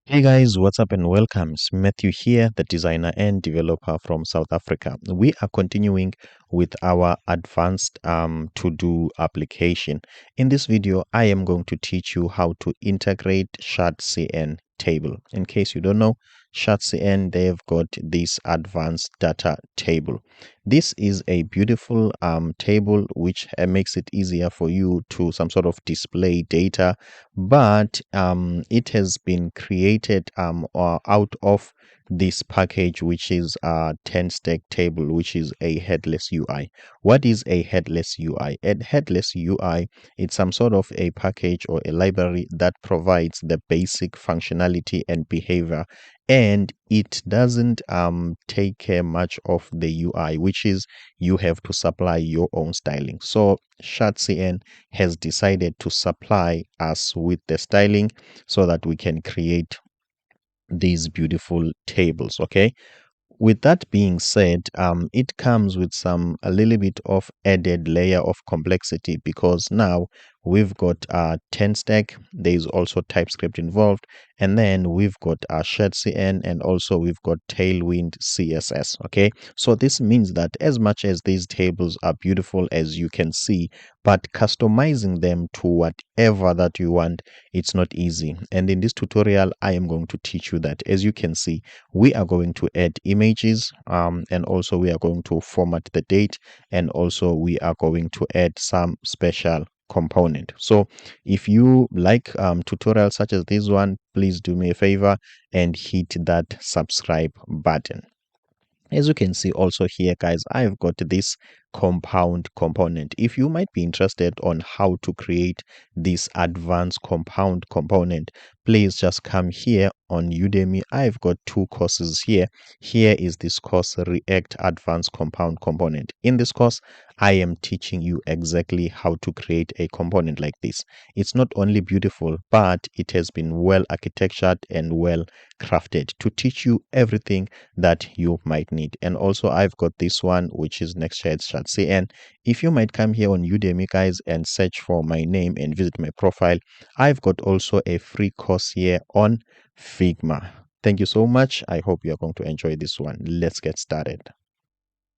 Hey guys, what's up and welcome. It's Matthew here, the designer and developer from South Africa. We are continuing with our advanced to-do application. In this video, I am going to teach you how to integrate ShadCn table. In case you don't know, ShadCn, they've got this advanced data table. This is a beautiful table which makes it easier for you to some sort of display data, but it has been created or out of this package, which is a 10 stack table, which is a headless UI. What is a headless UI? A headless UI, it's some sort of a package or a library that provides the basic functionality and behavior, and it doesn't take care much of the UI, which is you have to supply your own styling. So ShadCn has decided to supply us with the styling so that we can create these beautiful tables. Okay, with that being said, it comes with a little bit of added layer of complexity, because now we've got 10 stack. There is also TypeScript involved, and then we've got ShadCn, and also we've got Tailwind CSS. Okay, so this means that as much as these tables are beautiful, as you can see, but customizing them to whatever that you want, it's not easy. And in this tutorial, I am going to teach you that. As you can see, we are going to add images, and also we are going to format the date, and also we are going to add some special component. So if you like tutorials such as this one, please do me a favor and hit that subscribe button. As you can see also here, guys, I've got this compound component. If you might be interested on how to create this advanced compound component, please just come here on Udemy. I've got two courses here. Here is this course, React Advanced Compound Component. In this course, I am teaching you exactly how to create a component like this. It's not only beautiful, but it has been well architectured and well crafted to teach you everything that you might need. And also I've got this one, which is ShadCn. If you might come here on Udemy, guys, and search for my name and visit my profile, I've got also a free course here on Figma. Thank you so much. I hope you are going to enjoy this one. Let's get started.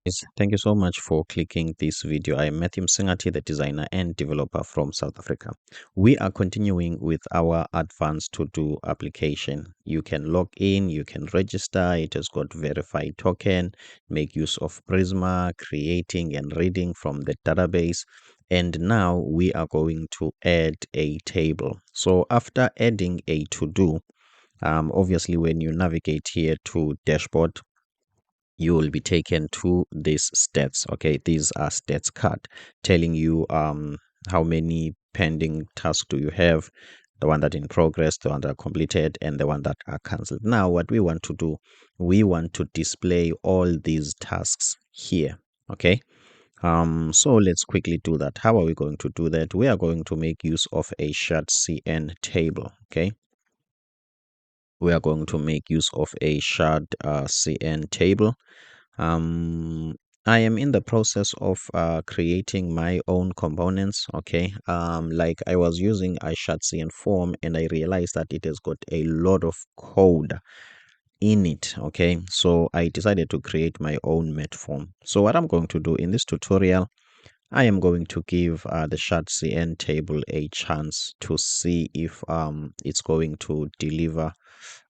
Yes, thank you so much for clicking this video. I am Matthew Msingati, the designer and developer from South Africa. We are continuing with our advanced to-do application. You can log in, you can register. It has got verified token, make use of Prisma, creating and reading from the database. And now we are going to add a table. So after adding a to-do, obviously when you navigate here to dashboard, you will be taken to these stats. Okay, these are stats card telling you how many pending tasks do you have, the one that in progress, the one that are completed, and the one that are cancelled. Now what we want to do, we want to display all these tasks here. Okay, so let's quickly do that. How are we going to do that? We are going to make use of a ShadCn table. Okay, we are going to make use of a ShadCn table. um I am in the process of creating my own components. Okay, like I was using a ShadCn form and I realized that it has got a lot of code in it. Okay, so I decided to create my own mat form. So what I'm going to do in this tutorial, I am going to give the ShadCn table a chance to see if it's going to deliver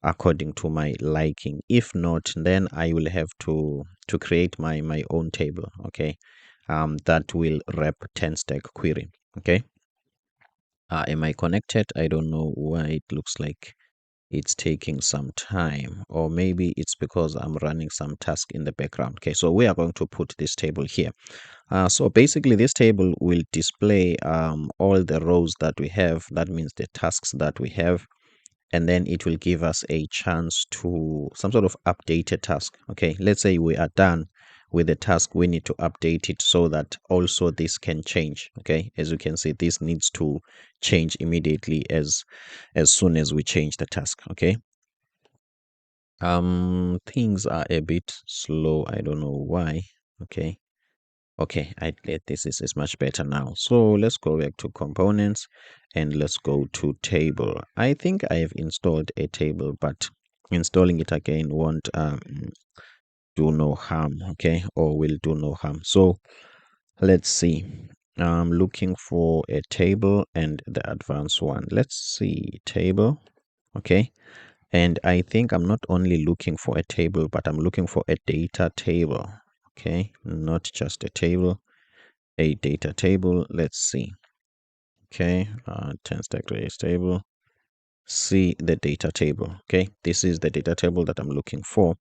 according to my liking. If not, then I will have to create my own table. Okay, that will wrap 10 stack query. Okay, am I connected? I don't know why it looks like it's taking some time, or maybe it's because I'm running some task in the background. Okay, so we are going to put this table here. So basically this table will display all the rows that we have. That means the tasks that we have, and then it will give us a chance to some sort of update a task. Okay, let's say we are done with the task, we need to update it so that also this can change. Okay, as you can see, this needs to change immediately as soon as we change the task. Okay, things are a bit slow, I don't know why. Okay, Okay, this is much better now. So let's go back to components and let's go to table. I think I have installed a table, but installing it again won't do no harm, okay, or will do no harm. So let's see. I'm looking for a table and the advanced one. Let's see, table, okay. And I think I'm not only looking for a table, but I'm looking for a data table, okay, not just a table, a data table. Let's see. Okay, 10 stack trace table. See the data table. Okay, this is the data table that I'm looking for.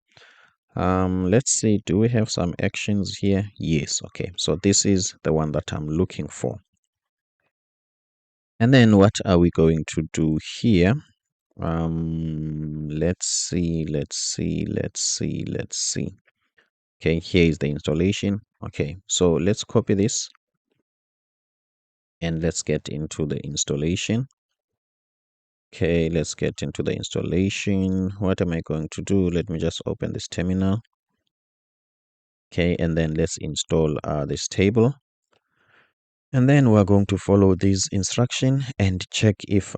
Let's see, do we have some actions here? Yes. Okay, so this is the one that I'm looking for. And then what are we going to do here? Let's see. Okay, here is the installation. Okay, so let's copy this and let's get into the installation. Okay, let's get into the installation. What am I going to do? Let me just open this terminal. Okay, and then let's install this table. And then we're going to follow this instruction and check if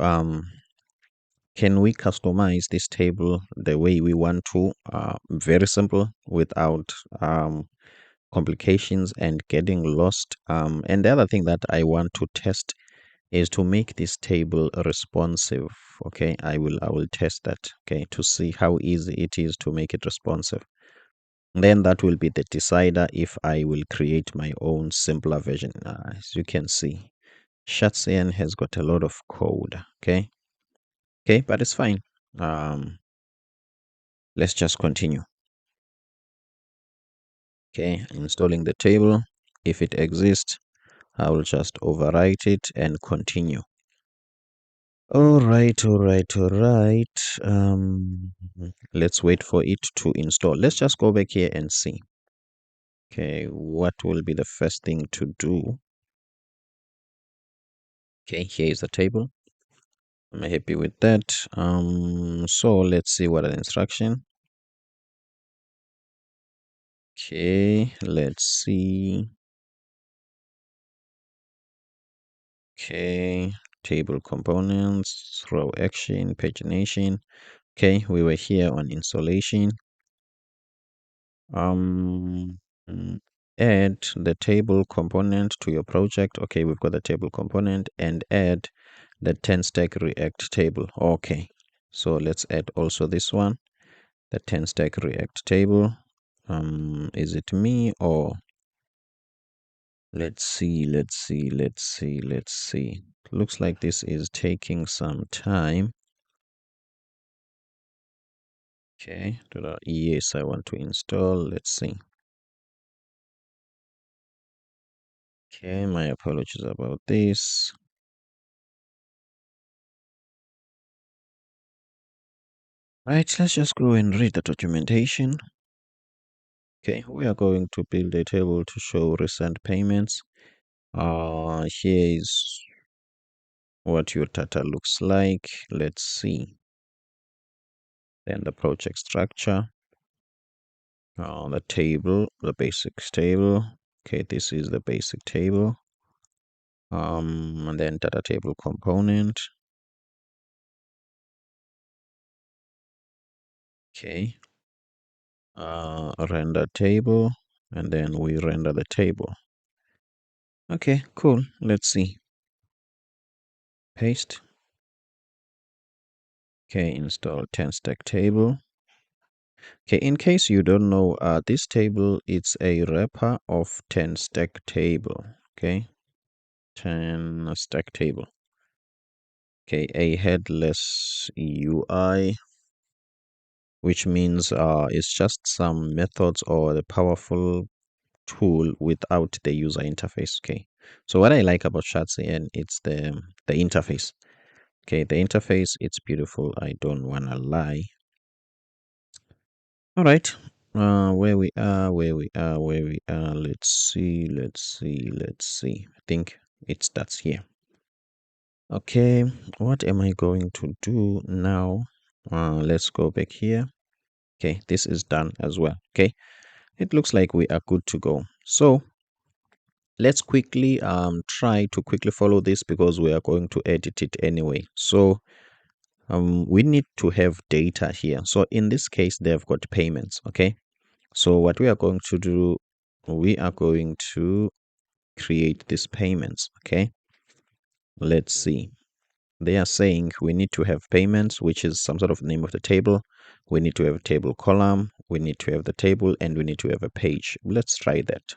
can we customize this table the way we want to. Very simple, without complications and getting lost. And the other thing that I want to test is to make this table responsive. Okay, I will test that, okay, to see how easy it is to make it responsive. Then that will be the decider if I will create my own simpler version. As you can see, ShadCn has got a lot of code. Okay, but it's fine. Let's just continue. Okay, installing the table. If it exists, I will just overwrite it and continue. All right. Let's wait for it to install. Let's just go back here and see. Okay, what will be the first thing to do? Okay, here is the table. I'm happy with that. So let's see what are the instruction. Okay, let's see. Okay, table components, row action, pagination. Okay, we were here on installation. um Add the table component to your project. Okay, we've got the table component, and add the 10 stack react table. Okay, so let's add also this one, the 10 stack react table. Is it me, or let's see. Looks like this is taking some time. Okay, yes, I want to install. Let's see. Okay, my apologies about this. Right, let's just go and read the documentation. Okay, we are going to build a table to show recent payments. Here is what your data looks like. Let's see. Then the project structure, the table, the basics table. Okay, this is the basic table. And then data table component. Okay. Render table, and then we render the table. Okay, cool. Let's see. Paste. Okay, install 10 stack table. Okay, in case you don't know, this table it's a wrapper of 10 stack table. Okay, 10 stack table. Okay, a headless UI, which means it's just some methods or the powerful tool without the user interface. Okay, so what I like about ShadCn, it's the interface. Okay, the interface, it's beautiful, I don't wanna lie. All right, where we are, let's see. I think it starts here. Okay, what am I going to do now? Let's go back here. Okay, this is done as well. Okay, it looks like we are good to go. So Let's quickly try to quickly follow this because we are going to edit it anyway. So we need to have data here. So in this case, they've got payments. Okay. So what we are going to do, we are going to create these payments. Okay. Let's see. They are saying we need to have payments, which is some sort of name of the table. We need to have a table column. We need to have the table, and we need to have a page. Let's try that.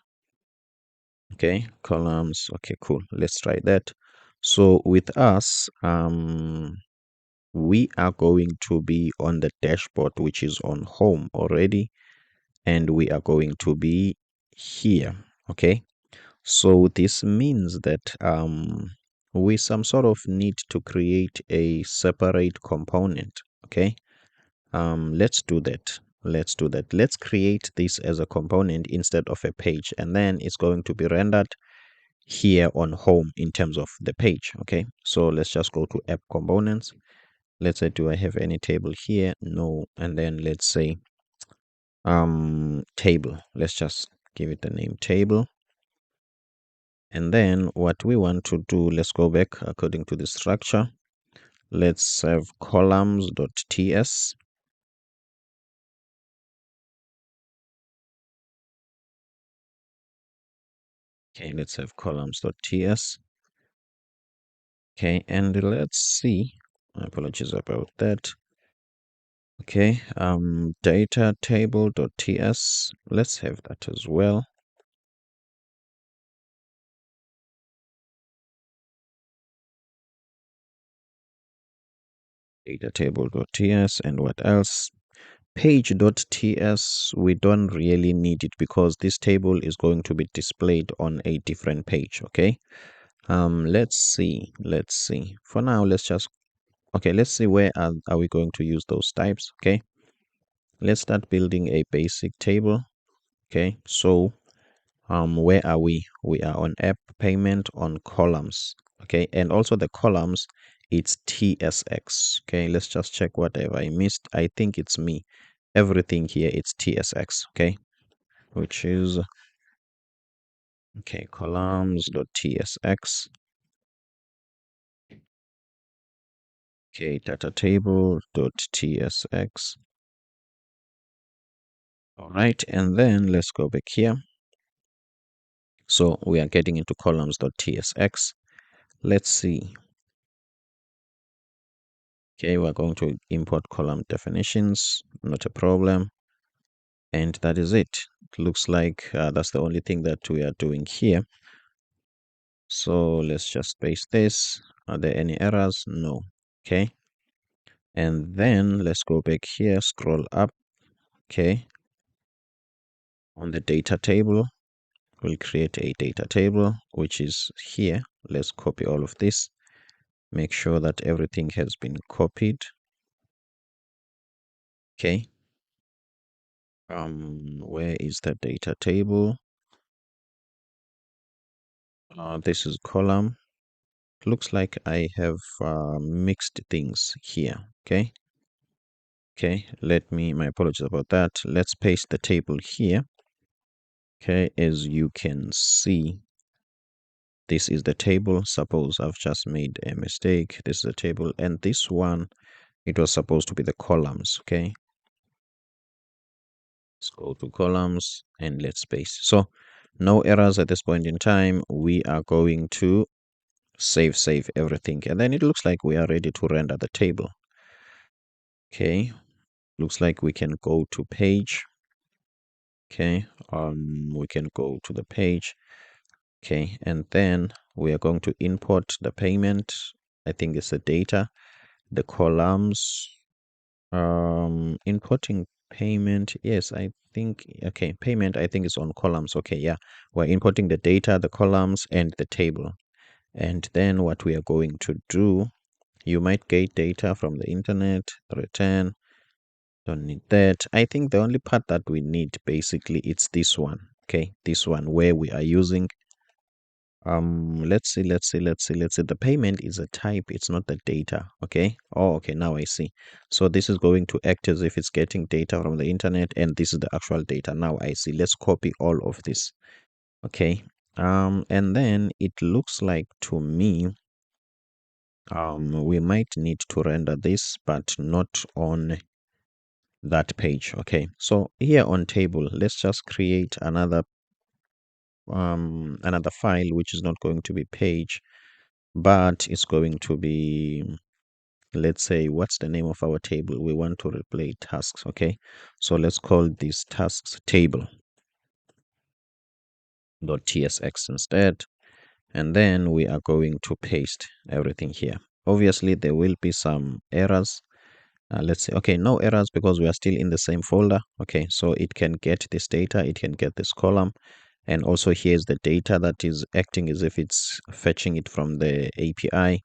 Okay, columns. Okay, cool. Let's try that. So with us, we are going to be on the dashboard, which is on home already, and we are going to be here. Okay, so this means that we some sort of need to create a separate component. Okay, let's do that. Let's create this as a component instead of a page, and then it's going to be rendered here on home in terms of the page. Okay, so let's just go to app components. Let's say, do I have any table here? No. And then let's say table. Let's just give it the name table. And then what we want to do, let's go back according to the structure. Let's have columns.ts. Okay, let's have columns.ts. Okay, and let's see. Apologies about that. Okay, data table.ts. Let's have that as well. Data table.ts, and what else? Page.ts. We don't really need it because this table is going to be displayed on a different page. Okay, let's see. For now, let's just, okay, let's see where are we going to use those types. Okay, let's start building a basic table. Okay, so where are we? We are on app payment on columns. Okay, and also the columns, it's tsx. Okay, let's just check whatever I missed. I think it's me. Everything here it's tsx. Okay, which is, okay, columns.tsx. Okay, data table.tsx. All right, and then let's go back here. So we are getting into columns.tsx. Let's see. Okay, we're going to import column definitions, not a problem. And that is it. It looks like that's the only thing that we are doing here. So let's just paste this. Are there any errors? No. Okay. And then let's go back here, scroll up. Okay. On the data table, we'll create a data table, which is here. Let's copy all of this. Make sure that everything has been copied. Okay. Where is the data table? This is column. Looks like I have mixed things here. Okay. My apologies about that. Let's paste the table here. Okay, as you can see, this is the table. Suppose I've just made a mistake. This is the table, and this one, it was supposed to be the columns. Okay, let's go to columns and let's paste. So no errors at this point in time. We are going to save everything, and then it looks like we are ready to render the table. Okay, looks like we can go to page. Okay, we can go to the page. Okay, and then we are going to import the payment. I think it's the data, the columns, importing payment. Yes, I think, okay, payment, I think is on columns. Okay, yeah, we're importing the data, the columns, and the table. And then what we are going to do, you might get data from the internet, return. Don't need that. I think the only part that we need basically it's this one. Okay, this one where we are using let's see. The payment is a type, it's not the data. Okay. Oh, okay, now I see. So this is going to act as if it's getting data from the internet, and this is the actual data. Now I see. Let's copy all of this. Okay, And then it looks like to me we might need to render this, but not on that page. Okay, so here on table, let's just create another file, which is not going to be page, but it's going to be, let's say, what's the name of our table? We want to replay tasks. Okay, so let's call this tasks table.tsx instead, and then we are going to paste everything here. Obviously there will be some errors. Let's say, okay, no errors because we are still in the same folder. Okay, so it can get this data, it can get this column, and also here's the data that is acting as if it's fetching it from the API.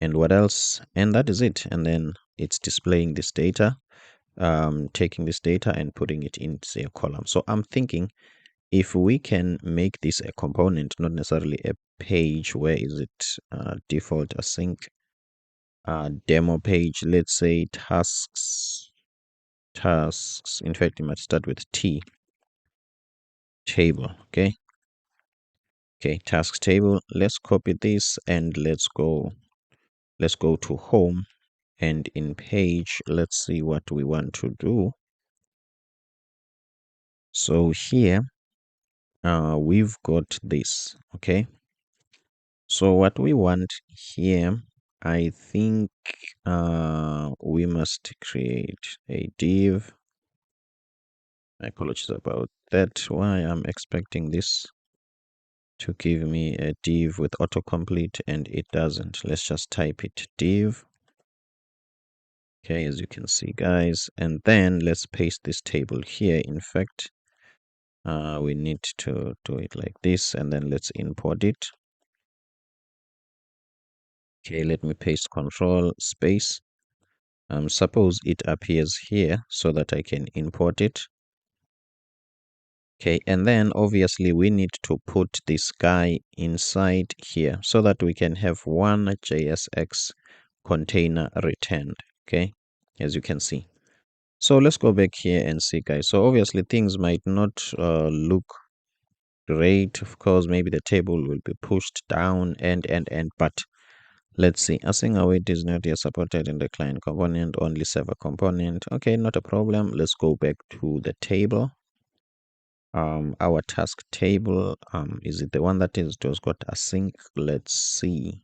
And what else? And that is it. And then it's displaying this data, taking this data and putting it into a column. So I'm thinking if we can make this a component, not necessarily a page. Where is it? Default async demo page. Let's say tasks. In fact, you might start with T table. Okay, tasks table. Let's copy this and let's go to home, and in page, let's see what we want to do. So here we've got this. Okay, so what we want here, I think we must create a div. Apologies about that. Why I'm expecting this to give me a div with autocomplete and it doesn't. Let's just type it div. Okay, as you can see, guys, and then let's paste this table here. In fact, we need to do it like this, and then let's import it. Okay, let me paste control space. Suppose it appears here so that I can import it. Okay, and then obviously we need to put this guy inside here so that we can have one JSX container returned. Okay, as you can see. So let's go back here and see, guys. So obviously things might not look great. Of course, maybe the table will be pushed down and but let's see. Async await is not yet supported in the client component, only server component. Okay, not a problem. Let's go back to the table. Our task table, is it the one that is just got async? Let's see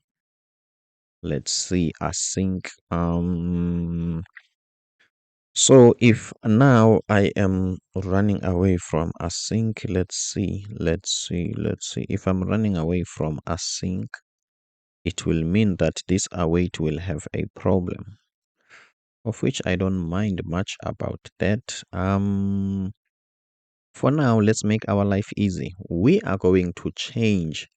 async. So if now I am running away from async, let's see if I'm running away from async, it will mean that this await will have a problem, of which I don't mind much about that. For now, let's make our life easy. We are going to change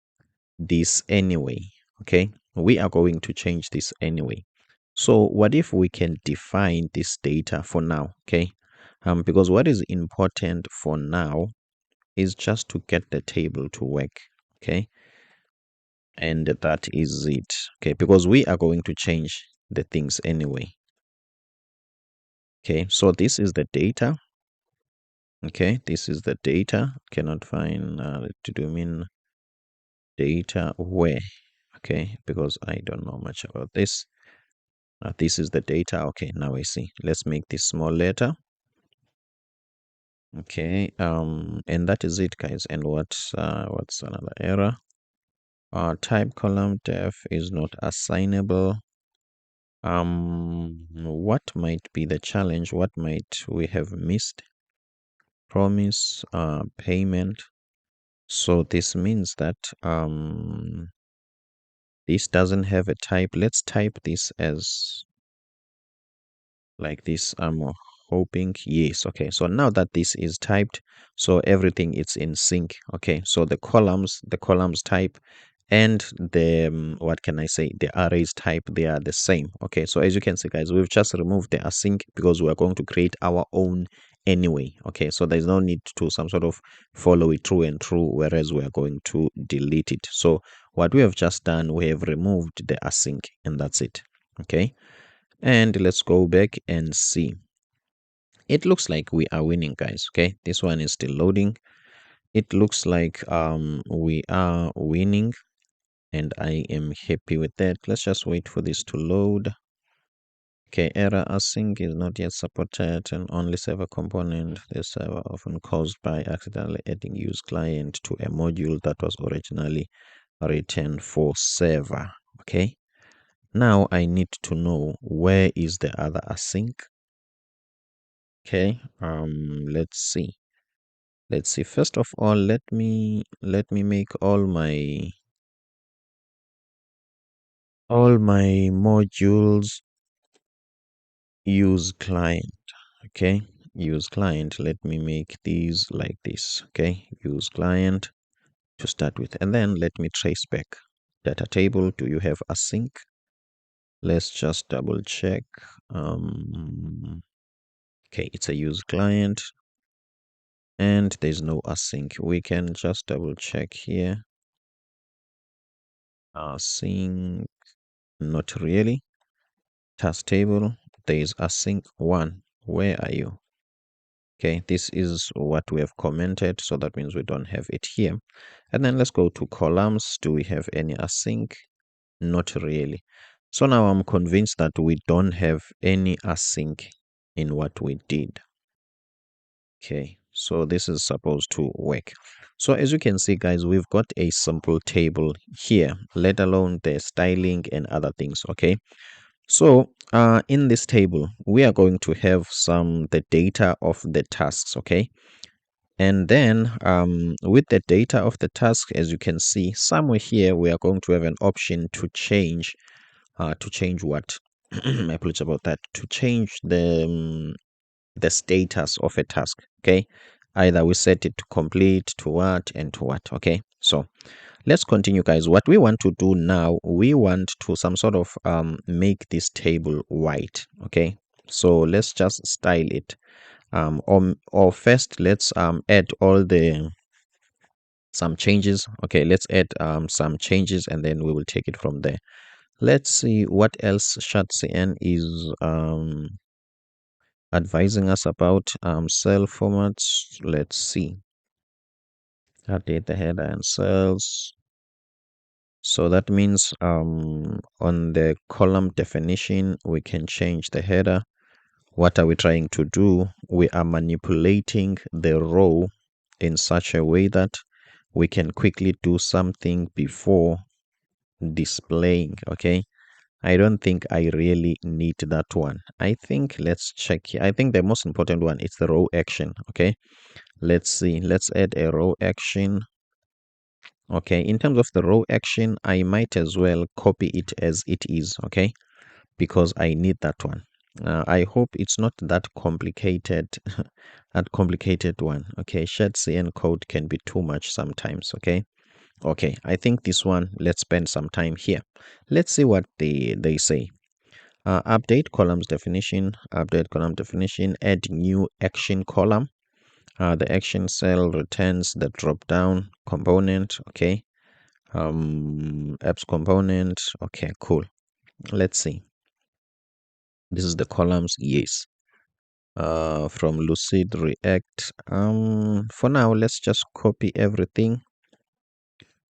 this anyway. Okay, we are going to change this anyway. So what if we can define this data for now? Okay, because what is important for now is just to get the table to work. Okay, and that is it. Okay, because we are going to change the things anyway. Okay, so this is the data. Okay, this is the data. Cannot find to do mean data where. Okay, because I don't know much about this. This is the data. Okay, now I see. Let's make this small letter. Okay, and that is it, guys. And what's another error? Type column def is not assignable. What might be the challenge? What might we have missed? Promise payment. So this means that this doesn't have a type. Let's type this as like this. I'm hoping yes. Okay, so now that this is typed, so everything is in sync. Okay, so the columns type and the what can I say, the arrays type, they are the same. Okay, so as you can see, guys, we've just removed the async because we are going to create our own anyway. Okay, so there's no need to some sort of follow it through and through, whereas we are going to delete it. So what we have just done, we have removed the async, and that's it. Okay, and let's go back and see. It looks like we are winning, guys. Okay, this one is still loading. it looks like we are winning, and I am happy with that. Let's just wait for this to load. Okay, error async is not yet supported and only server component. The server often caused by accidentally adding use client to a module that was originally written for server. Okay, now I need to know where is the other async. Okay, let's see. First of all, let me make all my modules use client. Okay, use client. Let me make these like this. Okay, use client to start with, and then let me trace back. Data table, do you have async? Let's just double check. Okay, it's a use client and there's no async. We can just double check here. Async, not really. Task table, there is async 1. Where are you? Okay, this is what we have commented, so that means we don't have it here. And then let's go to columns. Do we have any async? Not really. So now I'm convinced that we don't have any async in what we did. Okay, so this is supposed to work. So as you can see, guys, we've got a simple table here, let alone the styling and other things. Okay, so in this table, we are going to have the data of the tasks. Okay, and then with the data of the task, as you can see, somewhere here, we are going to have an option to change what? I apologize about that. To change the status of a task. Okay, either we set it to complete, to what, and to what. Okay, so let's continue, guys. What we want to do now, we want to some sort of make this table white. Okay, so let's just style it. Or first, let's add all the some changes. Okay, let's add some changes, and then we will take it from there. Let's see what else ShadCn is advising us about. Cell formats. Let's see. Update the header and cells. So that means on the column definition, we can change the header. What are we trying to do? We are manipulating the row in such a way that we can quickly do something before displaying. Okay, I don't think I really need that one. I think let's check here. I think the most important one is the row action. Okay, let's see. Let's add a row action. Okay, in terms of the row action, I might as well copy it as it is. Okay, because I need that one. I hope it's not that complicated, that complicated one. Okay, ShadCn code can be too much sometimes. Okay, I think this one, let's spend some time here. Let's see what they say. Update columns definition, update column definition, add new action column. The action cell returns the drop down component. Okay, apps component. Okay, cool. Let's see. This is the columns. Yes. From Lucid React. For now, let's just copy everything.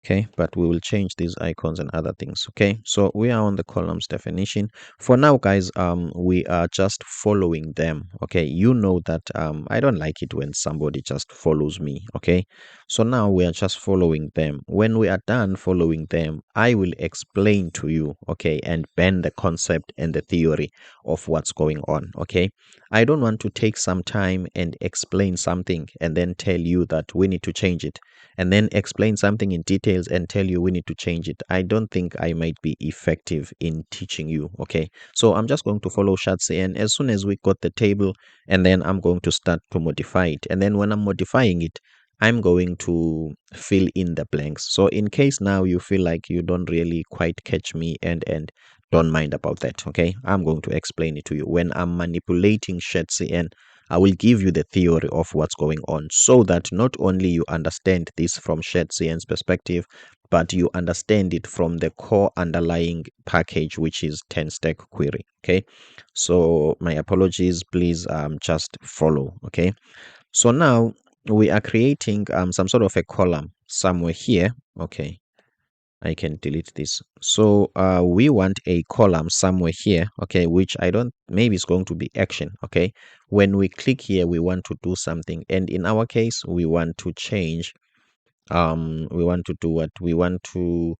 Okay, but we will change these icons and other things. Okay, so we are on the columns definition for now, guys. We are just following them. Okay, you know that I don't like it when somebody just follows me. Okay, so now we are just following them. When we are done following them, I will explain to you, okay, and bend the concept and the theory of what's going on. Okay, I don't want to take some time and explain something and then tell you that we need to change it, and then explain something in details and tell you we need to change it. I don't think I might be effective in teaching you. Okay, so I'm just going to follow ShadCn as soon as we got the table, and then I'm going to start to modify it. And then when I'm modifying it, I'm going to fill in the blanks. So in case now you feel like you don't really quite catch me, and don't mind about that. Okay, I'm going to explain it to you. When I'm manipulating ShadCn, I will give you the theory of what's going on, so that not only you understand this from ShadCn's perspective, but you understand it from the core underlying package, which is 10-stack query. Okay, so my apologies, please just follow. Okay, so now we are creating some sort of a column somewhere here. Okay, I can delete this. So we want a column somewhere here, okay, which I don't, maybe it's going to be action, okay. When we click here, we want to do something, and in our case, we want to change, we want to do what? We want to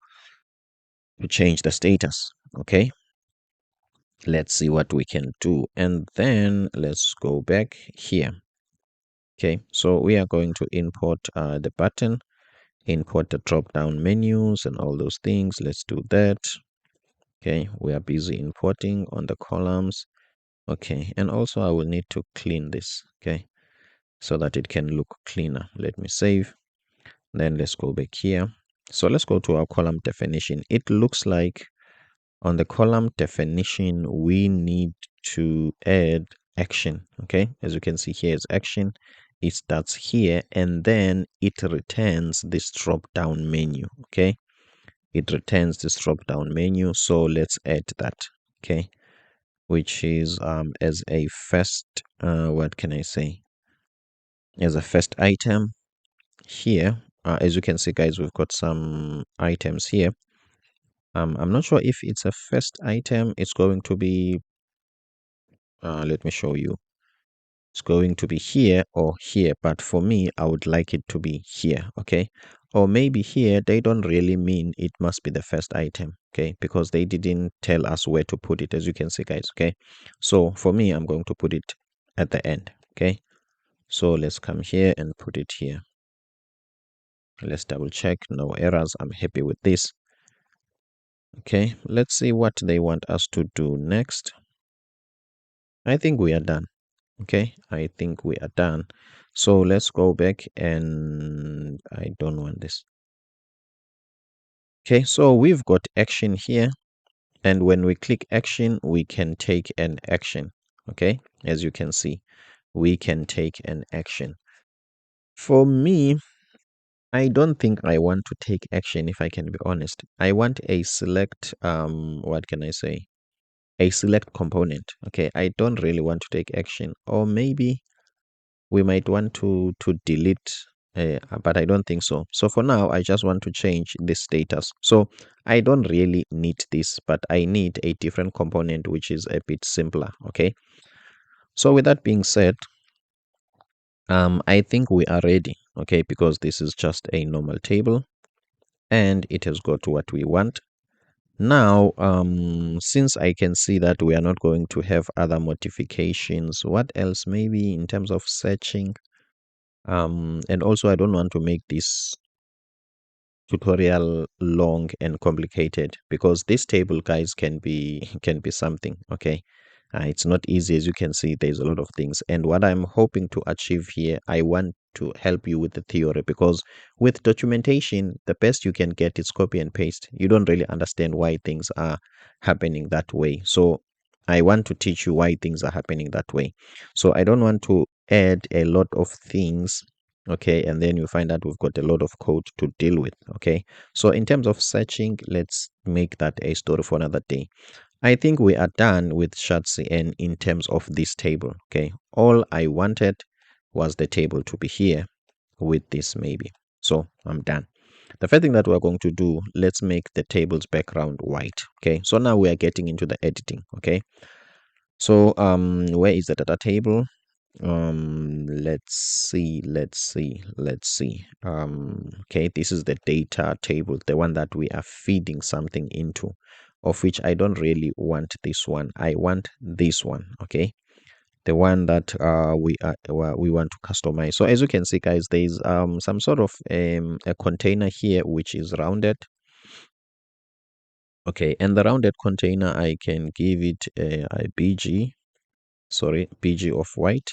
change the status, okay. Let's see what we can do, and then let's go back here. Okay, so we are going to import the button, import the drop down menus and all those things. Let's do that. Okay, we are busy importing on the columns. Okay, and also I will need to clean this, okay, so that it can look cleaner. Let me save. Then let's go back here. So let's go to our column definition. It looks like on the column definition, we need to add action, okay. As you can see, here is action. It starts here, and then it returns this drop down menu, okay. It returns this drop down menu, so let's add that, okay, which is as a first, what can I say, as a first item here. As you can see, guys, we've got some items here. I'm not sure if it's a first item. It's going to be, let me show you. It's going to be here or here, but for me, I would like it to be here, okay. Or maybe here, they don't really mean it must be the first item, okay, because they didn't tell us where to put it, as you can see, guys, okay. So for me, I'm going to put it at the end, okay. So let's come here and put it here. Let's double check, no errors. I'm happy with this. Okay, let's see what they want us to do next. I think we are done. Okay, I think we are done. So let's go back, and I don't want this. Okay, so we've got action here, and when we click action, we can take an action. Okay, as you can see, we can take an action. For me, I don't think I want to take action, if I can be honest. I want a select, what can I say? A select component. Okay, I don't really want to take action. Or maybe we might want to delete, but I don't think so. So for now, I just want to change this status. So I don't really need this, but I need a different component, which is a bit simpler. Okay. So with that being said, I think we are ready. Okay, because this is just a normal table, and it has got what we want. Now, since I can see that we are not going to have other modifications, what else? Maybe in terms of searching, and also I don't want to make this tutorial long and complicated, because this table, guys, can be something, okay. It's not easy. As you can see, there's a lot of things, and what I'm hoping to achieve here, I want to help you with the theory, because with documentation, the best you can get is copy and paste. You don't really understand why things are happening that way. So I want to teach you why things are happening that way. So I don't want to add a lot of things, okay, and then you find out we've got a lot of code to deal with, okay. So in terms of searching, let's make that a story for another day. I think we are done with ShadCn in terms of this table, okay. All I wanted was the table to be here with this, maybe. So I'm done. The first thing that we're going to do, let's make the table's background white, okay. So now we are getting into the editing, okay. So where is the data table? Let's see. Okay, this is the data table, the one that we are feeding something into, of which I don't really want this one. I want this one, okay, the one that we want to customize. So as you can see, guys, there's some sort of a container here which is rounded. Okay, and the rounded container, I can give it a bg, sorry, bg of white.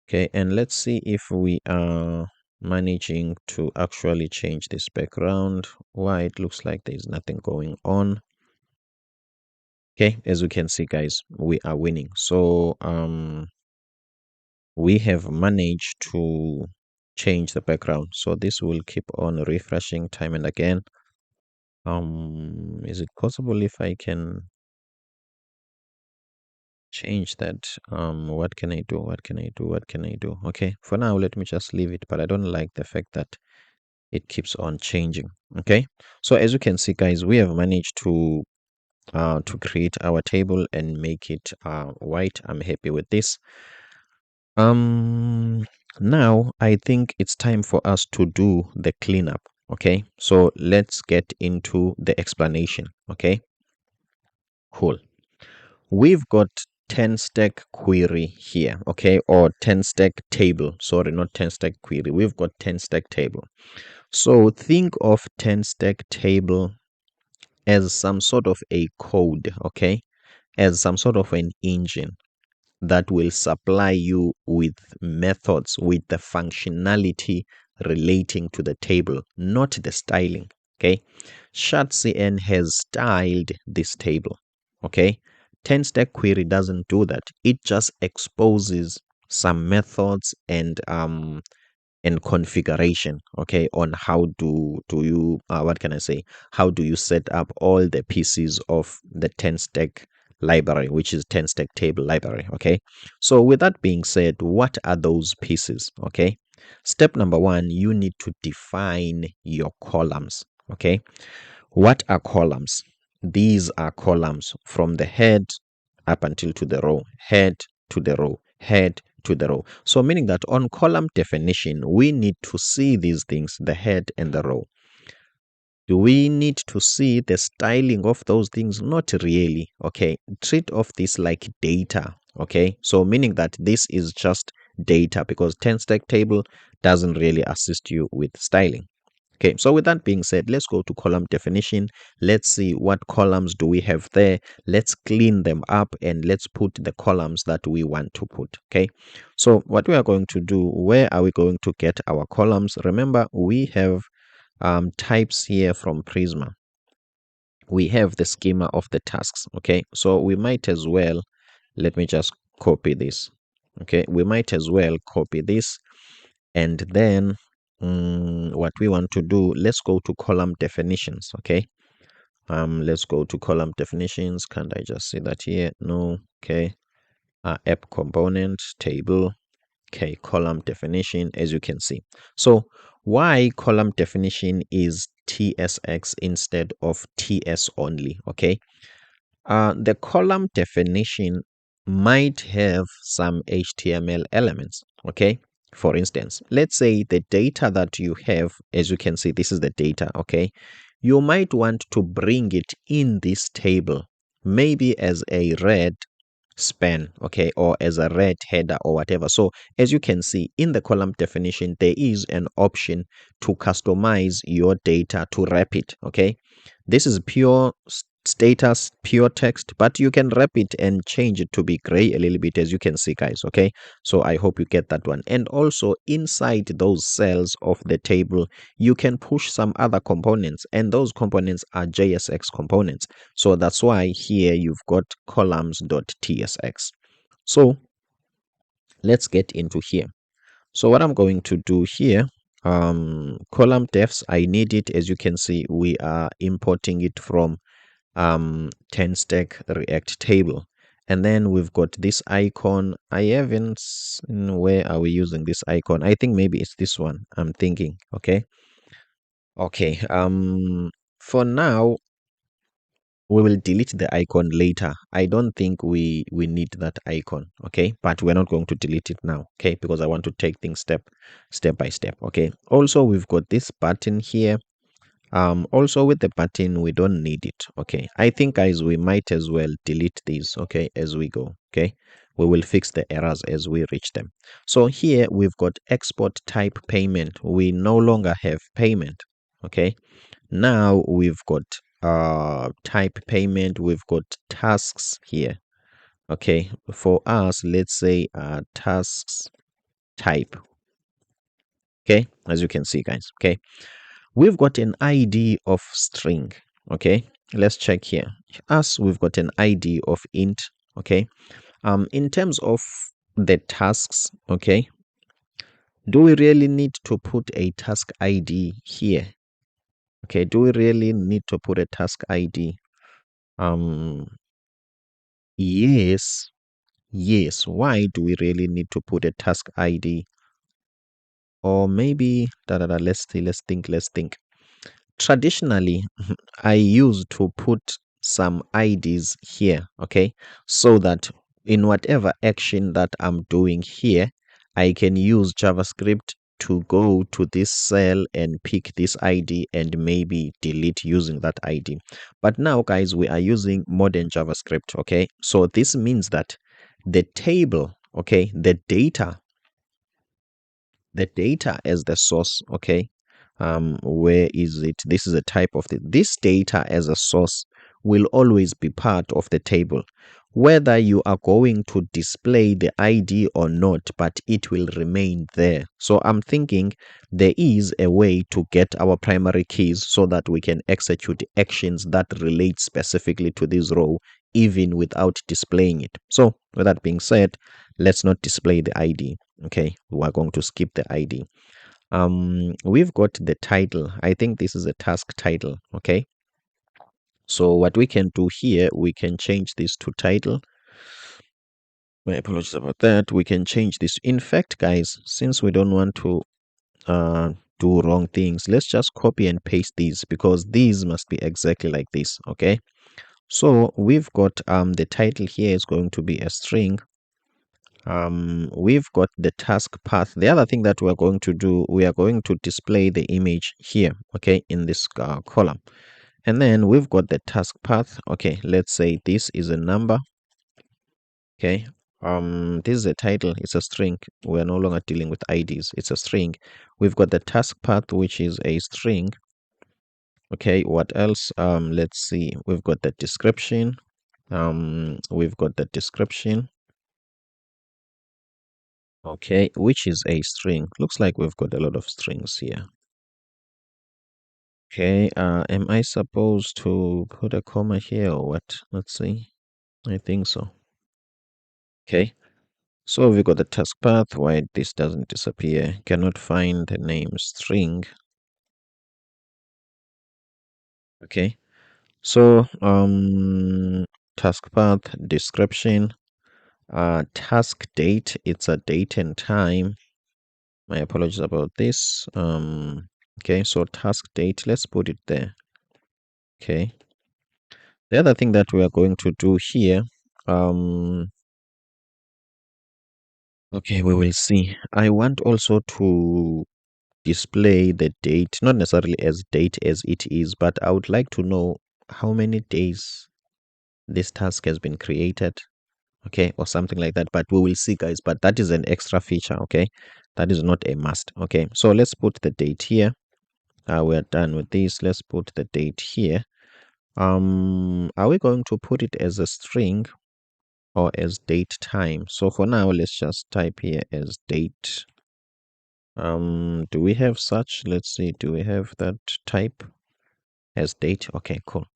Okay, and let's see if we are managing to actually change this background. Why it looks like there's nothing going on. Okay, as you can see, guys, we are winning. So we have managed to change the background. So this will keep on refreshing time and again. Is it possible if I can change that. What can I do? What can I do? What can I do? Okay, for now, let me just leave it, but I don't like the fact that it keeps on changing. Okay, so as you can see, guys, we have managed to create our table and make it white. I'm happy with this. Now I think it's time for us to do the cleanup. Okay, so let's get into the explanation. Okay, cool. We've got 10 stack query here, okay, or 10 stack table. Sorry, not 10 stack query. We've got 10 stack table. So think of 10 stack table as some sort of a code, okay, as some sort of an engine that will supply you with methods with the functionality relating to the table, not the styling. Okay, ShadCn has styled this table. Okay, 10 stack query doesn't do that. It just exposes some methods and configuration, okay, on how do you what can I say, how do you set up all the pieces of the 10 stack library, which is 10 stack table library. Okay, so with that being said, what are those pieces? Okay, step number one, you need to define your columns. Okay, what are columns? These are columns from the head up until to the row, head to the row, head to the row. So meaning that on column definition, we need to see these things, the head and the row. Do we need to see the styling of those things? Not really. Okay, treat of this like data. Okay, so meaning that this is just data, because 10 stack table doesn't really assist you with styling. Okay, so with that being said, let's go to column definition. Let's see what columns do we have there. Let's clean them up and let's put the columns that we want to put. Okay, so what we are going to do, where are we going to get our columns? Remember, we have types here from Prisma. We have the schema of the tasks. Okay, so we might as well, let me just copy this. Okay, we might as well copy this, and then what we want to do, let's go to column definitions. Okay, let's go to column definitions. Can't I just see that here? No. Okay, app component table. Okay, column definition, as you can see. So why column definition is TSX instead of TS only? Okay, the column definition might have some HTML elements. Okay, for instance, let's say the data that you have, as you can see, this is the data. Okay, you might want to bring it in this table, maybe as a red span, okay, or as a red header or whatever. So as you can see in the column definition, there is an option to customize your data to wrap it. Okay, this is pure status, pure text, but you can wrap it and change it to be gray a little bit, as you can see, guys. Okay, so I hope you get that one. And also inside those cells of the table, you can push some other components, and those components are JSX components. So that's why here you've got columns.tsx. So let's get into here. So what I'm going to do here, column defs, I need it. As you can see, we are importing it from 10 stack react table, and then we've got this icon. I haven't seen, where are we using this icon? I think maybe it's this one, I'm thinking. Okay, for now we will delete the icon later. I don't think we need that icon. Okay, but we're not going to delete it now. Okay, because I want to take things step by step. Okay, also we've got this button here. Also with the button, we don't need it. Okay, I think, guys, we might as well delete these, okay, as we go. Okay, we will fix the errors as we reach them. So here we've got export type payment. We no longer have payment. Okay, now we've got type payment, we've got tasks here. Okay, for us, let's say tasks type. Okay, as you can see, guys. Okay, we've got an ID of string. Okay, let's check here. Us, we've got an ID of int. Okay, in terms of the tasks, okay, do we really need to put a task ID here? Okay, do we really need to put a task ID? um yes, Yes, why do we really need to put a task ID? Or maybe, let's think. Traditionally, I used to put some IDs here, okay, so that in whatever action that I'm doing here, I can use JavaScript to go to this cell and pick this ID and maybe delete using that ID. But now, guys, we are using modern JavaScript, okay? So this means that the table, okay, the data as the source, okay, where is it? This is a type of this data as a source will always be part of the table, whether you are going to display the ID or not, but it will remain there. So I'm thinking there is a way to get our primary keys so that we can execute actions that relate specifically to this row even without displaying it. So with that being said, let's not display the ID. Okay, we are going to skip the ID. We've got the title. I think this is a task title. Okay, so what we can do here, we can change this to title. My apologies about that. We can change this. In fact, guys, since we don't want to do wrong things, let's just copy and paste these, because these must be exactly like this. Okay, so we've got the title here is going to be a string. We've got the task path. The other thing that we're going to do, we are going to display the image here, okay, in this column. And then we've got the task path. Okay, let's say this is a number. Okay, this is a title, it's a string. We're no longer dealing with IDs, it's a string. We've got the task path, which is a string. Okay, what else? Let's see, we've got the description. We've got the description. Okay, which is a string. Looks like we've got a lot of strings here. Okay, am I supposed to put a comma here or what? Let's see. I think so. Okay, so we got the task path. Why this doesn't disappear? Cannot find the name string. Okay, so task path, description, task date. It's a date and time. My apologies about this. Okay, so task date. Let's put it there. Okay. The other thing that we are going to do here, okay, we will see. I want also to display the date, not necessarily as date as it is, but I would like to know how many days this task has been created, okay, or something like that. But we will see, guys. But that is an extra feature, okay? That is not a must, okay? So let's put the date here. We're done with this. Let's put the date here. Are we going to put it as a string or as date time? So for now, let's just type here as date. Do we have such? Let's see, do we have that type as date? Okay, cool.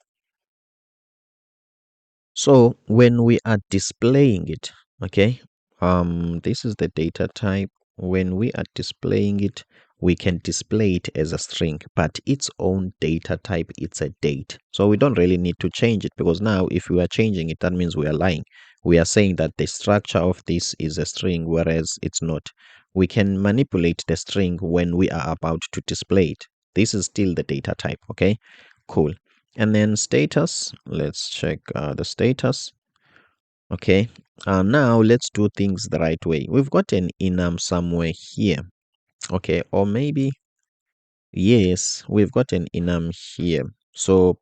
So when we are displaying it, okay, this is the data type. When we are displaying it, we can display it as a string, but its own data type, it's a date. So we don't really need to change it, because now if we are changing it, that means we are lying. We are saying that the structure of this is a string, whereas it's not. We can manipulate the string when we are about to display it. This is still the data type, okay? Cool. And then status, let's check the status. Okay, now let's do things the right way. We've got an enum somewhere here. Okay, or maybe, yes, we've got an enum here. So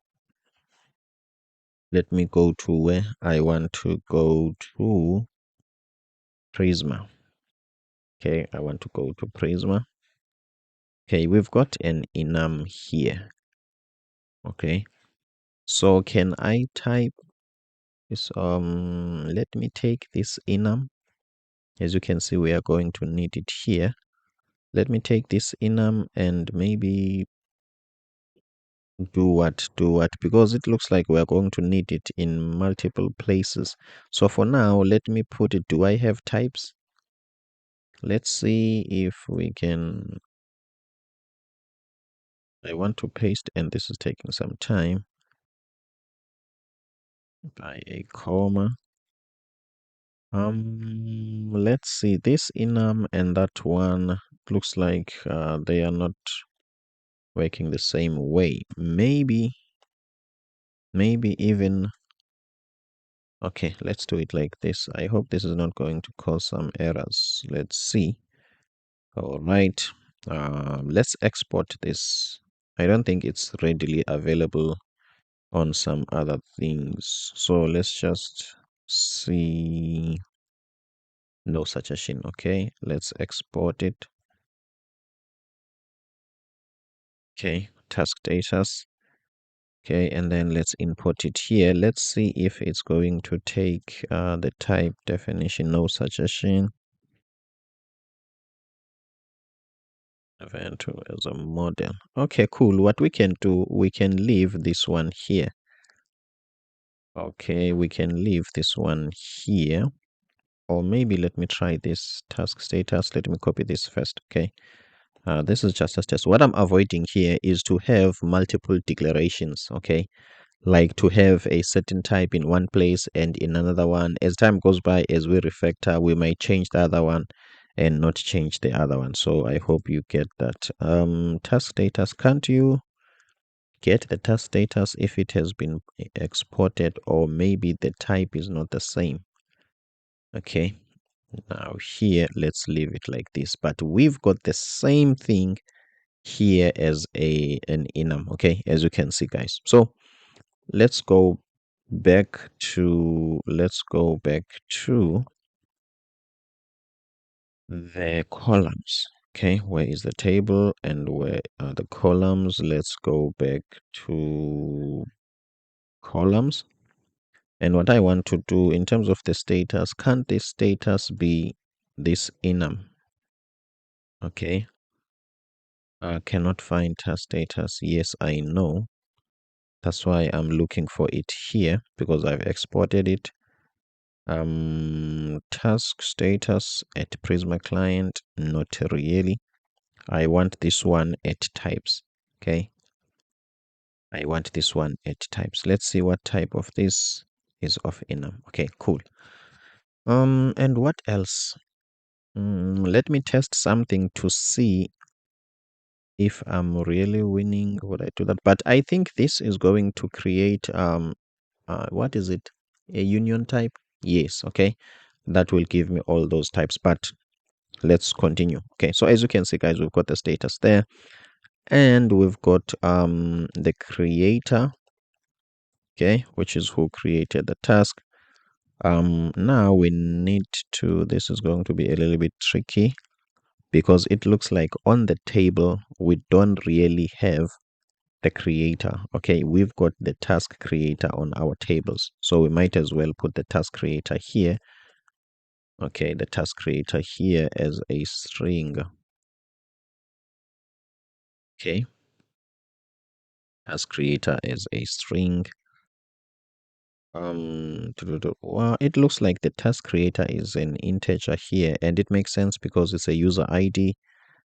let me go to where I want to go to Prisma. Okay, I want to go to Prisma. Okay, we've got an enum here. Okay, so can I type this? Let me take this enum. As you can see, we are going to need it here. Let me take this enum and maybe do what, because it looks like we are going to need it in multiple places. So for now, let me put it. Do I have types? Let's see if we can. I want to paste, and this is taking some time. By a comma. Let's see, this enum and that one looks like they are not working the same way. Maybe even, okay, let's do it like this. I hope this is not going to cause some errors. Let's see. All right, let's export this. I don't think it's readily available on some other things, so let's just see. No ShadCn. Okay, let's export it. Okay, task status. Okay, and then let's import it here. Let's see if it's going to take the type definition. No ShadCn. Event as a model. Okay, cool. What we can do, we can leave this one here. Okay, we can leave this one here. Or maybe let me try this task status. Let me copy this first. Okay. This is just a test. What I'm avoiding here is to have multiple declarations. Okay. Like to have a certain type in one place and in another one. As time goes by, as we refactor, we might change the other one and not change the other one. So I hope you get that. Task status, can't you get the task status if it has been exported, or maybe the type is not the same? Okay, now here let's leave it like this, but we've got the same thing here as an enum. Okay, as you can see, guys. So let's go back to the columns. Okay, where is the table and where are the columns? Let's go back to columns. And what I want to do in terms of the status, can't this status be this enum? Okay, cannot find task status. Yes, I know. That's why I'm looking for it here, because I've exported it. Task status at Prisma client, not really. I want this one at types. Okay, I want this one at types. Let's see what type of this is of enum. Okay, cool. And what else? Let me test something to see if I'm really winning. Would I do that? But I think this is going to create what is it, a union type? Yes. Okay, that will give me all those types, but let's continue. Okay, so as you can see, guys, we've got the status there, and we've got the creator, okay, which is who created the task. Now we need to, this is going to be a little bit tricky, because it looks like on the table we don't really have the creator. Okay, we've got the task creator on our tables, so we might as well put the task creator here. Okay, the task creator here as a string. Okay, task creator as a string. Well, it looks like the task creator is an integer here, and it makes sense because it's a user ID,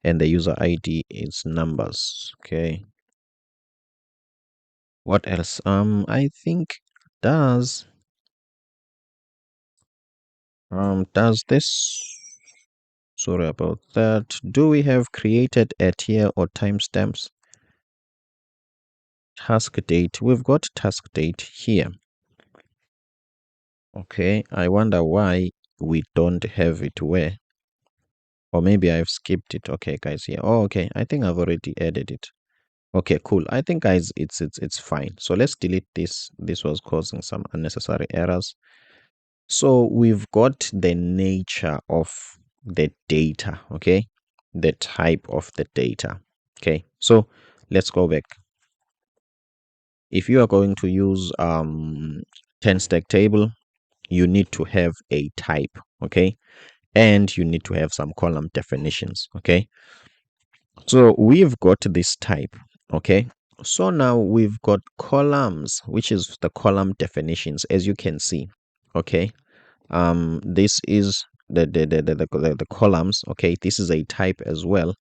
and the user ID is numbers. Okay, what else? I think does this, sorry about that, do we have created at here or timestamps? Task date, we've got task date here. Okay, I wonder why we don't have it where, or maybe I've skipped it. Okay, guys, here. Oh, okay, I think I've already added it. Okay, cool. I think, guys, it's fine. So let's delete this. This was causing some unnecessary errors. So we've got the nature of the data, okay? The type of the data. Okay, so let's go back. If you are going to use 10 stack table, you need to have a type, okay? And you need to have some column definitions, okay? So we've got this type, okay? So now we've got columns, which is the column definitions, as you can see, okay? This is the columns, okay? This is a type as well.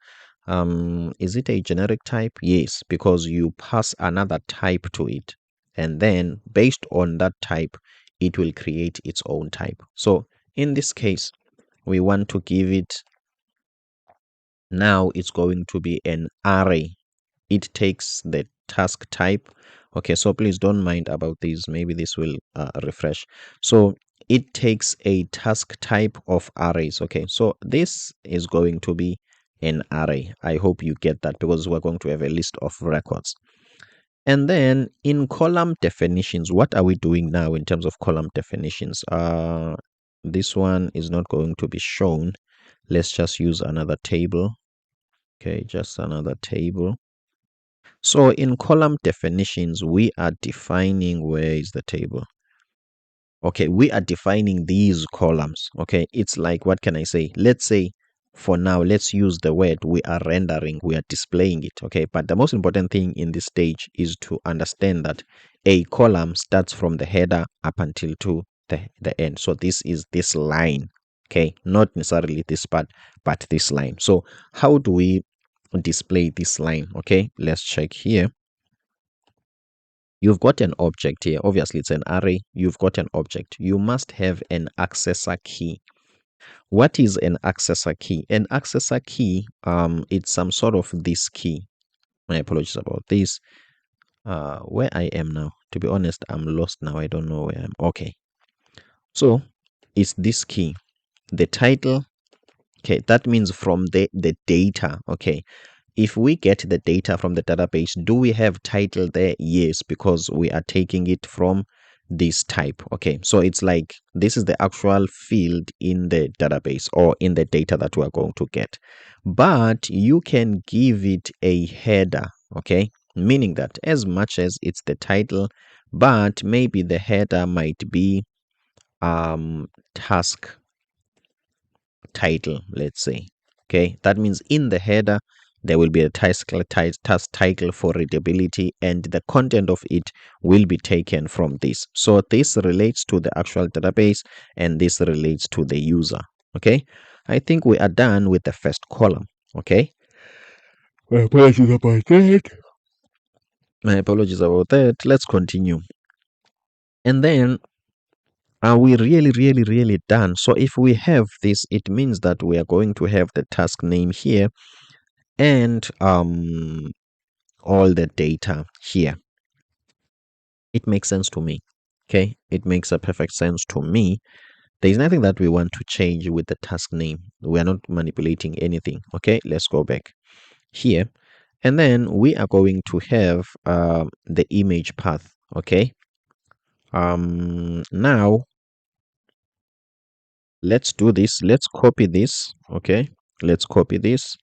Is it a generic type? Yes, because you pass another type to it, and then based on that type, it will create its own type. So in this case, we want to give it, now it's going to be an array. It takes the task type. Okay, so please don't mind about this. Maybe this will refresh. So it takes a task type of arrays. Okay, so this is going to be an array. I hope you get that, because we're going to have a list of records. And then in column definitions, what are we doing now in terms of column definitions? This one is not going to be shown. Let's just use another table. Okay, just another table. So in column definitions, we are defining, where is the table? Okay, we are defining these columns. Okay, it's like, what can I say? Let's say for now, let's use the word we are rendering, we are displaying it. Okay, but the most important thing in this stage is to understand that a column starts from the header up until to the end. So this is this line. Okay, not necessarily this part, but this line. So how do we display this line? Okay, let's check here. You've got an object here. Obviously, it's an array. You've got an object. You must have an accessor key. What is an accessor key? An accessor key, it's some sort of this key. My apologies about this. Where I am now, to be honest, I'm lost now. I don't know where I'm. Okay. So it's this key. The title. Okay, that means from the data. Okay, if we get the data from the database, do we have title there? Yes, because we are taking it from this type. Okay, so it's like this is the actual field in the database or in the data that we are going to get. But you can give it a header. Okay, meaning that as much as it's the title, but maybe the header might be task title, let's say. Okay, that means in the header there will be a task title for readability, and the content of it will be taken from this. So this relates to the actual database and this relates to the user. Okay, I think we are done with the first column. Okay, my apologies about that. My apologies about that. Let's continue. And then are we really done? So if we have this, it means that we are going to have the task name here and all the data here. It makes sense to me. Okay, it makes a perfect sense to me. There is nothing that we want to change with the task name. We are not manipulating anything. Okay, let's go back here, and then we are going to have the image path. Okay, now let's do this. Let's copy this. Okay, let's copy this.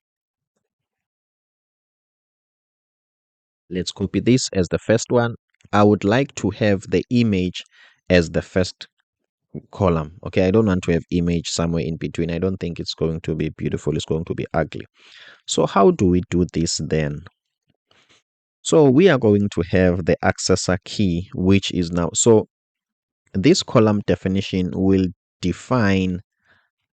Let's copy this as the first one. I would like to have the image as the first column. Okay, I don't want to have image somewhere in between. I don't think it's going to be beautiful. It's going to be ugly. So how do we do this then? So we are going to have the accessor key, which is now, so this column definition will define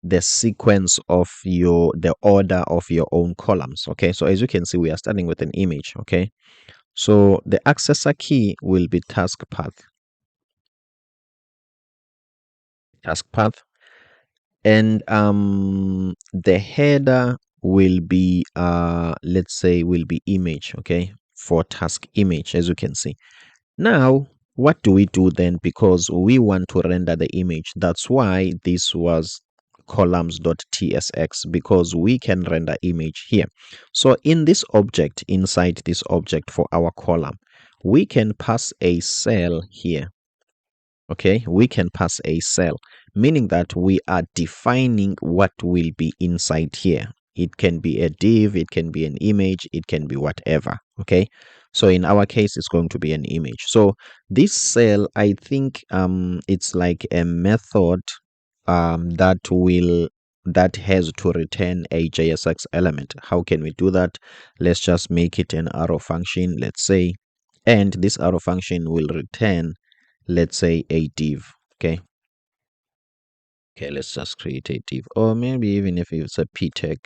the sequence of the order of your own columns. Okay, so as you can see, we are starting with an image. Okay, so the accessor key will be task path, and the header will be let's say will be image. Okay, for task image, as you can see. Now what do we do then? Because we want to render the image, that's why this was columns.tsx, because we can render image here. So in this object, inside this object for our column, we can pass a cell here. Okay, we can pass a cell, meaning that we are defining what will be inside here. It can be a div, it can be an image, it can be whatever. Okay, so in our case it's going to be an image. So this cell, I think it's like a method that has to return a JSX element. How can we do that? Let's just make it an arrow function, let's say, and this arrow function will return, let's say, a div. Okay, let's just create a div, or maybe even if it's a ptag,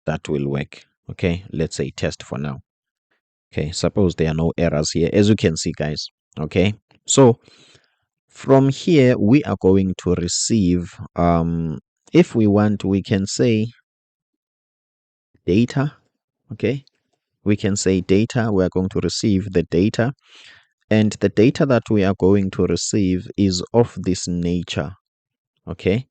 that will work. Okay, let's say test for now. Okay, suppose there are no errors here, as you can see, guys. Okay, so From here, we are going to receive, if we want, we can say data. Okay, we can say data. We are going to receive the data, and the data that we are going to receive is of this nature. Okay,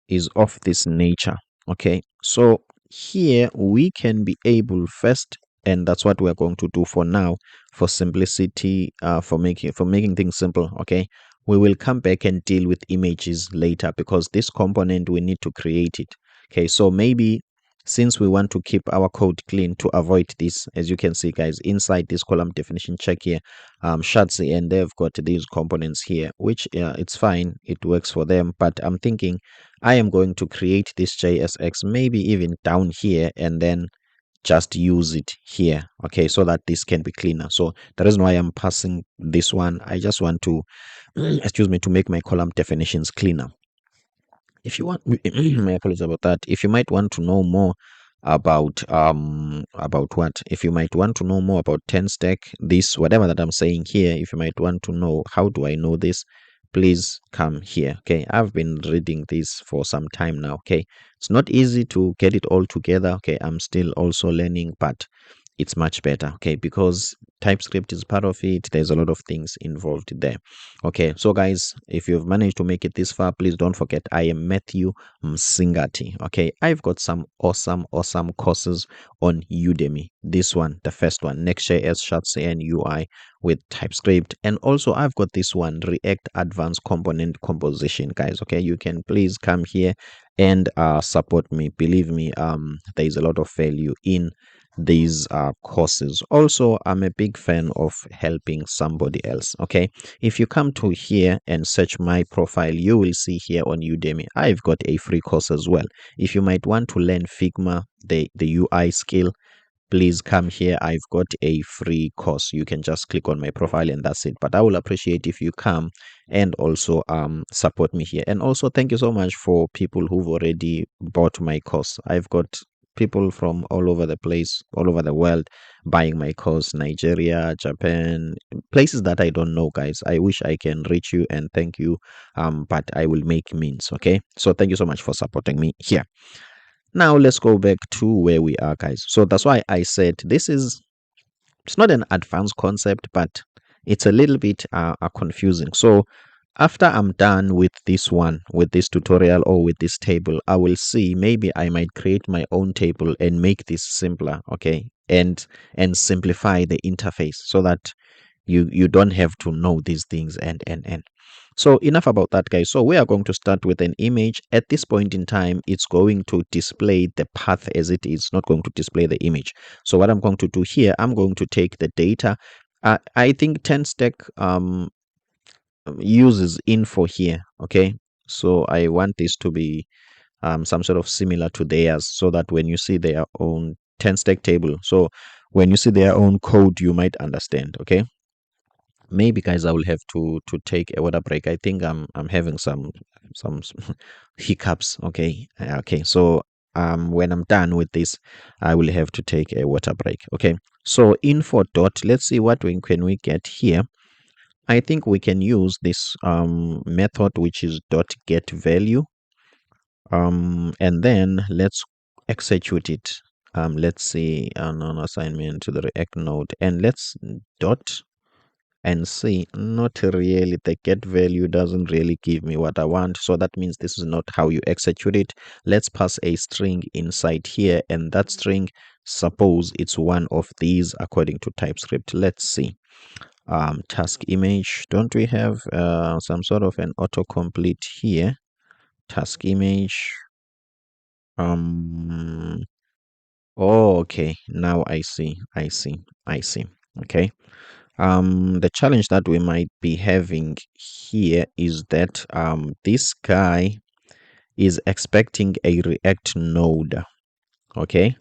is of this nature. Okay, so here we can be able first, and that's what we're going to do for now, for simplicity, for making things simple. Okay, we will come back and deal with images later, because this component we need to create it. Okay, so maybe since we want to keep our code clean to avoid this, as you can see guys, inside this column definition check here, ShadCn, they've got these components here, which it's fine, it works for them, but I'm thinking I am going to create this JSX maybe even down here, and then just use it here. Okay, so that this can be cleaner. So the reason why I'm passing this one, I just want to excuse me, to make my column definitions cleaner. If you want my apologies about that. If you might want to know more about what, if you might want to know more about 10 stack, this whatever that I'm saying here, if you might want to know how do I know this, please come here. Okay, I've been reading this for some time now. Okay, it's not easy to get it all together. Okay, I'm still also learning, but it's much better. Okay, because TypeScript is part of it, there's a lot of things involved there. Okay, so guys, if you've managed to make it this far, please don't forget I am Matthew Msingati. Okay, I've got some awesome courses on Udemy. This one, the first one, Next.js ShadCn UI with TypeScript, and also I've got this one, React Advanced Component Composition. Guys, okay, you can please come here and support me. Believe me, there is a lot of value in these courses. Also, I'm a big fan of helping somebody else. Okay, if you come to here and search my profile, you will see here on Udemy I've got a free course as well. If you might want to learn Figma, the UI skill, please come here. I've got a free course. You can just click on my profile and that's it. But I will appreciate if you come and also support me here. And also thank you so much for people who've already bought my course. I've got people from all over the place, all over the world, buying my course: Nigeria, Japan, places that I don't know. Guys, I wish I can reach you and thank you, but I will make means. Okay, so thank you so much for supporting me here. Now let's go back to where we are, guys. So that's why I said it's not an advanced concept, but it's a little bit confusing. So after I'm done with this one, with this tutorial or with this table, I will see maybe I might create my own table and make this simpler. Okay, and simplify the interface so that you don't have to know these things. And so enough about that, guys. So we are going to start with an image. At this point in time, it's going to display the path as it is, not going to display the image. So what I'm going to do here, I'm going to take the data. I think 10 stack uses info here. Okay, so I want this to be some sort of similar to theirs, so that when you see their own 10 stack table, so when you see their own code, you might understand. Okay, maybe guys I will have to take a water break. I think I'm having some hiccups. Okay, okay, so when I'm done with this, I will have to take a water break. Okay, so info dot, let's see what we can we get here. I think we can use this method, which is dot get value, and then let's execute it. Let's see an assignment to the React node, and let's dot and see. Not really, the get value doesn't really give me what I want, so that means this is not how you execute it. Let's pass a string inside here, and that string, suppose it's one of these according to TypeScript. Let's see. Task image, don't we have some sort of an autocomplete here? Task image, oh, okay, now I see. Okay, the challenge that we might be having here is that this guy is expecting a React node. Okay,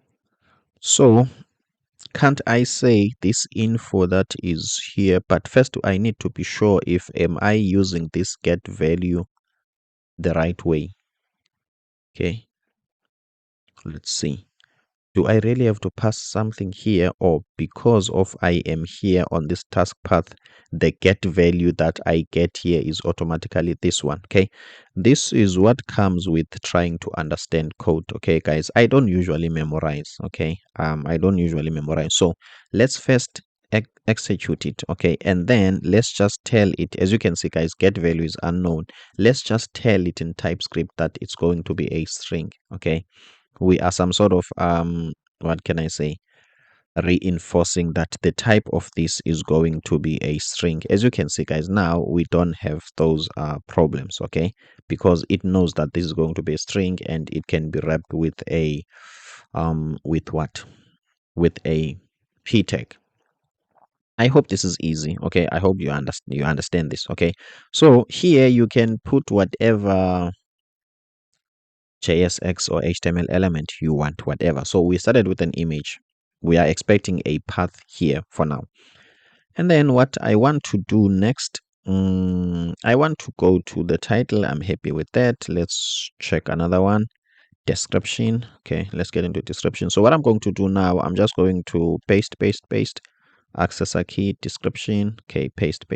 so can't I say this info that is here? But first I need to be sure if am I using this get value the right way. Okay, let's see. Do I really have to pass something here, or because of I am here on this task path, the get value that I get here is automatically this one? Okay, this is what comes with trying to understand code. Okay, guys, I don't usually memorize. Okay, I don't usually memorize. So let's first execute it. Okay, and then let's just tell it, as you can see, guys, get value is unknown. Let's just tell it in TypeScript that it's going to be a string. Okay, we are some sort of what can I say, reinforcing that the type of this is going to be a string. As you can see, guys, now we don't have those problems. Okay, because it knows that this is going to be a string, and it can be wrapped with a with what, with a p tag. I hope this is easy. Okay, I hope you understand this. Okay, so here you can put whatever JSX or HTML element you want, whatever. So we started with an image. We are expecting a path here for now. And then what I want to do next, I want to go to the title. I'm happy with that. Let's check another one. Description. Okay, let's get into description. So what I'm going to do now, I'm just going to paste, accessor key, description. Okay, paste,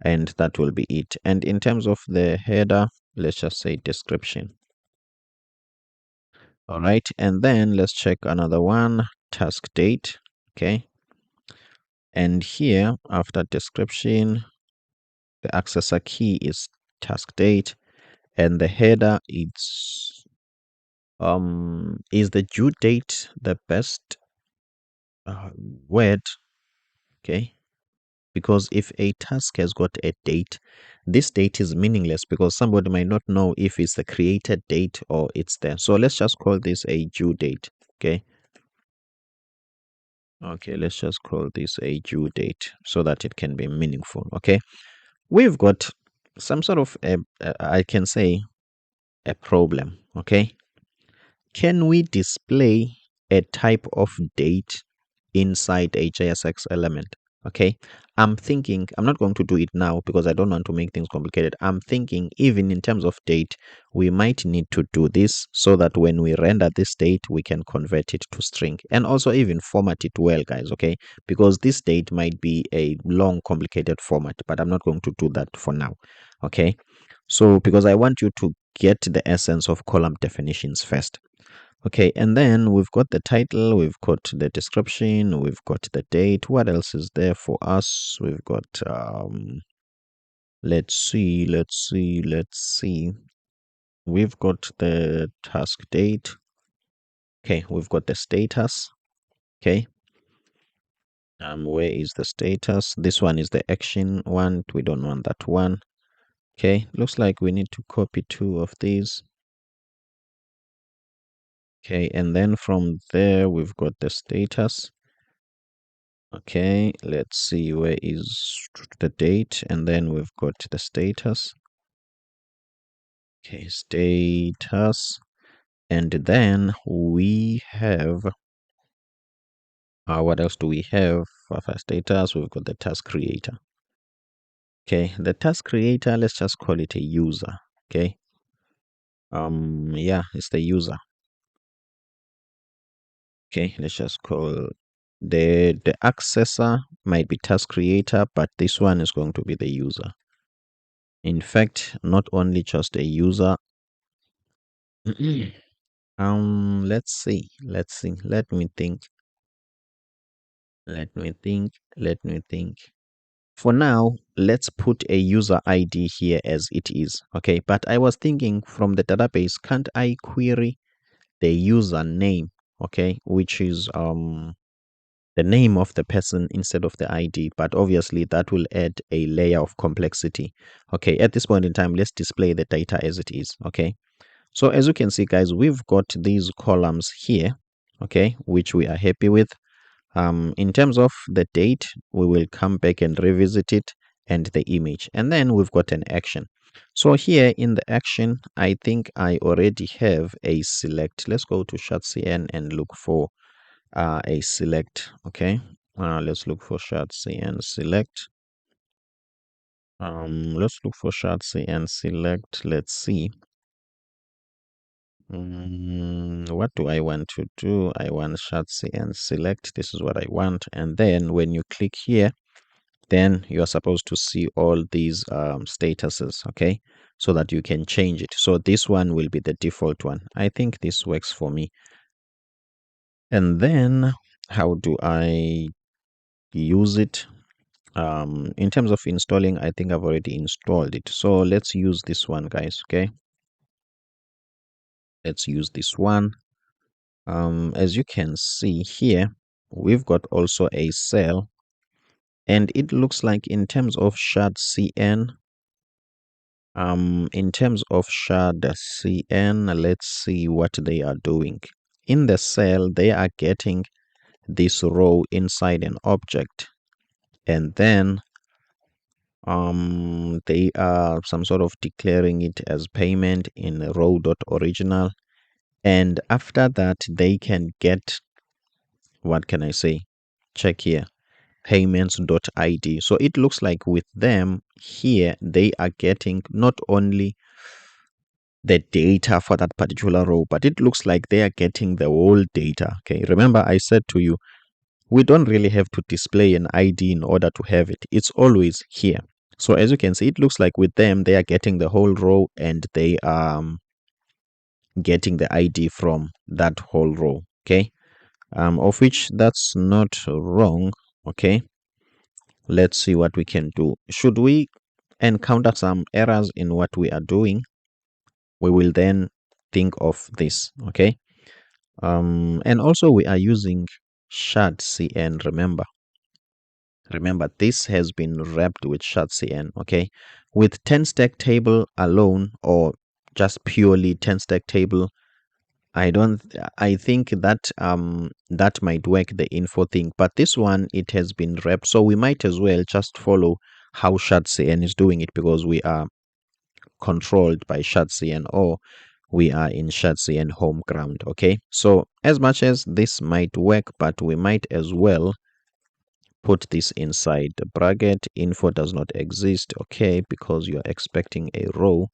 and that will be it. And in terms of the header, let's just say description. All right, and then let's check another one, task date. Okay, and here after description, the accessor key is task date, and the header is the due date the best word? Okay, because if a task has got a date, this date is meaningless because somebody might not know if it's the created date or it's there. So let's just call this a due date. Okay, okay, let's just call this a due date so that it can be meaningful. Okay, we've got some sort of I can say a problem. Okay, can we display a type of date inside a JSX element? Okay, I'm thinking, I'm not going to do it now because I don't want to make things complicated. I'm thinking even in terms of date, we might need to do this so that when we render this date, we can convert it to string, and also even format it well, guys. Okay, because this date might be a long, complicated format, but I'm not going to do that for now. Okay, so because I want you to get the essence of column definitions first. Okay, and then we've got the title, we've got the description, we've got the date. What else is there for us? We've got let's see. We've got the task date. Okay, we've got the status. Okay. Where is the status? This one is the action one. We don't want that one. Okay, looks like we need to copy two of these. Okay, and then from there we've got the status. Okay, let's see, where is the date, and then we've got the status. Okay, status, and then we have what else do we have for status? We've got the task creator. Okay, the task creator, let's just call it a user. Okay, yeah, it's the user. Okay, let's just call the accessor might be task creator, but this one is going to be the user. In fact, not only just a user. Let's see. Let me think. Let me think. For now, let's put a user ID here as it is. Okay, but I was thinking from the database, can't I query the user name? Okay, which is the name of the person instead of the ID, but obviously that will add a layer of complexity. Okay, at this point in time, let's display the data as it is. Okay, so as you can see, guys, we've got these columns here, okay, which we are happy with. In terms of the date, we will come back and revisit it, and the image, and then we've got an action. So here in the action, I think I already have a select. Let's go to ShadCn and look for a select. Okay, let's look for ShadCn select. Let's look for ShadCn select. Let's see. what do I want to do? I want ShadCn select. This is what I want. And then when you click here, then you are supposed to see all these statuses, okay, so that you can change it. So this one will be the default one. I think this works for me. And then how do I use it? In terms of installing, I think I've already installed it. So let's use this one, guys, okay? Let's use this one. As you can see here, we've got also a cell, and it looks like in terms of ShadCn, let's see what they are doing. In the cell, they are getting this row inside an object, and then they are some sort of declaring it as payment in row.original, and after that they can get, what can I say, check here, payments.id. So it looks like with them here, they are getting not only the data for that particular row, but it looks like they are getting the whole data. Okay, remember I said to you, we don't really have to display an ID in order to have it. It's always here. So as you can see, it looks like with them, they are getting the whole row, and they are getting the ID from that whole row. Okay, of which that's not wrong. Okay, let's see what we can do. Should we encounter some errors in what we are doing, we will then think of this. Okay, and also we are using ShadCn. Remember this has been wrapped with ShadCn. Okay, with 10 stack table alone, or just purely 10 stack table, I think that that might work, the info thing, but this one, it has been wrapped, so we might as well just follow how ShadCn is doing it, because we are controlled by ShadCn, or we are in ShadCn home ground. Okay, so as much as this might work, but we might as well put this inside the bracket. Info does not exist. Okay, because you're expecting a row.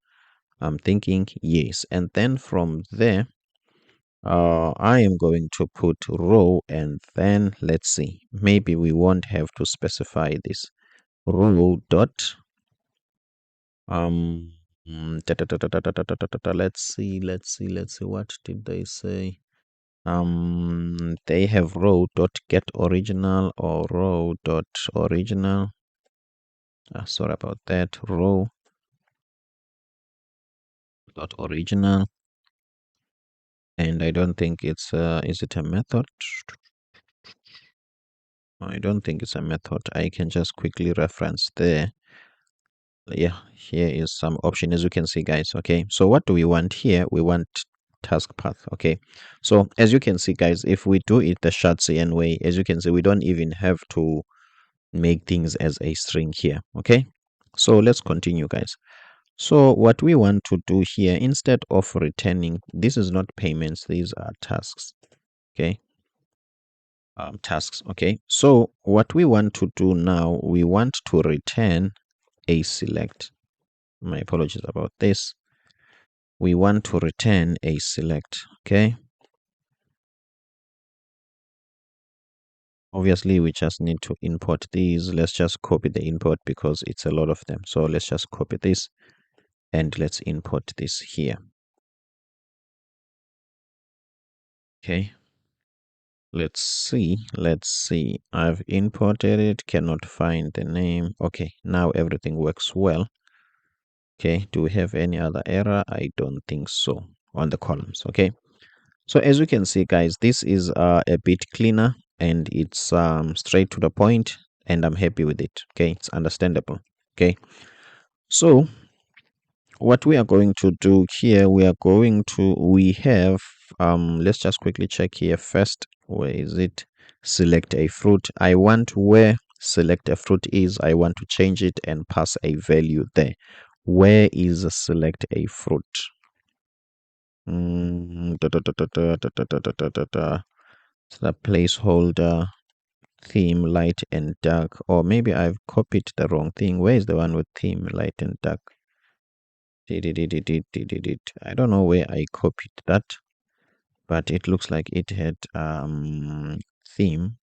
I'm thinking yes, and then from there I am going to put row, and then let's see, maybe we won't have to specify this row dot let's see, what did they say? They have row dot get original, or row dot original. Sorry about that, row dot original. And I don't think it's is it a method? I don't think it's a method. I can just quickly reference there. Yeah, here is some option, as you can see, guys. Okay, so what do we want here? We want task path. Okay, so as you can see, guys, if we do it the ShadCn way, as you can see, we don't even have to make things as a string here. Okay, so let's continue, guys. So what we want to do here, instead of returning, this is not payments, these are tasks. Okay, tasks. Okay, so what we want to do now, we want to return a select. My apologies about this. We want to return a select. Okay, obviously we just need to import these. Let's just copy the import because it's a lot of them. So let's just copy this and let's import this here. Okay, let's see, I've imported it, cannot find the name. Okay, now everything works well. Okay, do we have any other error? I don't think so on the columns. Okay, so as you can see, guys, this is a bit cleaner, and it's straight to the point, and I'm happy with it. Okay, it's understandable. Okay, so what we are going to do here, we have let's just quickly check here first. Where is it? Select a fruit. I want where select a fruit is, I want to change it and pass a value there. Where is select a fruit? The placeholder theme light and dark, or maybe I've copied the wrong thing. Where is the one with theme light and dark? I don't know where I copied that. but it looks like it had theme.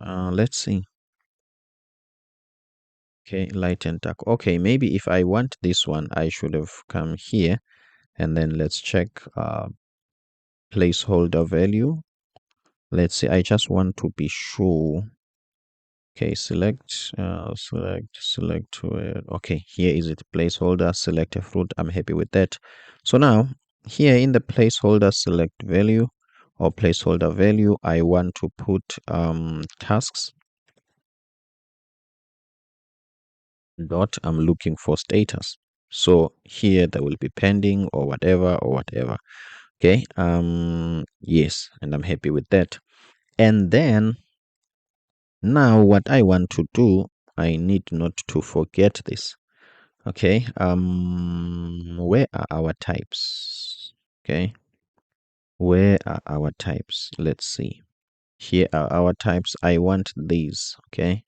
Let's see. Okay, light and dark. Okay, maybe if I want this one, I should have come here, and then let's check placeholder value. Let's see, I just want to be sure. Okay, select where. Okay, here is it, placeholder, select a fruit. I'm happy with that. So now here in the placeholder select value or placeholder value, I want to put tasks dot, I'm looking for status. So here there will be pending or whatever or whatever. Okay, yes, and I'm happy with that. And then now what I want to do, I need not to forget this. Okay, where are our types? Okay, where are our types? Let's see. Here are our types. I want these, okay,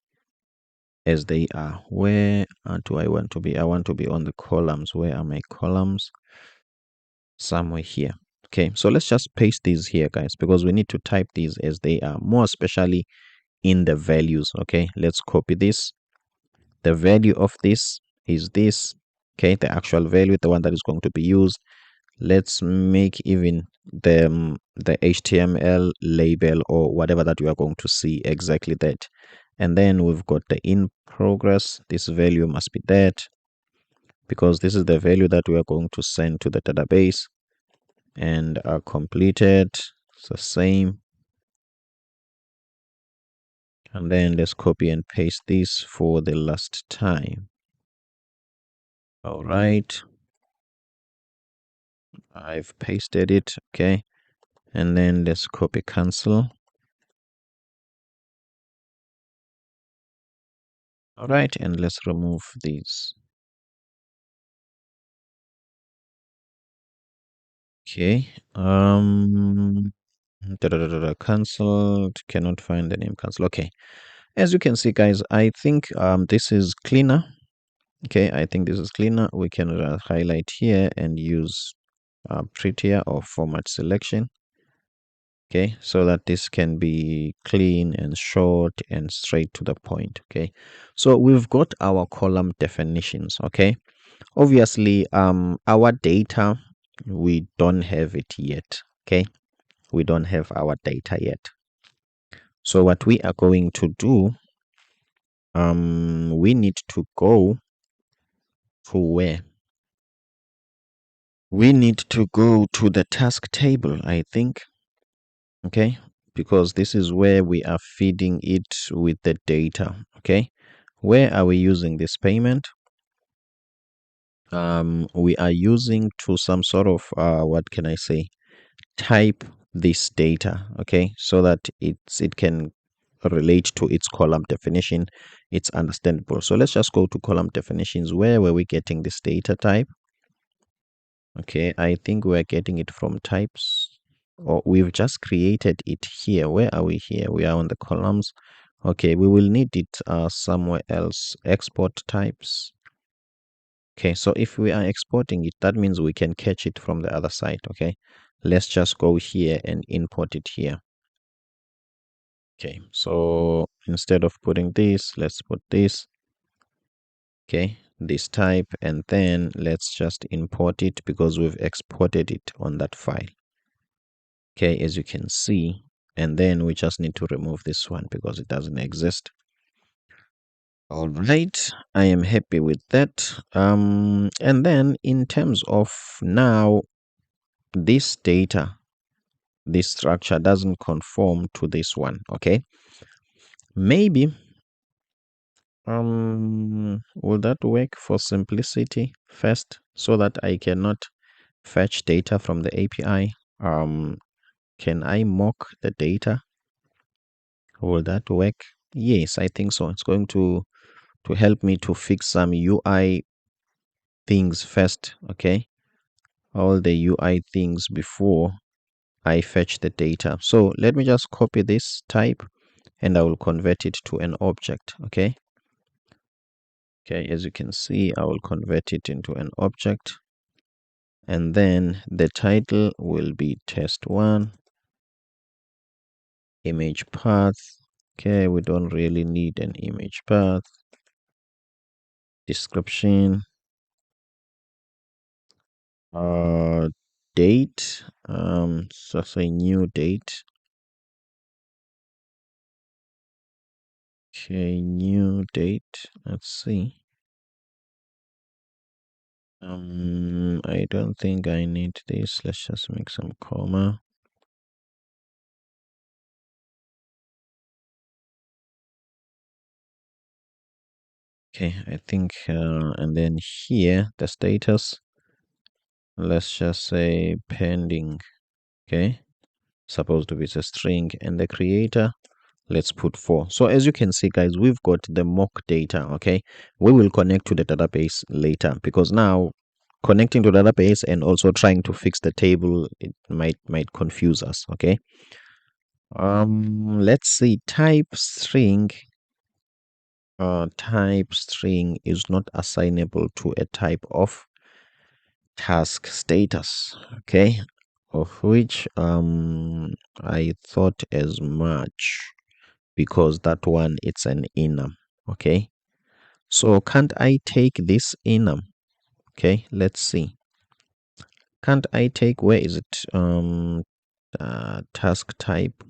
as they are. Where do I want to be? I want to be on the columns. Where are my columns? Somewhere here. Okay, so let's just paste these here, guys, because we need to type these as they are, more especially in the values. Okay, let's copy this. The value of this is this. Okay, the actual value, the one that is going to be used. Let's make even the HTML label or whatever that you are going to see exactly that. And then we've got the in progress. This value must be that, because this is the value that we are going to send to the database. And completed, it's the same. And then let's copy and paste this for the last time. All right, I've pasted it. Okay, and then let's copy cancel. All right, and let's remove these. Okay, cancelled, cannot find the name, cancel. Okay, as you can see, guys, I think this is cleaner. Okay, I think this is cleaner. We can highlight here and use prettier or format selection. Okay, so that this can be clean and short and straight to the point. Okay, so we've got our column definitions. Okay, obviously our data, we don't have it yet. Okay, we don't have our data yet. So what we are going to do, we need to go to where? We need to go to the task table, I think. Okay, because this is where we are feeding it with the data. Okay, where are we using this payment? We are using to some sort of what can I say, type this data. Okay, so that it can relate to its column definition. It's understandable. So let's just go to column definitions. Where were we getting this data type? Okay, I think we're getting it from types, or we've just created it here. Where are we here? We are on the columns. Okay, we will need it somewhere else. Export types. Okay, so if we are exporting it, that means we can catch it from the other side. Okay, let's just go here and import it here. Okay, so instead of putting this, let's put this. Okay, this type, and then let's just import it because we've exported it on that file. Okay, as you can see, and then we just need to remove this one because it doesn't exist. All right, I am happy with that. And then in terms of now, this data, this structure doesn't conform to this one. Okay, maybe will that work for simplicity first, so that I cannot fetch data from the API? Can I mock the data? Will that work? Yes, I think so. It's going to help me to fix some UI things first. Okay, all the UI things before I fetch the data. So let me just copy this type and I will convert it to an object. Okay, as you can see, I will convert it into an object. and then the title will be test1 image path. Okay, we don't really need an image path. Description, date, so say new date. Okay, new date. Let's see. I don't think I need this. Let's just make some comma. Okay, I think, and then here the status, let's just say pending. Okay, supposed to be a string, and the creator, let's put 4. So as you can see, guys, we've got the mock data. Okay, we will connect to the database later, because now connecting to database and also trying to fix the table, it might confuse us. Okay, let's see, type string is not assignable to a type of task status. Okay, of which I thought as much, because that one, it's an enum. Okay, so can't I take this enum? Okay, let's see, can't I take, where is it, task type?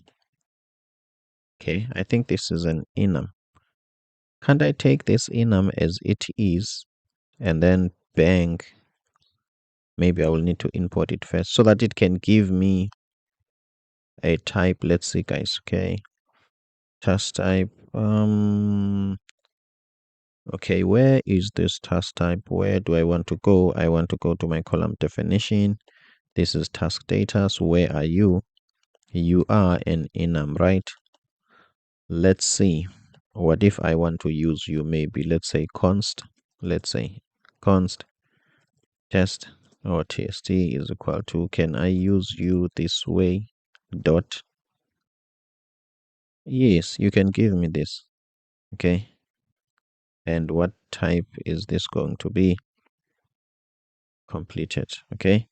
Okay, I think this is an enum. Can't I take this enum as it is, and then bang, maybe I will need to import it first so that it can give me a type. Let's see, guys. Okay, task type, okay, where is this task type? Where do I want to go? I want to go to my column definition. This is task data. So where are you? You are an enum, right? Let's see, what if I want to use you? Maybe let's say const, let's say const test or tst is equal to, can I use you this way, dot? Yes, you can give me this. Okay, and what type is this going to be? Completed. Okay,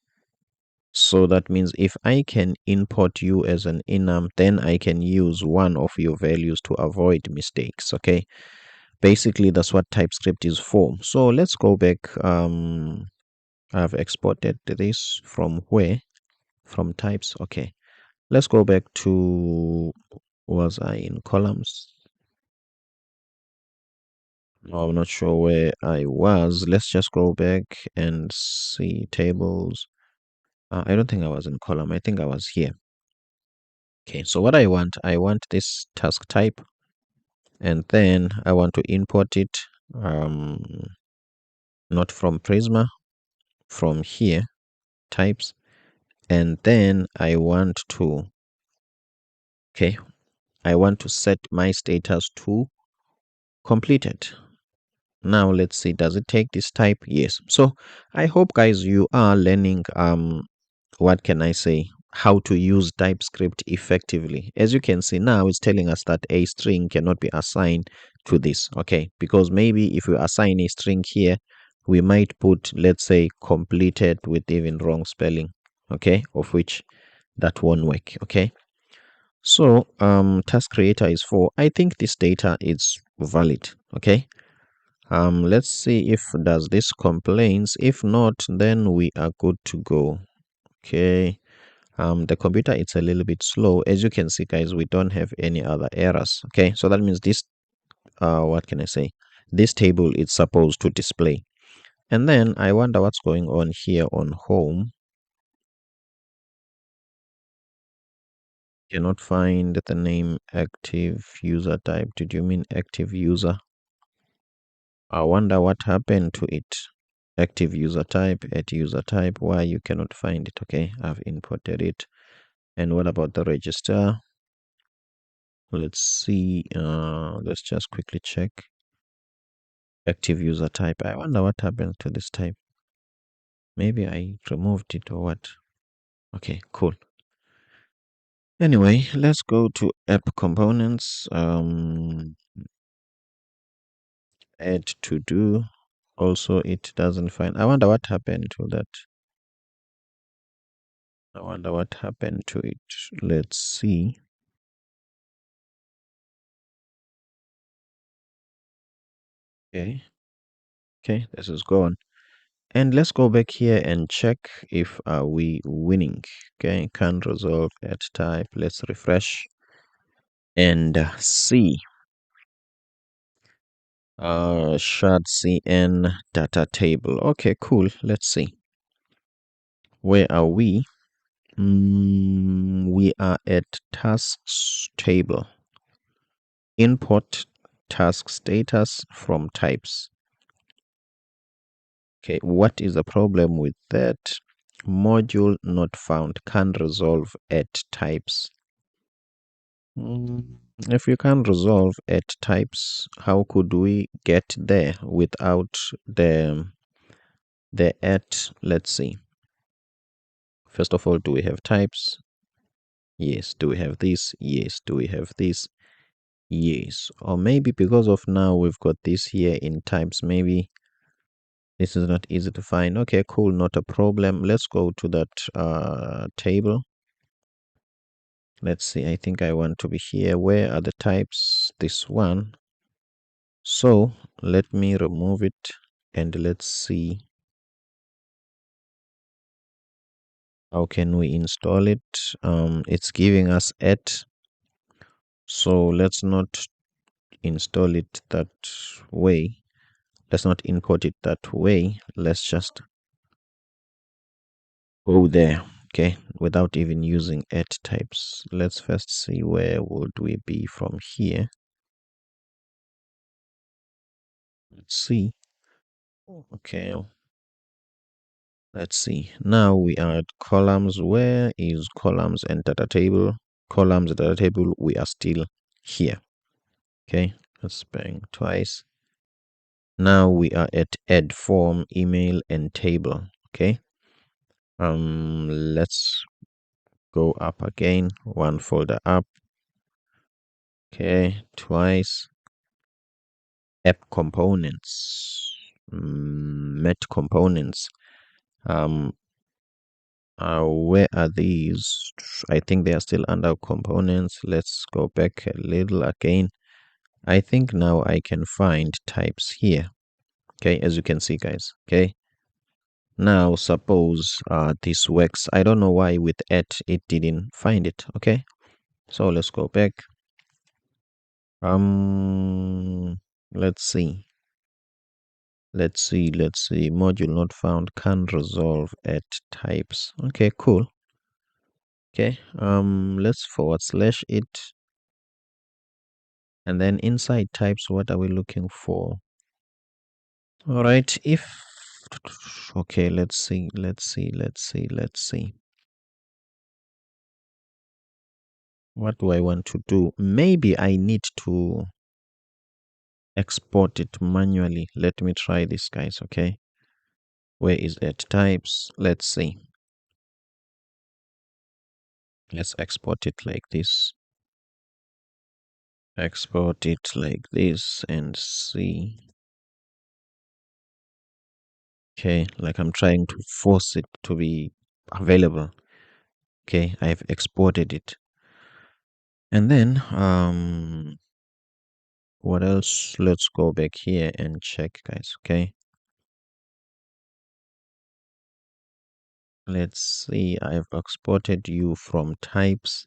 so that means if I can import you as an enum, then I can use one of your values to avoid mistakes. Okay, basically that's what TypeScript is for. So let's go back. I've exported this from where? From types. Okay, let's go back to, was I in columns? No, I'm not sure where I was. Let's just go back and see tables. I don't think I was in column. I think I was here. Okay, so what I want this task type, and then I want to import it, not from Prisma, from here, types, and then I want to, okay, I want to set my status to completed. Now let's see, does it take this type? Yes. So I hope, guys, you are learning, what can I say, how to use TypeScript effectively. As you can see now, it's telling us that a string cannot be assigned to this. Okay, because maybe if we assign a string here, we might put, let's say, completed with even wrong spelling. Okay, of which that won't work. Okay, so task creator is 4. I think this data is valid. Okay, let's see if does this complains. If not, then we are good to go. Okay, the computer, it's a little bit slow. As you can see, guys, we don't have any other errors. Okay, so that means this, what can I say, this table is supposed to display. And then I wonder what's going on here on home. Cannot find the name active user type. Did you mean active user? I wonder what happened to it. Active user type, add user type, why you cannot find it. Okay, I've imported it. And what about the register? Let's see, let's just quickly check. Active user type, I wonder what happened to this type. Maybe I removed it or what. Okay, cool. Anyway, let's go to app components, add to do. Also, it doesn't find, I wonder what happened to that. I wonder what happened to it. Let's see. Okay. Okay, this is gone. And let's go back here and check if are we winning. Okay, can resolve at type. Let's refresh and see. ShadCn data table. Okay, cool. Let's see. Where are we? We are at tasks table. Import task status from types. Okay, what is the problem with that? Module not found. Can resolve at types. If you can resolve at types, how could we get there without the at? Let's see. First of all, do we have types? Yes. Do we have this? Yes. Do we have this? Yes. Or maybe because of now we've got this here in types, maybe this is not easy to find. Okay, cool, not a problem. Let's go to that table. Let's see. I think I want to be here. Where are the types? This one. So let me remove it and let's see how can we install it. It's giving us at, so let's not install it that way. Let's not import it that way. Let's just go there, okay, without even using at types. Let's first see where would we be from here. Let's see. Okay, let's see. Now we are at columns. Where is columns and data table? Columns and data table, we are still here. Okay, let's bang twice. Now we are at add form, email, and table. Okay. Let's go up again. One folder up. Okay, twice. App components. Met components. Where are these? I think they are still under components. Let's go back a little again. I think now I can find types here. Okay, as you can see, guys. Okay. Now suppose this works. I don't know why with at it didn't find it. Okay. So let's go back. Let's see. Let's see. Module not found. Can resolve at types. Okay, cool. Okay. Let's forward slash it. And then inside types, what are we looking for? All right. If okay, let's see. What do I want to do? Maybe I need to export it manually. Let me try this, guys. Okay. Where is it? Types. Let's see. Let's export it like this. Export it like this and see. Okay, like I'm trying to force it to be available. Okay, I've exported it. And then what else? Let's go back here and check, guys. Okay. Let's see. I've exported you from types.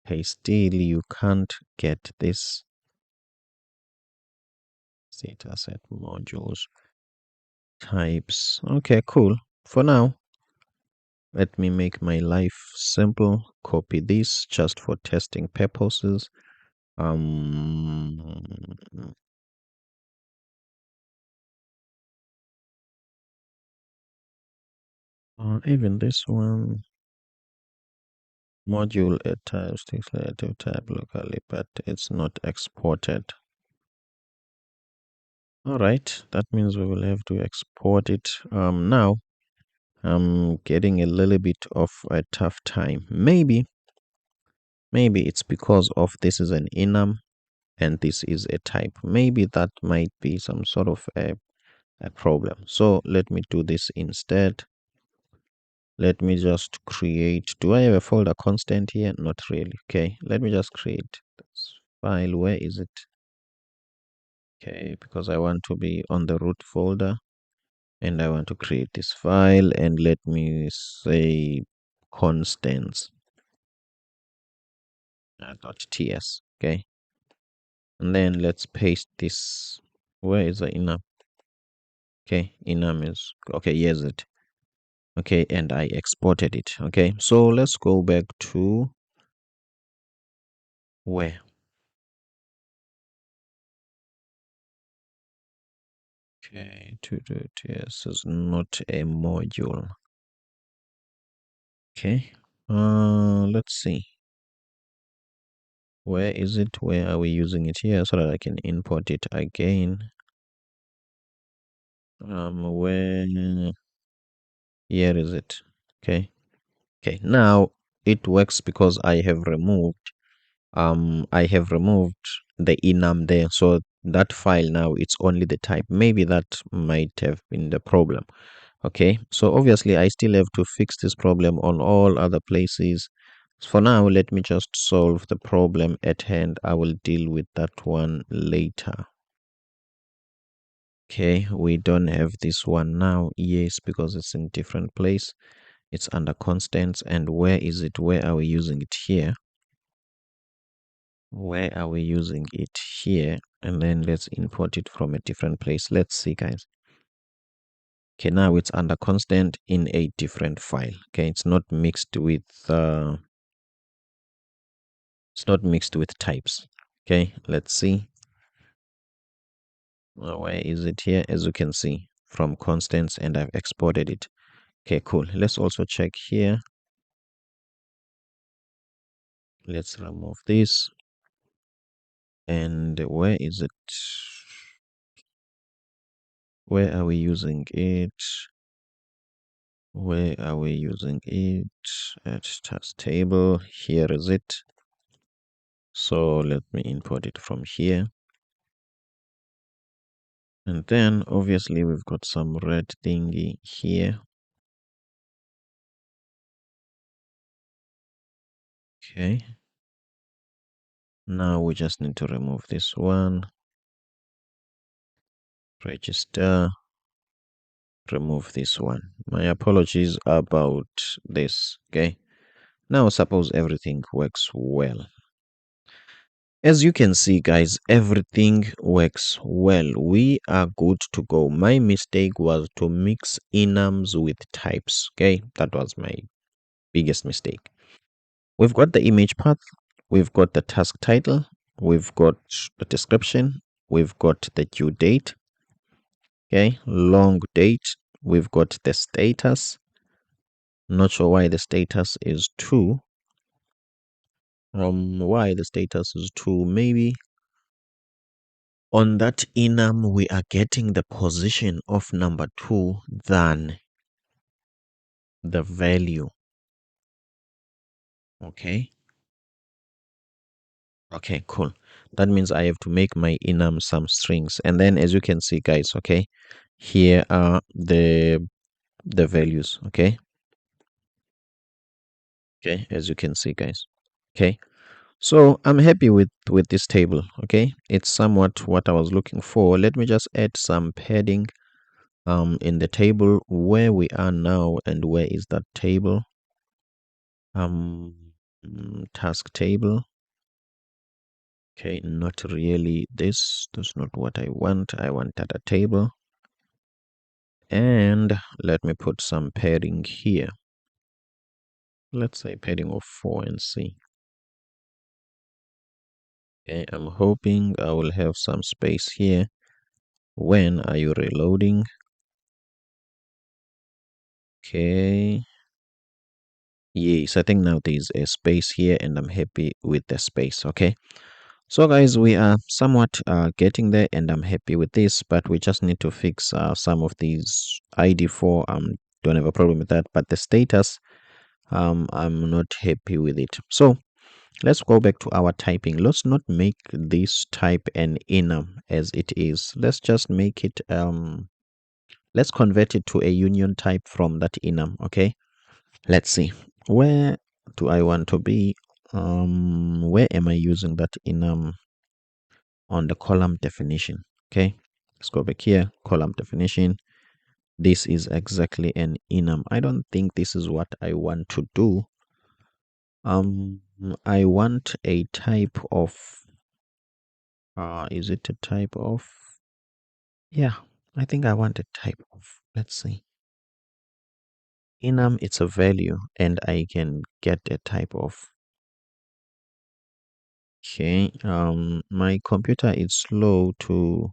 Hey, still you can't get this dataset modules types. Okay, cool. For now, let me make my life simple. Copy this just for testing purposes. Um, Even this one, module at types, declarative type locally, but it's not exported. All right, that means we will have to export it. Now I'm getting a little bit of a tough time. Maybe it's because of this is an enum and this is a type. Maybe that might be some sort of a problem. So let me do this instead. Let me just create. Do I have a folder constant here? Not really. Okay, let me just create this file. Where is it? Okay, because I want to be on the root folder and I want to create this file, and let me say constants .ts. Okay, and then let's paste this. Where is the enum? Okay, enum is okay. Here's it. Okay, and I exported it. Okay, so let's go back to where. Okay, TS is not a module. Okay, let's see. Where is it? Where are we using it here so that I can import it again? Where? Here is it. Okay. Okay. Now it works because I have removed the enum there. So that file now it's only the type. Maybe that might have been the problem. Okay, so obviously I still have to fix this problem on all other places. For now, let me just solve the problem at hand. I will deal with that one later. Okay, we don't have this one now. Yes, because it's in different place. It's under constants. And where is it? Where are we using it here? Where are we using it here? And then let's import it from a different place. Let's see, guys. Okay, now it's under constant in a different file. Okay, it's not mixed with types. Okay, let's see. Where is it here? As you can see, from constants, and I've exported it. Okay, cool. Let's also check here. Let's remove this. And where is it? Where are we using it? Where are we using it? At task table. Here is it. So let me import it from here. And then obviously we've got some red thingy here. Okay. Now we just need to remove this one. Register. Remove this one. My apologies about this. Okay. Now suppose everything works well. As you can see, guys, everything works well. We are good to go. My mistake was to mix enums with types. Okay, that was my biggest mistake. We've got the image path, we've got the task title, we've got the description, we've got the due date, okay, long date, we've got the status. Not sure why the status is 2. Why the status is 2? Maybe on that enum we are getting the position of number 2 than the value. Okay. Okay, cool. That means I have to make my enum some strings. And then as you can see, guys, okay, here are the values. Okay. Okay, as you can see, guys. Okay. So I'm happy with this table. Okay. It's somewhat what I was looking for. Let me just add some padding in the table where we are now. And where is that table? Task table. Okay, not really this. That's not what I want. I want data table. And let me put some padding here. Let's say padding of 4 and see. Okay, I'm hoping I will have some space here. When are you reloading? Okay. Yes, I think now there's a space here and I'm happy with the space. Okay. So guys, we are somewhat getting there and I'm happy with this, but we just need to fix some of these ID4. Don't have a problem with that, but the status, I'm not happy with it. So let's go back to our typing. Let's not make this type an enum as it is. Let's just make it, let's convert it to a union type from that enum. Okay. Let's see. Where do I want to be? Where am I using that on the column definition? Okay, let's go back here, column definition. This is exactly an enum. I don't think this is what I want to do. I want a type of, is it a type of, yeah, I think I want a type of, let's see. Enum, it's a value and I can get a type of. Okay, my computer is slow to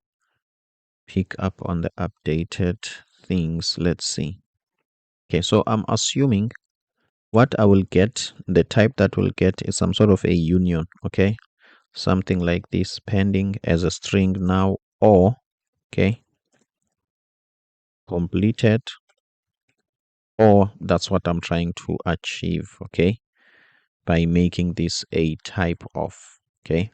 pick up on the updated things. Let's see. Okay, so I'm assuming what I will get, the type that will get is some sort of a union. Okay, something like this, pending as a string now, or okay, completed, or that's what I'm trying to achieve. Okay, by making this a type of. Okay,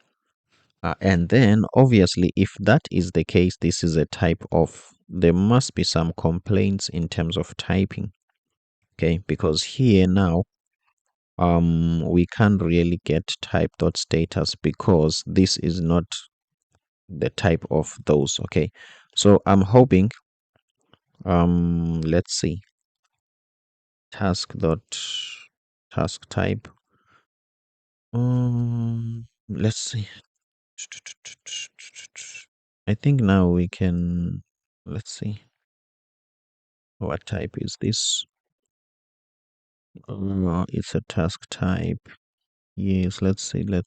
and then obviously, if that is the case, this is a type of, there must be some complaints in terms of typing. Okay, because here now, we can't really get type.status because this is not the type of those. Okay, so I'm hoping, let's see, task type. Let's see. I think now we can, let's see, what type is this? It's a task type. Yes, let's see. Let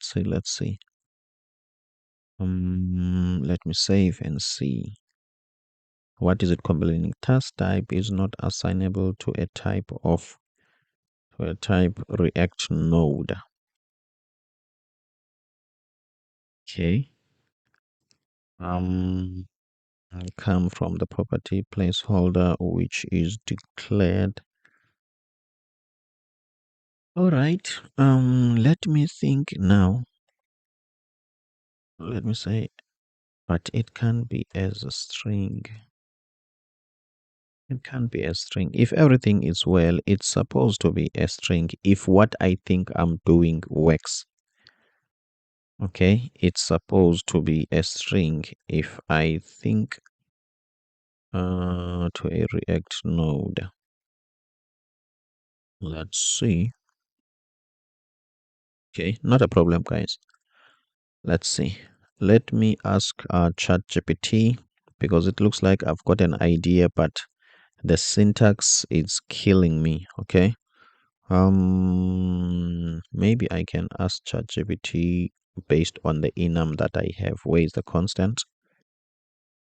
me save and see. What is it complaining? Task type is not assignable to a type of, to a type React node. Okay. Come from the property placeholder which is declared. All right. Let me think now. Let me say, but it can be as a string. It can be a string. If everything is well, it's supposed to be a string if what I think I'm doing works. Okay, it's supposed to be a string if I think to a React node. Let's see. Okay, not a problem, guys. Let's see. Let me ask ChatGPT because it looks like I've got an idea, but the syntax is killing me. Okay. Maybe I can ask ChatGPT based on the enum that I have. Where is the constant?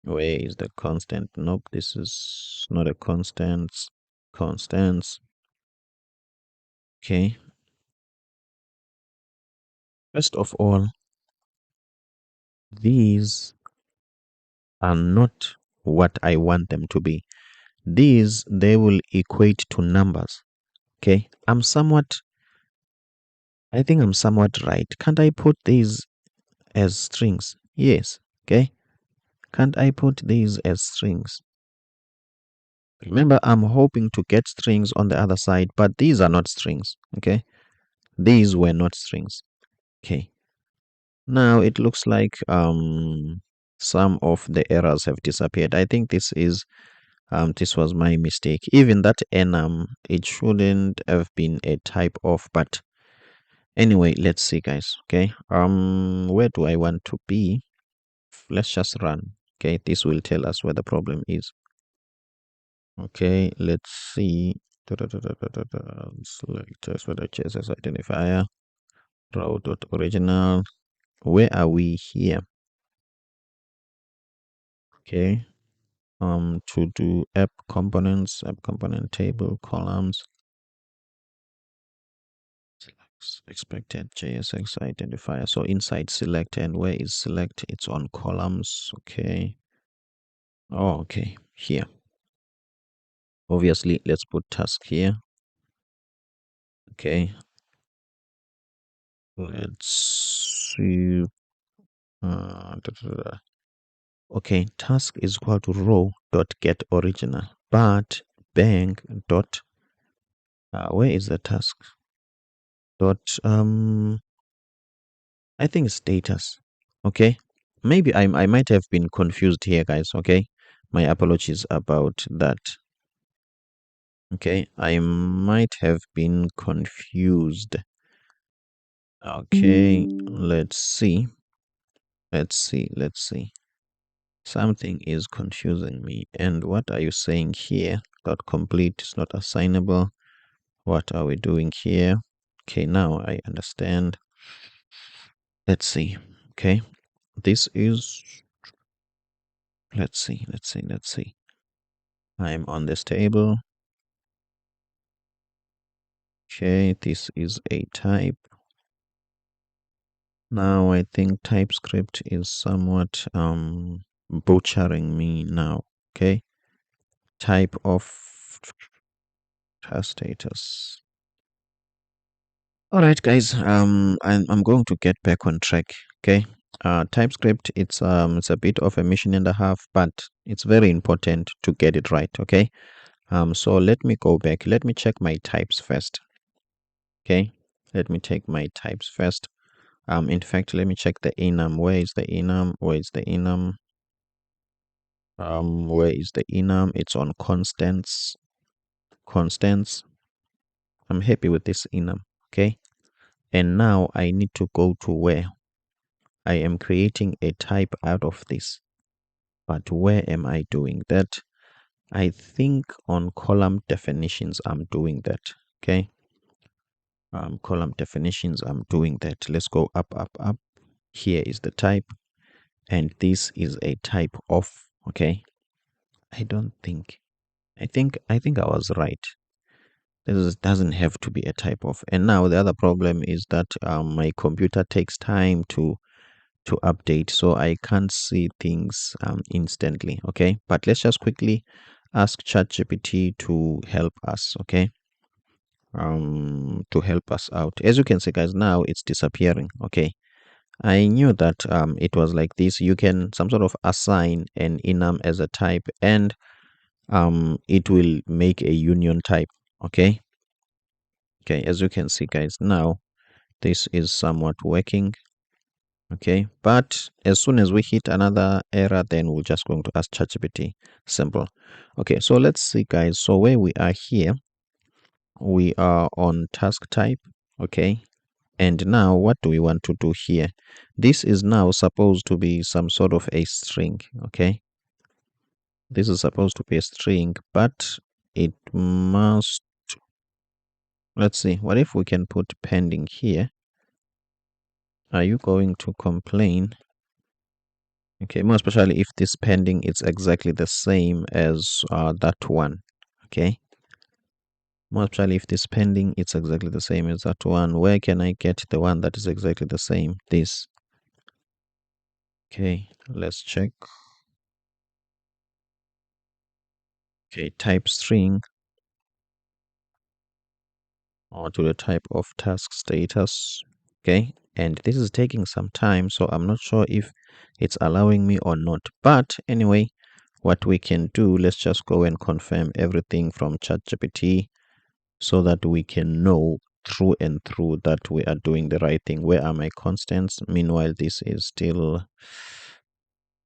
Where is the constant? Nope, this is not a constant. Constants. Okay. First of all, these are not what I want them to be. These, they will equate to numbers. Okay. I think I'm somewhat right. Can't I put these as strings? Yes. Okay. Can't I put these as strings? Remember, I'm hoping to get strings on the other side, but these are not strings. Okay. These were not strings. Okay. Now it looks like some of the errors have disappeared. I think this was my mistake. Even that enum, it shouldn't have been a type of, but anyway, let's see, guys. Okay. Where do I want to be? Let's just run. Okay, this will tell us where the problem is. Okay, let's see. Select test for the CSS identifier. Row.original. Where are we here? Okay. To do app components, app component table, columns. Expected JSX identifier. So inside select, and where is select? It's on columns. Okay. Oh, okay. Here. Obviously, let's put task here. Okay. Let's see. Okay, task is equal to row dot get original, but bang dot Where is the task? Dot, I think status. Okay. Maybe I might have been confused here, guys. Okay. My apologies about that. Okay. I might have been confused. Okay. Let's see. Let's see. Something is confusing me. And what are you saying here? Dot complete is not assignable. What are we doing here? Okay, now I understand. Let's see. Okay. This is, let's see. I'm on this table. Okay, this is a type. Now I think TypeScript is somewhat butchering me now. Okay. Type of task status. All right, guys. I'm going to get back on track. Okay. TypeScript. It's a bit of a mission and a half, but it's very important to get it right. Okay. So let me go back. Let me check my types first. Okay. Let me take my types first. In fact, let me check the enum. Where is the enum? Where is the enum? Where is the enum? It's on constants. Constants. I'm happy with this enum. Okay. And now I need to go to where I am creating a type out of this. But where am I doing that? I think on column definitions, I'm doing that. Okay. Column definitions, I'm doing that. Let's go up, up, up. Here is the type. And this is a type of. Okay. I don't think. I think I was right. This doesn't have to be a type of. And now the other problem is that my computer takes time to update, so I can't see things instantly. Okay, but let's just quickly ask ChatGPT to help us. Okay, to help us out. As you can see, guys, now it's disappearing. Okay, I knew that it was like this. You can some sort of assign an enum as a type, and it will make a union type. Okay. Okay, as you can see, guys, now this is somewhat working. Okay, but as soon as we hit another error, then we're just going to ask ChatGPT. Simple. Okay, so let's see, guys. So where we are here, we are on task type. Okay, and now what do we want to do here? This is now supposed to be some sort of a string. Okay, this is supposed to be a string, but it must. Let's see. What if we can put pending here? Are you going to complain? Okay, more especially if this pending is exactly the same as that one. Okay, more especially if this pending is exactly the same as that one. Where can I get the one that is exactly the same? This. Okay, let's check. Okay, type string or to the type of task status. Okay, and this is taking some time, so I'm not sure if it's allowing me or not. But anyway, what we can do, let's just go and confirm everything from ChatGPT so that we can know through and through that we are doing the right thing. Where are my constants? Meanwhile, this is still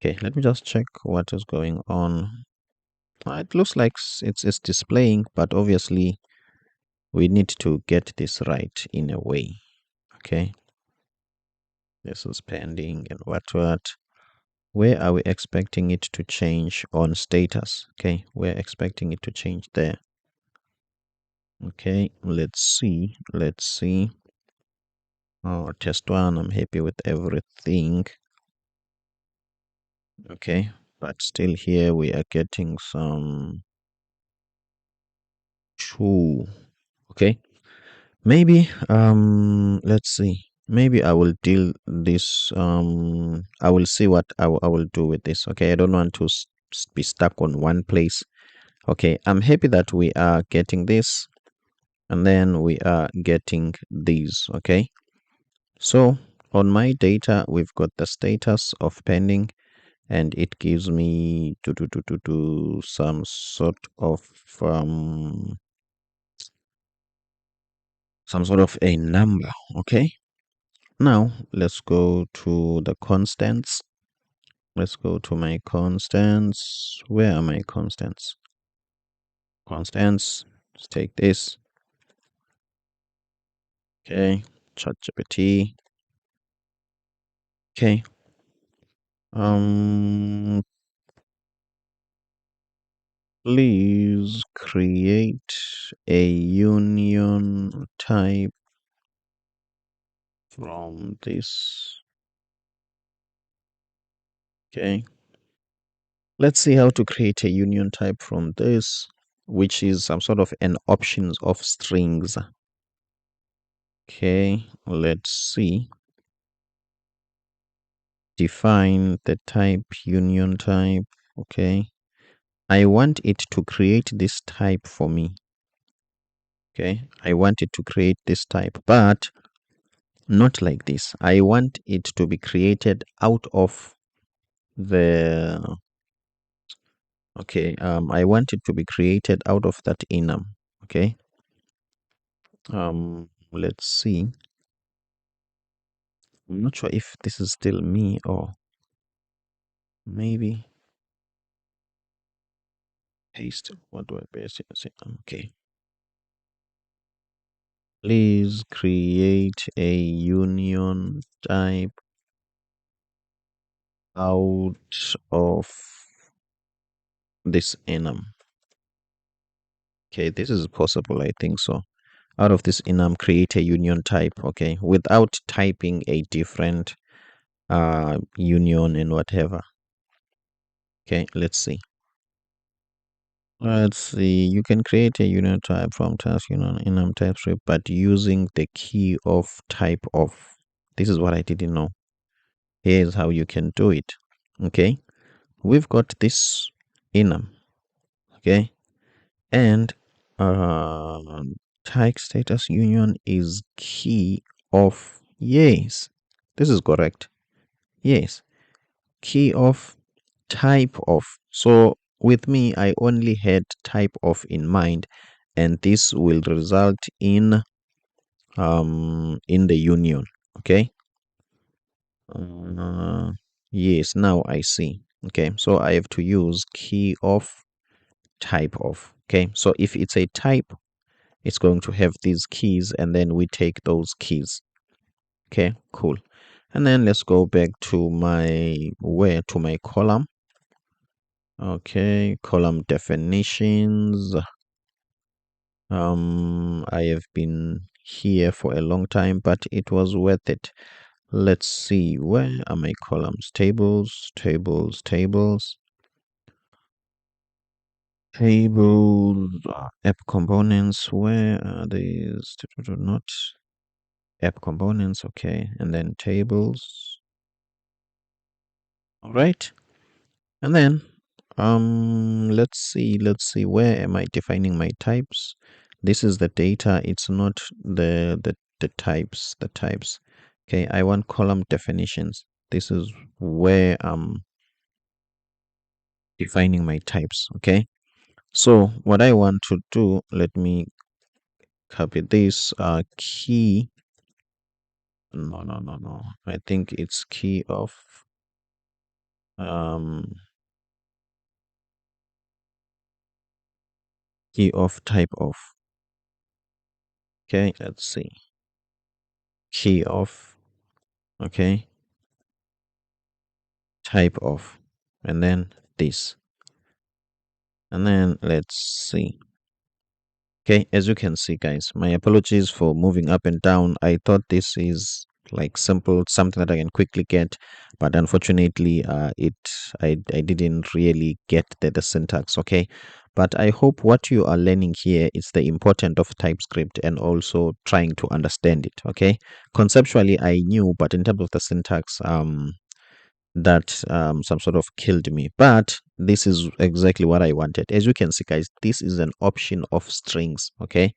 okay. Let me just check what is going on. It looks like it's displaying, but obviously we need to get this right in a way. Okay, this is pending and what. Where are we expecting it to change on status? Okay, we're expecting it to change there. Okay, let's see. Oh, test one, I'm happy with everything. Okay, but still here we are getting some two. Okay, maybe let's see. Maybe I will deal this. I will see what I will do with this. Okay, I don't want to be stuck on one place. Okay, I'm happy that we are getting this, and then we are getting these. Okay, so on my data, we've got the status of pending, and it gives me to some sort of some sort of a number. Okay, now let's go to the constants. Let's go to my constants. Where are my constants? Constants. Let's take this. Okay, ChatGPT. Okay. Um, please create a union type from this. Okay. Let's see how to create a union type from this, which is some sort of an options of strings. Okay, let's see. Define the type, union type. Okay, I want it to create this type for me. Okay, I want it to create this type, but not like this. I want it to be created out of the, okay, I want it to be created out of that enum. Okay, let's see. I'm not sure if this is still me or maybe paste. What do I paste? Okay. Please create a union type out of this enum. Okay, this is possible. I think so. Out of this enum, create a union type. Okay, without typing a different union and whatever. Okay, let's see. Let's see. You can create a union type from task union enum Typescript, but using the key of type of. This is what I didn't know. Here's how you can do it. Okay, we've got this enum. Okay, and type status union is key of. Yes, this is correct. Yes, key of type of. So with me, I only had type of in mind, and this will result in the union. Okay. Yes, now I see. Okay, so I have to use key of type of. Okay, so if it's a type, it's going to have these keys, and then we take those keys. Okay, cool. And then let's go back to my column. Okay, column definitions. I have been here for a long time, but it was worth it. Let's see, where are my columns? Tables, tables, tables, tables, app components. Where are these? Not app components. Okay, and then tables. All right, and then let's see, where am I defining my types? This is the data. It's not the types. Okay, I want column definitions. This is where I'm defining my types. Okay, so what I want to do, let me copy this key. No, I think it's key of um key of type of. Okay, let's see, key of. Okay, type of, and then this, and then let's see. Okay, as you can see, guys, my apologies for moving up and down. I thought this is like simple, something that I can quickly get, but unfortunately I didn't really get the syntax. Okay, but I hope what you are learning here is the importance of TypeScript and also trying to understand it. Okay, conceptually I knew, but in terms of the syntax, that some sort of killed me, but this is exactly what I wanted. As you can see, guys, this is an option of strings. Okay,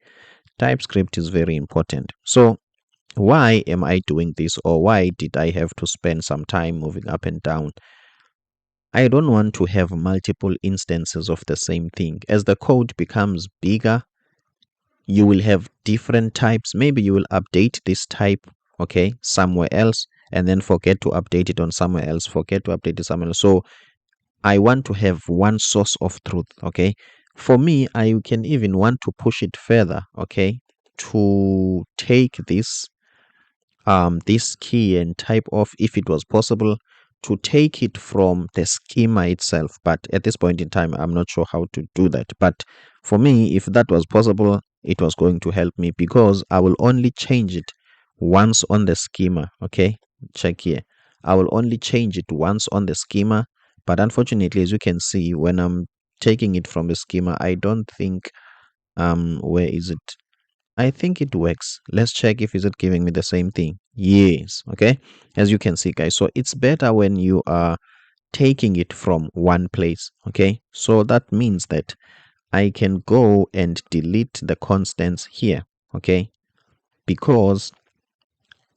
TypeScript is very important. So why am I doing this, or why did I have to spend some time moving up and down? I don't want to have multiple instances of the same thing. As the code becomes bigger, you will have different types. Maybe you will update this type, okay, somewhere else, and then forget to update it on somewhere else, forget to update it somewhere else. So I want to have one source of truth, okay? For me, I can even want to push it further, okay, to take this key and type of, if it was possible, to take it from the schema itself. But at this point in time, I'm not sure how to do that. But for me, if that was possible, it was going to help me, because I will only change it once on the schema. Okay, check here. I will only change it once on the schema. But unfortunately, as you can see, when I'm taking it from the schema, I don't think, where is it? I think it works. Let's check if is it giving me the same thing. Yes. Okay. As you can see, guys. So it's better when you are taking it from one place. Okay. So that means that I can go and delete the constants here. Okay. Because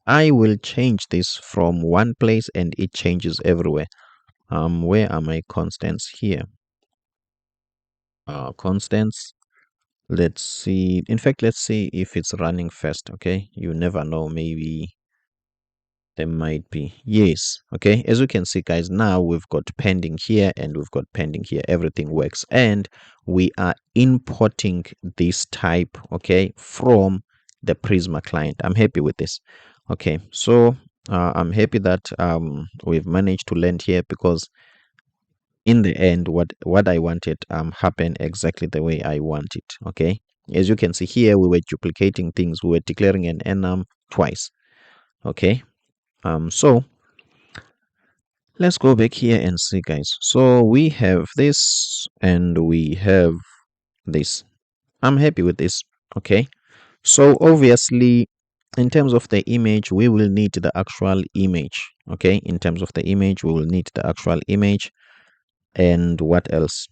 I will change this from one place and it changes everywhere. Where are my constants here? Constants. Let's see. In fact, let's see if it's running fast. Okay. You never know. Maybe there might be. Yes. Okay. As you can see, guys, now we've got pending here and we've got pending here. Everything works. And we are importing this type, okay, from the Prisma client. I'm happy with this. Okay. So I'm happy that we've managed to land here, because in the end, what I wanted happened exactly the way I want it. Okay. As you can see here, we were duplicating things. We were declaring an enum twice. Okay. So let's go back here and see, guys. So we have this and we have this. I'm happy with this. Okay. So obviously, in terms of the image, we will need the actual image. Okay. In terms of the image, we will need the actual image. And what else?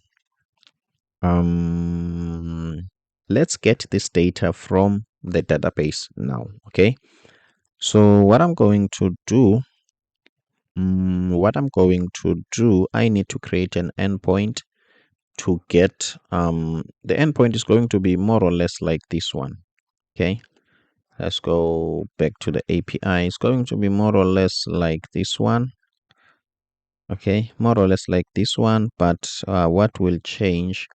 Let's get this data from the database now. Okay. So what I'm going to do, I need to create an endpoint to get the endpoint is going to be more or less like this one. Okay, let's go back to the API. It's going to be more or less like this one. Okay, more or less like this one, but what will change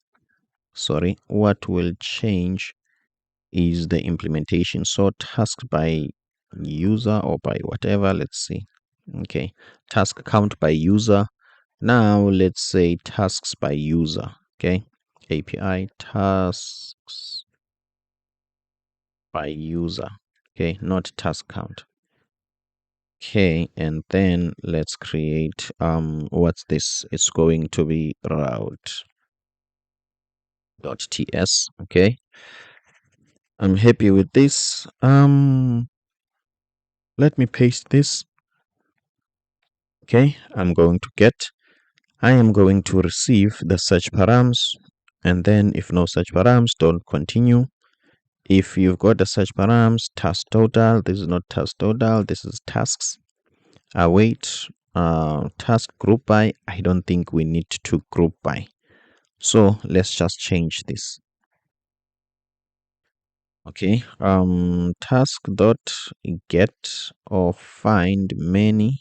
is the implementation. So task by user or by whatever, let's see. Okay, task count by user. Now let's say tasks by user. Okay, API tasks by user. Okay, not task count. Okay, and then let's create what's this? It's going to be route.ts. Okay, I'm happy with this. Let me paste this. Okay, I am going to receive the search params, and then if no search params, don't continue. If you've got the search params, task total, this is not task total, this is tasks. Await task group by. I don't think we need to group by. So let's just change this. Okay. Task dot get or find many.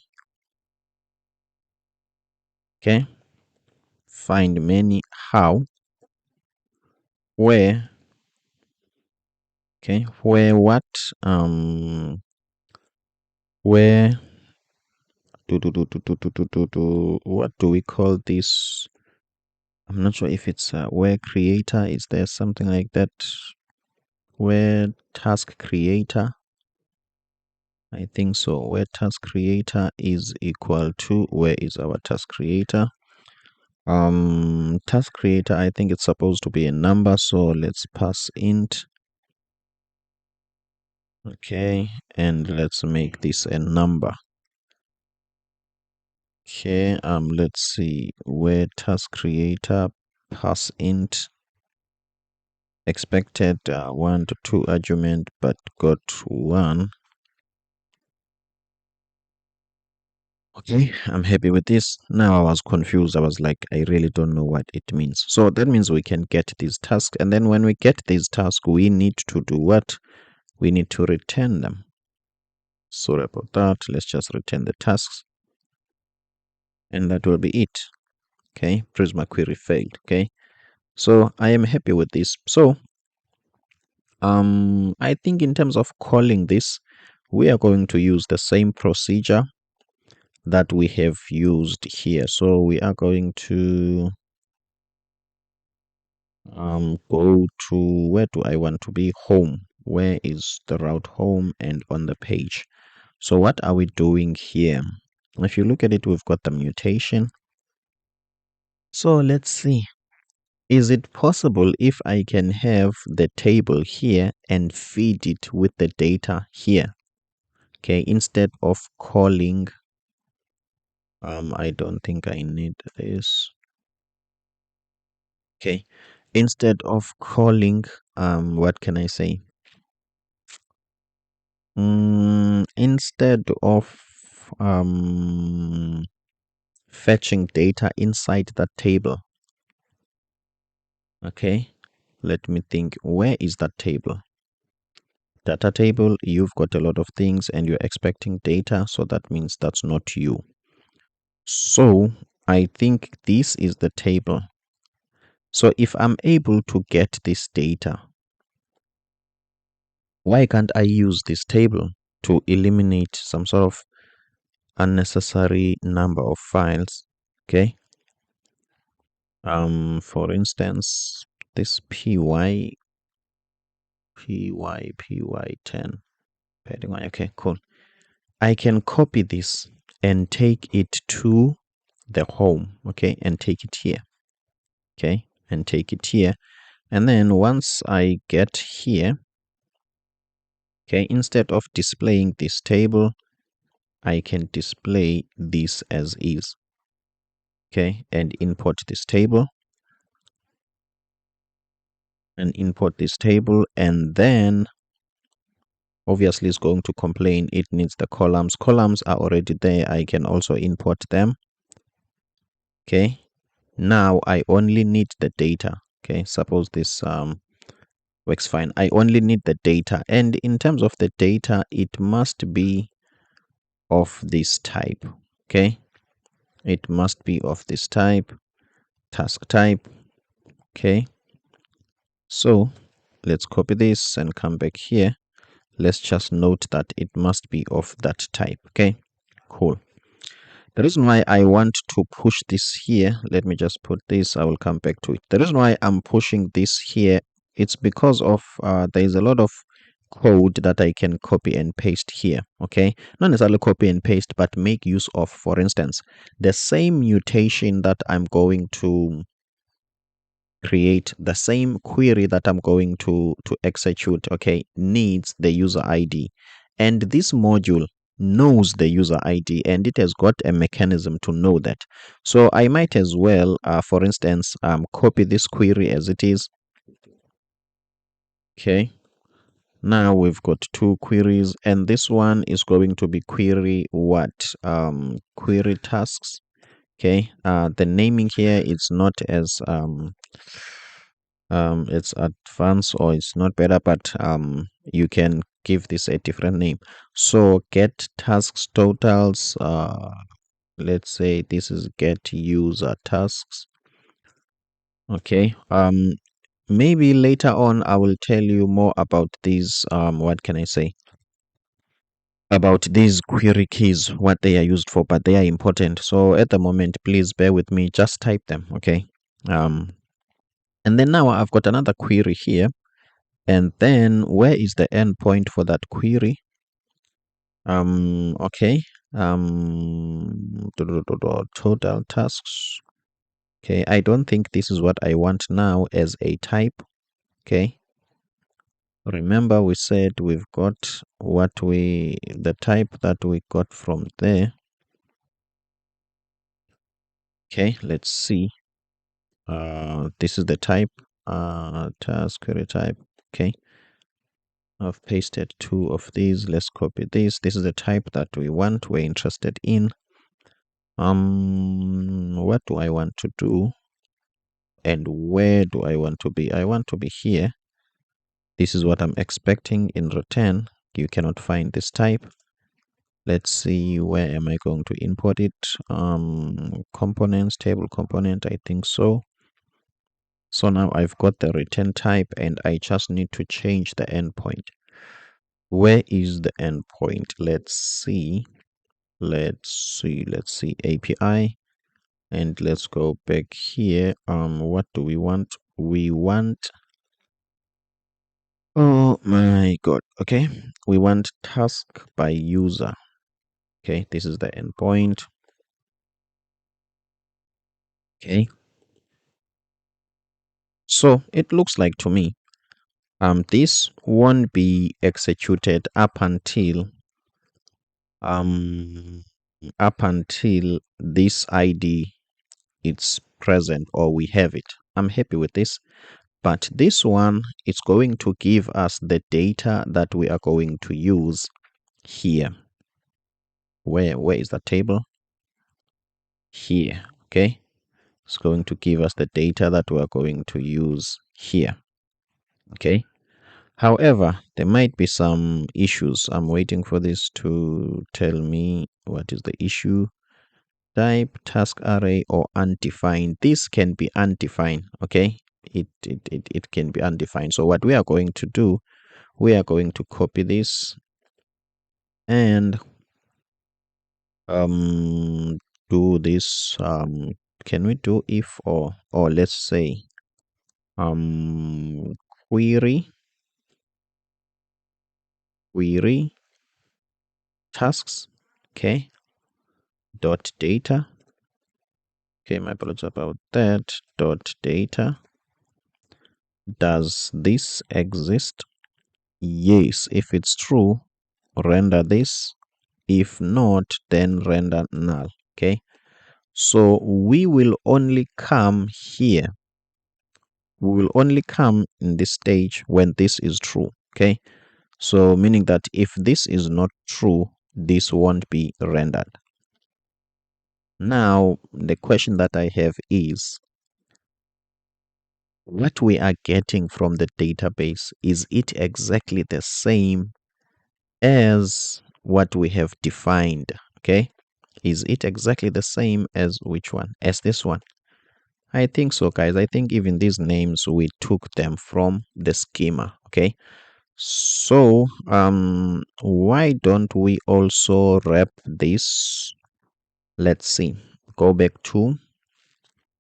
Okay. Find many how, where, okay, where what, where what do we call this? I'm not sure if it's where creator. Is there something like that? Where task creator? I think so. Where task creator is equal to, where is our task creator? Task creator, I think it's supposed to be a number, so let's pass int. Okay, and let's make this a number. Okay, let's see, where task creator, pass int, expected 1 to 2 argument, but got 1. Okay, I'm happy with this. Now I was confused. I was like, I really don't know what it means. So that means we can get these tasks. And then when we get these tasks, we need to do what? We need to return them. Sorry about that. Let's just return the tasks. And that will be it. Okay, Prisma query failed. Okay, so I am happy with this. So I think in terms of calling this, we are going to use the same procedure that we have used here. So we are going to go to, where do I want to be? Home. Where is the route? Home and on the page. So what are we doing here? If you look at it, we've got the mutation. So let's see. Is it possible if I can have the table here and feed it with the data here? Okay, instead of calling, I don't think I need this. Okay, instead of calling, what can I say? Instead of fetching data inside that table. Okay, let me think. Where is that table? Data table, you've got a lot of things and you're expecting data, so that means that's not you. So I think this is the table. So if I'm able to get this data, why can't I use this table to eliminate some sort of unnecessary number of files? Okay. For instance, this py10 padding 1. Okay, cool. I can copy this and take it to the home. Okay, and take it here. Okay, and take it here. And then once I get here, okay, instead of displaying this table, I can display this as is. Okay, and import this table. And import this table, and then obviously it's going to complain it needs the columns. Columns are already there. I can also import them. Okay, now I only need the data. Okay, suppose this works fine. I only need the data, and in terms of the data, it must be of this type. Okay, it must be of this type, task type. Okay, so let's copy this and come back here. Let's just note that it must be of that type. Okay, cool. The reason why I want to push this here, let me just put this, I will come back to it. The reason why I'm pushing this here, it's because of there is a lot of code that I can copy and paste here. Okay, not necessarily copy and paste, but make use of. For instance, the same mutation that I'm going to create, the same query that I'm going to execute, okay, needs the user ID, and this module knows the user ID, and it has got a mechanism to know that. So I might as well, for instance, copy this query as it is. Okay, now we've got two queries, and this one is going to be query what? Query tasks. Okay, the naming here is not as it's advanced, or it's not better, but you can give this a different name. So get tasks totals, let's say this is get user tasks. Okay, maybe later on I will tell you more about these, what can I say, about these query keys, what they are used for, but they are important. So at the moment, please bear with me, just type them. Okay, and then now I've got another query here. And then where is the endpoint for that query? Okay. Total tasks. Okay, I don't think this is what I want now as a type. Okay. Remember we said we've got the type that we got from there. Okay, let's see. This is the type, task query type. Okay. I've pasted two of these. Let's copy this. This is the type that we want, we're interested in. What do I want to do? And where do I want to be? I want to be here. This is what I'm expecting in return. You cannot find this type. Let's see, where am I going to import it? Components, table component, I think so. So now I've got the return type and I just need to change the endpoint. Where is the endpoint? Let's see. Let's see API, and let's go back here. What do we want? We want, oh my god, okay, we want task by user. Okay, this is the endpoint. Okay, so it looks like to me this won't be executed um up until this ID it's present or we have it. I'm happy with this. But this one is going to give us the data that we are going to use here. Where is the table? Here. Okay. It's going to give us the data that we are going to use here. Okay. However, there might be some issues. I'm waiting for this to tell me what is the issue. Type, task array, or undefined. This can be undefined. Okay. It can be undefined. So what we are going to do, we are going to copy this and do this. Can we do if or let's say um query query tasks, okay, dot data. Okay, my apologies about that. Dot data, does this exist? Yes, if it's true, render this. If not, then render null. Okay, so we will only come here, we will only come in this stage when this is true. Okay, so meaning that if this is not true, this won't be rendered. Now the question that I have is, what we are getting from the database, is it exactly the same as what we have defined? Okay, is it exactly the same as which one? As this one? I think so, guys. I think even these names, we took them from the schema. Okay, so why don't we also wrap this? Let's see, go back to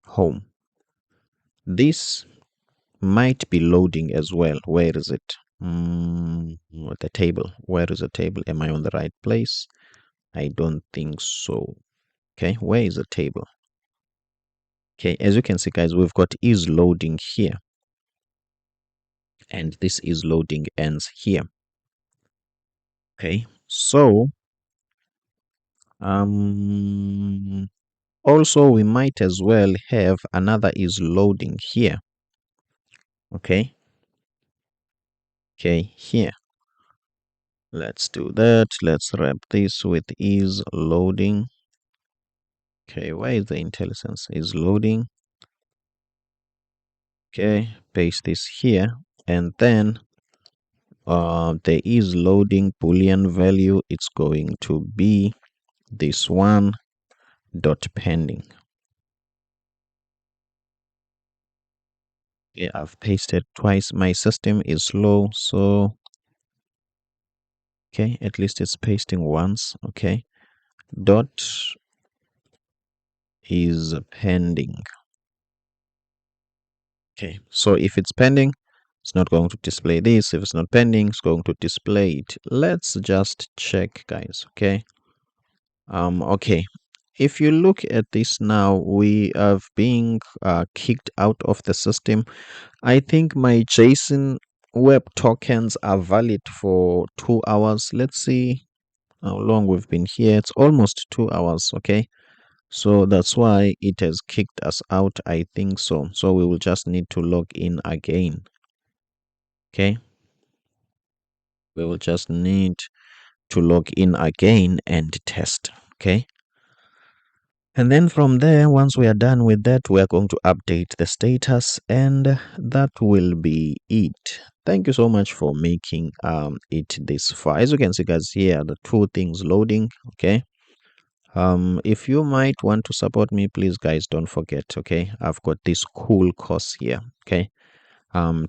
home. This might be loading as well. Where is it? The table. Where is the table? Am I on the right place? I don't think so. Okay, where is the table? Okay, as you can see, guys, we've got is loading here, and this is loading ends here. Okay, so also we might as well have another is loading here. Okay, here. Let's do that. Let's wrap this with is loading. Okay, where is the IntelliSense? Is loading. Okay, paste this here, and then there is loading boolean value. It's going to be this one dot pending. Yeah, I've pasted twice. My system is slow, so okay, at least it's pasting once. Okay, dot is pending. Okay, so if it's pending, it's not going to display this. If it's not pending, it's going to display it. Let's just check, guys. Okay, okay, if you look at this now, we have been kicked out of the system. I think my JSON web tokens are valid for 2 hours. Let's see how long we've been here. It's almost 2 hours. Okay, so that's why it has kicked us out, I think so. So we will just need to log in again. Okay, we will just need to log in again and test. Okay, And then from there, once we are done with that, we are going to update the status, and that will be it. Thank you so much for making it this far. As you can see, guys, here are the two things loading. Okay. If you might want to support me, please, guys, don't forget. Okay, I've got this cool course here. Okay.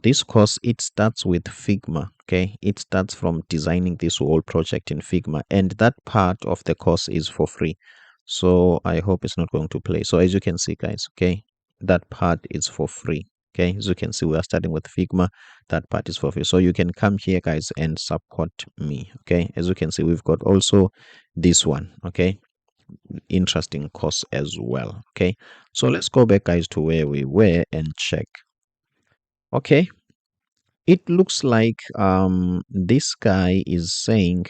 This course, it starts with Figma. Okay, it starts from designing this whole project in Figma, and that part of the course is for free. So I hope it's not going to play. So as you can see, guys, okay, that part is for free. Okay, as you can see, we are starting with Figma. That part is for free. So you can come here, guys, and support me. Okay, as you can see, we've got also this one. Okay, interesting course as well. Okay, so let's go back, guys, to where we were and check. Okay, it looks like this guy is saying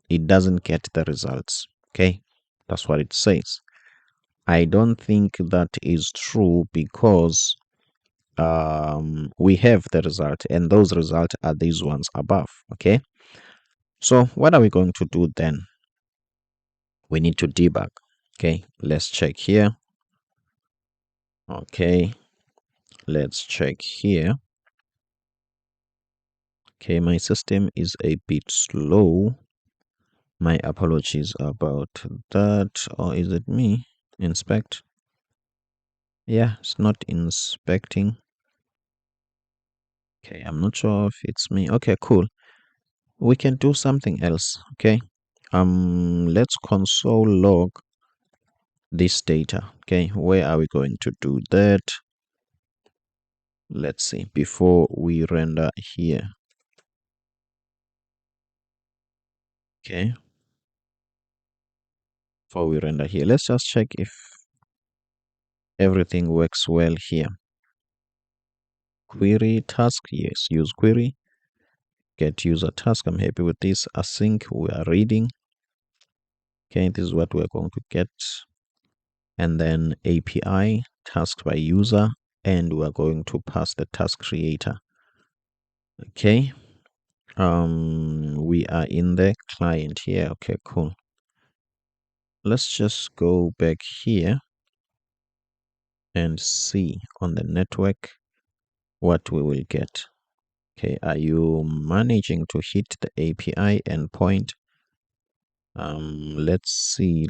it doesn't get the results. Okay, that's what it says. I don't think that is true because we have the result, and those results are these ones above. Okay, so what are we going to do then? We need to debug. Okay, let's check here. Okay, let's check here. Okay, my system is a bit slow. My apologies about that. Or is it me? Inspect. Yeah, it's not inspecting. Okay, I'm not sure if it's me. Okay, cool. We can do something else. Okay. Let's console log this data. Okay, where are we going to do that? Let's see, before we render here. Okay. Before we render here, let's just check if everything works well here. Query task, yes, use query. Get user task, I'm happy with this. Async, we are reading. Okay, this is what we're going to get. And then API, task by user, and we're going to pass the task creator. Okay, we are in the client here. Okay, cool. Let's just go back here and see on the network what we will get. Okay, are you managing to hit the API endpoint? Let's see.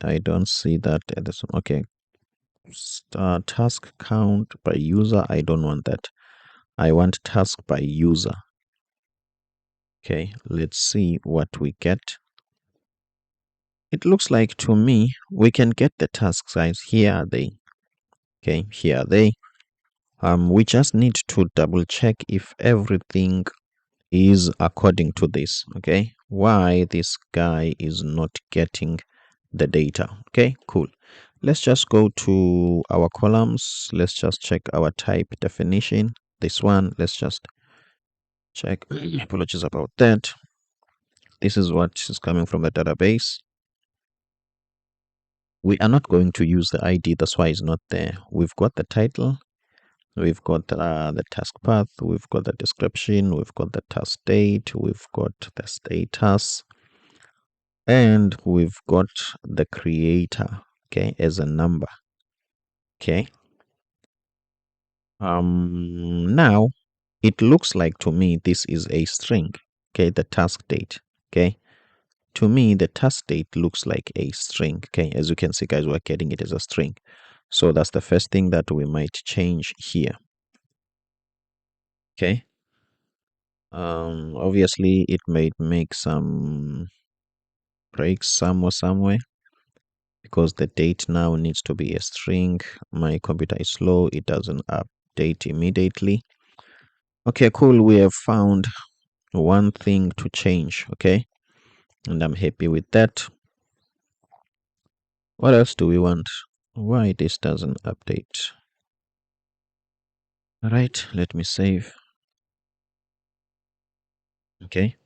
I don't see that at this. Okay, task count by user. I don't want that. I want task by user. Okay, let's see what we get. It looks like to me we can get the task size. Here are they. Okay, here are they. We just need to double check if everything is according to this. Okay, why this guy is not getting the data. Okay, cool. Let's just go to our columns. Let's just check our type definition. This one, let's just check. Apologies about that. This is what is coming from the database. We are not going to use the ID, that's why it's not there. We've got the title, we've got the task path, we've got the description, we've got the task date, we've got the status, and we've got the creator, okay, as a number. Okay, now it looks like to me this is a string. Okay, the task date. Okay, to me the task date looks like a string. Okay, as you can see, guys, we're getting it as a string. So that's the first thing that we might change here. Okay, obviously it might make some breaks somewhere because the date now needs to be a string. My computer is slow, it doesn't update immediately. Okay, cool, we have found one thing to change. Okay, and I'm happy with that. What else do we want? Why this doesn't update? All right, let me save. Okay,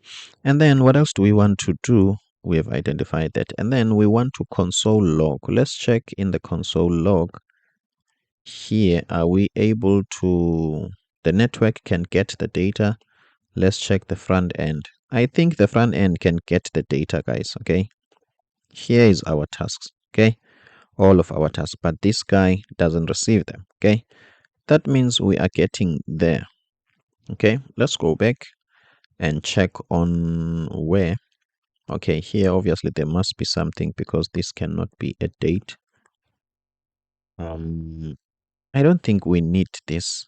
and then what else do we want to do? We have identified that, and then we want to console log. Let's check in the console log here. Are we able to, the network can get the data? Let's check the front end. I think the front end can get the data, guys. Okay, here is our tasks. Okay, all of our tasks, but this guy doesn't receive them. Okay, that means we are getting there. Okay, let's go back and check on where. Okay, here obviously there must be something because this cannot be a date. I don't think we need this.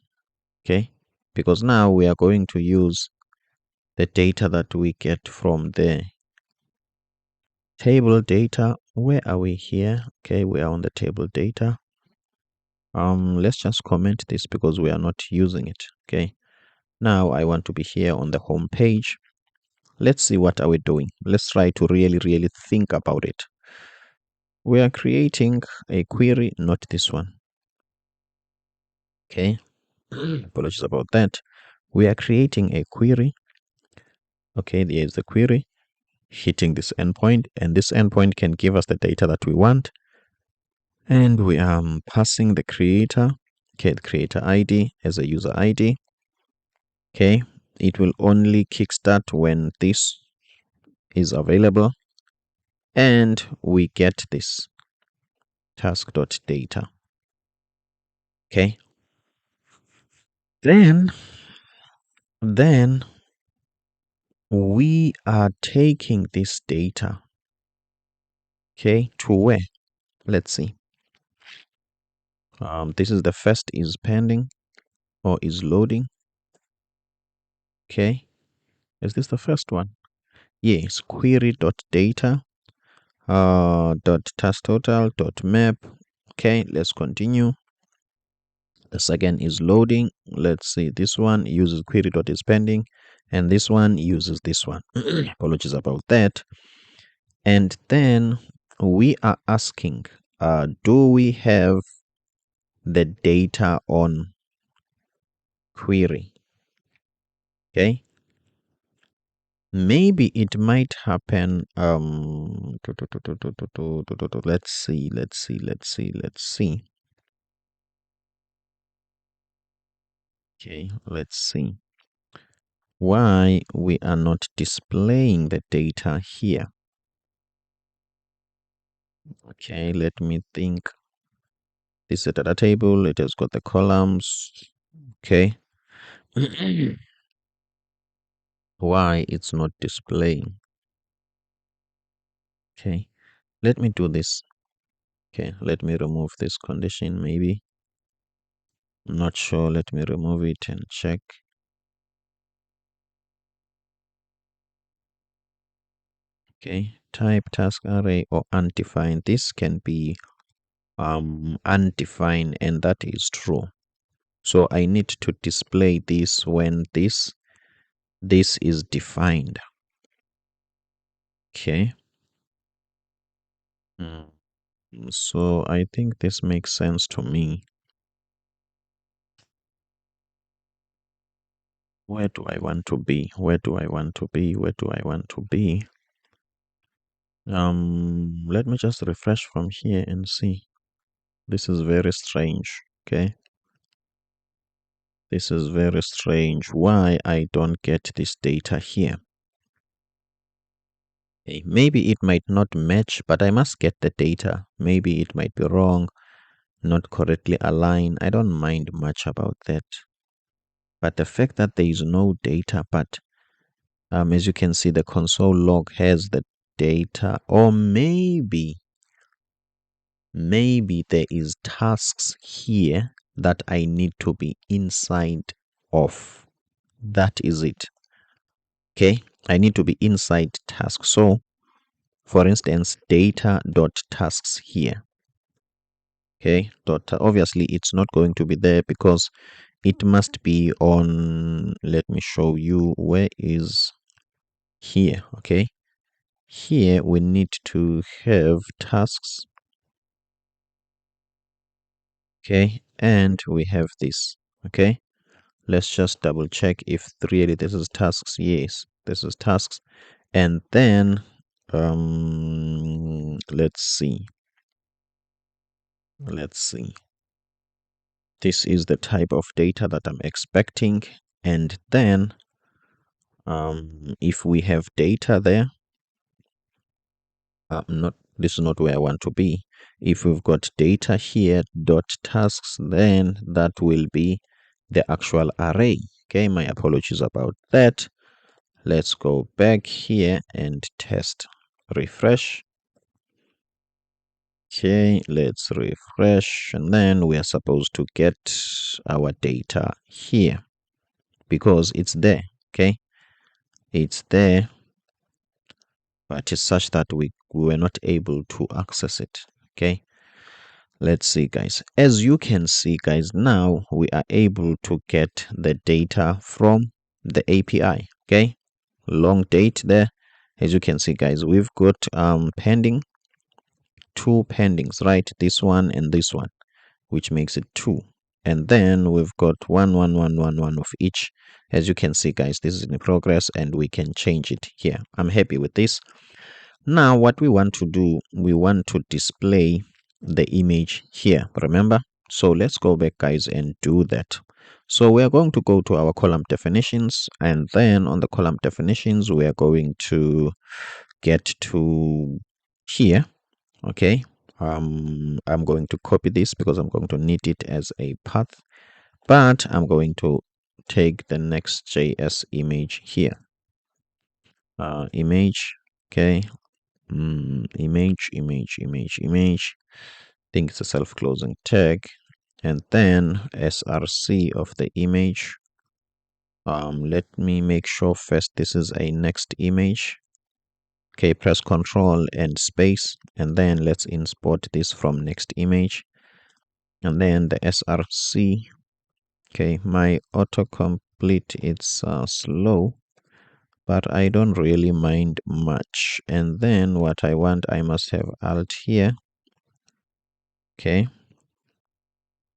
Okay, because now we are going to use the data that we get from the table data. Where are we here? Okay, we are on the table data. Let's just comment this because we are not using it. Okay, now I want to be here on the home page. Let's see what are we doing. Let's try to really think about it. We are creating a query, not this one. Okay, apologies about that. We are creating a query. Okay, there is the query hitting this endpoint, and this endpoint can give us the data that we want. And we are passing the creator, okay, the creator ID as a user ID. Okay, it will only kickstart when this is available, and we get this task.data. Okay, then we are taking this data, okay, to where? Let's see. This is the first is pending or is loading. Okay, is this the first one? Yes, query.data dot task total dot map. Okay, let's continue. The second is loading. Let's see, this one uses query dot is pending, and this one uses this one. Apologies about that. And then we are asking, do we have the data on query? Okay, maybe it might happen. Let's see. Okay, let's see why we are not displaying the data here. Okay, let me think. This is a data table. It has got the columns. Okay. Why it's not displaying? Okay, let me do this. Okay, let me remove this condition maybe. I'm not sure. Let me remove it and check. Okay, type task array or undefined. This can be undefined, and that is true. So I need to display this when this is defined. Okay. So I think this makes sense to me. Where do I want to be? Where do I want to be? Where do I want to be? Let me just refresh from here and see. This is very strange. Okay. This is very strange. Why I don't get this data here? Okay, maybe it might not match, but I must get the data. Maybe it might be wrong, not correctly aligned. I don't mind much about that. But the fact that there is no data, but as you can see, the console log has the data, or maybe there is tasks here that I need to be inside of. That is it. Okay, I need to be inside tasks. So for instance, data.tasks here. Okay, obviously it's not going to be there because it must be on, let me show you where is here. Okay, here we need to have tasks. Okay, and we have this. Okay, let's just double check if really this is tasks. Yes, this is tasks. And then let's see. This is the type of data that I'm expecting. And then if we have data there, Not this is not where I want to be. If we've got data here dot tasks, then that will be the actual array. Okay, my apologies about that. Let's go back here and test. Refresh. Okay, let's refresh, and then we are supposed to get our data here because it's there. Okay, it's there, but it's such that we were not able to access it. Okay, let's see, guys. As you can see, guys, now we are able to get the data from the API. Okay, long date there. As you can see, guys, we've got pending, two pendings, right? This one and this one, which makes it two. And then we've got one of each. As you can see, guys, this is in progress and we can change it here. I'm happy with this. Now, what we want to do, we want to display the image here, remember? So let's go back, guys, and do that. So we are going to go to our column definitions, and then on the column definitions, we are going to get to here. Okay, I'm going to copy this because I'm going to need it as a path, but I'm going to take the next.js image here. Image. Okay, image. I think it's a self-closing tag, and then src of the image. Let me make sure first this is a next image. Okay, press Ctrl and space, and then let's import this from next image, and then the src. Okay, my autocomplete, it's slow, but I don't really mind much. And then what I want, I must have alt here. Okay,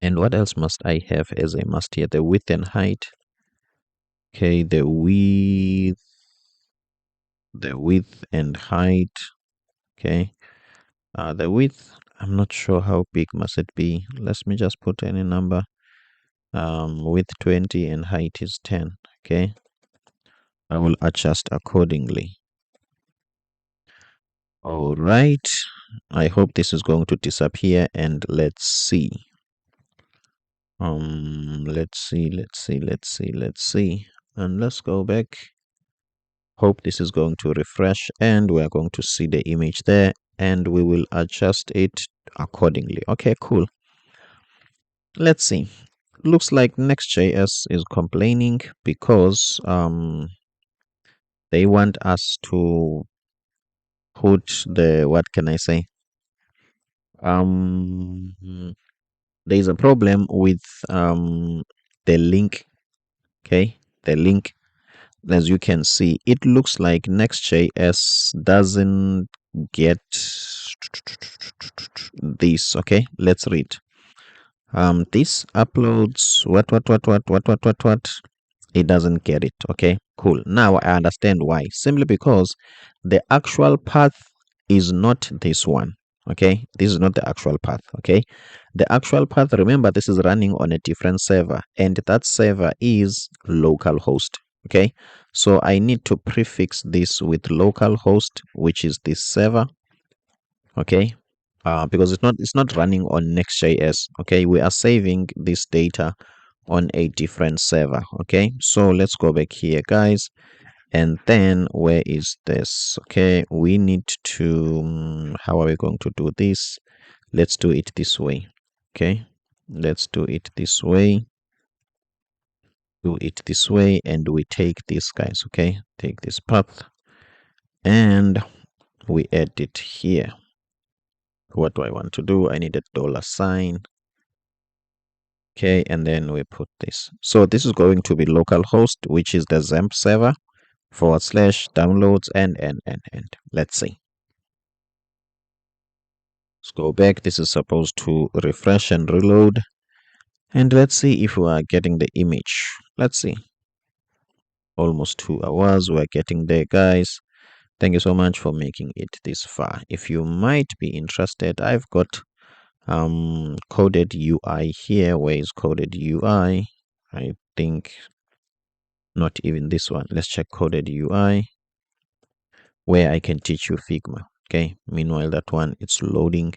and what else must I have as a must here? The width and height. Okay, the width and height. Okay, the width, I'm not sure how big must it be. Let me just put any number. Width 20 and height is 10. Okay, I will adjust accordingly. All right, I hope this is going to disappear, and let's see. Let's see, and let's go back. Hope this is going to refresh, and we're going to see the image there, and we will adjust it accordingly. Okay, cool. Let's see. Looks like Next.js is complaining because they want us to put the, what can I say, there's a problem with the link. Okay, the link, as you can see, it looks like Next.js doesn't get this. Okay, let's read. This uploads what, it doesn't get it. Okay, cool. Now I understand why. Simply because the actual path is not this one. Okay, this is not the actual path. Okay, the actual path, remember, this is running on a different server, and that server is localhost. Okay, so I need to prefix this with localhost, which is this server. Okay, because it's not running on Next.js. Okay, we are saving this data on a different server. Okay, so let's go back here, guys, and then where is this? Okay, we need to how are we going to do this? Let's do it this way. Okay, let's do it this way. Do it this way, and we take this, guys. Okay, take this path and we add it here. What do I want to do? I need a $sign. Okay, and then we put this. So this is going to be localhost, which is the XAMPP server /downloads and. Let's see. Let's go back. This is supposed to refresh and reload. And let's see if we are getting the image. Let's see. Almost 2 hours. We're getting there, guys. Thank you so much for making it this far. If you might be interested, I've got coded UI here. Where is coded UI? I think not even this one. Let's check coded UI, where I can teach you Figma. Okay, meanwhile that one it's loading.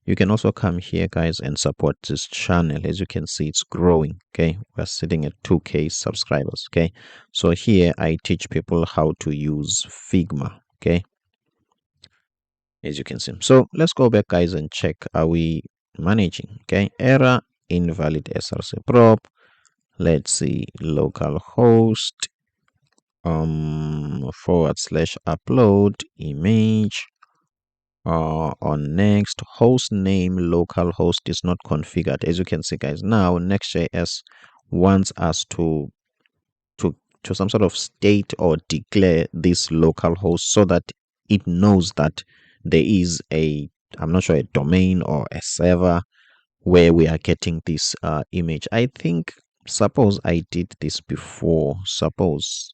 You can also come here, guys, and support this channel. As you can see, it's growing. Okay, we're sitting at 2K subscribers. Okay, so here I teach people how to use Figma. Okay, as you can see. So let's go back, guys, and check, are we managing? Okay, error, invalid src prop. Let's see, localhost /upload image. On next, host name localhost is not configured. As you can see, guys, now Next.js wants us to to some sort of state or declare this localhost so that it knows that there is a, I'm not sure, a domain or a server where we are getting this image. I think, suppose I did this before, suppose,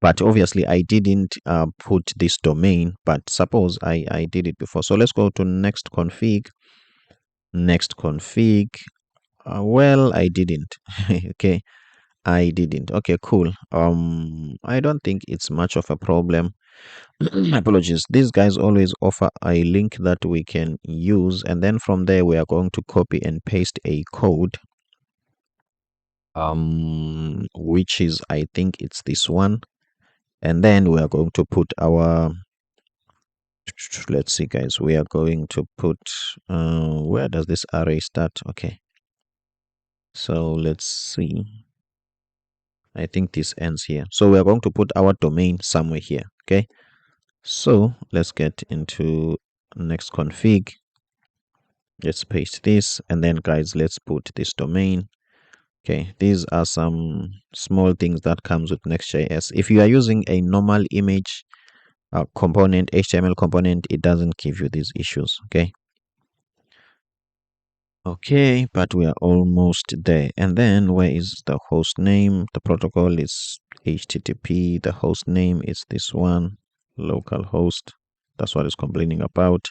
but obviously I didn't put this domain, but suppose I did it before. So let's go to next config. Well, I didn't. Okay, I didn't. Okay, cool. I don't think it's much of a problem. Apologies. These guys always offer a link that we can use, and then from there we are going to copy and paste a code, which is, I think it's this one, and then we are going to put our, let's see, guys, we are going to put where does this array start? Okay, so let's see, I think this ends here, so we are going to put our domain somewhere here. Okay, so let's get into next config. Let's paste this, and then, guys, let's put this domain. Okay, these are some small things that comes with Next.js. If you are using a normal image component, HTML component, it doesn't give you these issues. Okay, but we are almost there. And then where is the host name? The protocol is HTTP. The host name is this one, localhost. That's what it's complaining about.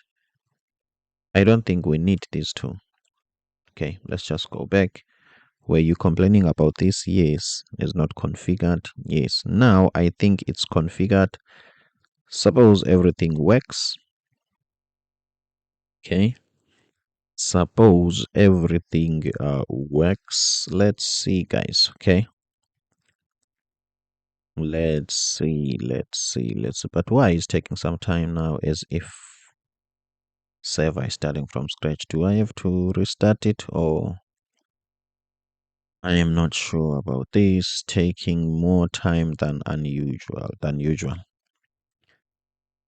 I don't think we need these two. Okay, let's just go back. Were you complaining about this? Yes. It's not configured. Yes. Now I think it's configured. Suppose everything works. Okay, suppose everything works. Let's see, guys. Okay, let's see. But why is taking some time now, as if server is starting from scratch? Do I have to restart it, or I am not sure about this, taking more time than usual.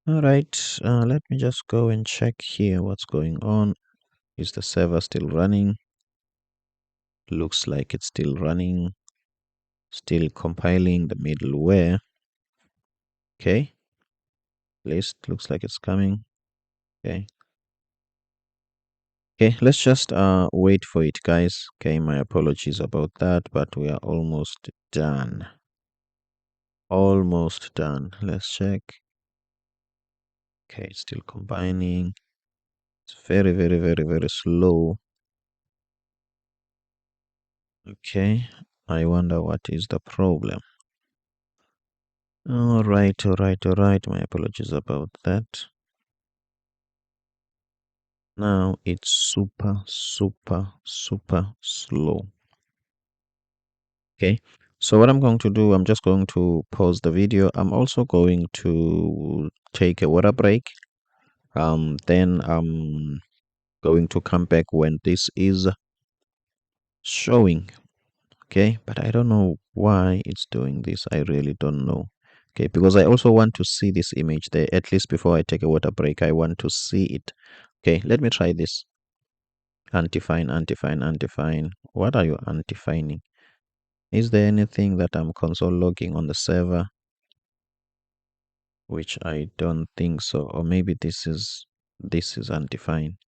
All right, let me just go and check here what's going on. Is the server still running? Looks like it's still running. Still compiling the middleware. Okay, list looks like it's coming. Okay, let's just wait for it, guys. Okay, my apologies about that, but we are almost done. Almost done. Let's check. Okay, it's still combining. It's very slow. Okay, I wonder what is the problem. All right. My apologies about that. Now it's super slow. Okay, so what I'm going to do, I'm just going to pause the video. I'm also going to take a water break. Then I'm going to come back when this is showing. Okay, but I don't know why it's doing this. I really don't know. Okay, because I also want to see this image there. At least before I take a water break, I want to see it. Okay, let me try this. Antifine. What are you antifining? Is there anything that I'm console logging on the server? Which I don't think so. Or maybe this is undefined.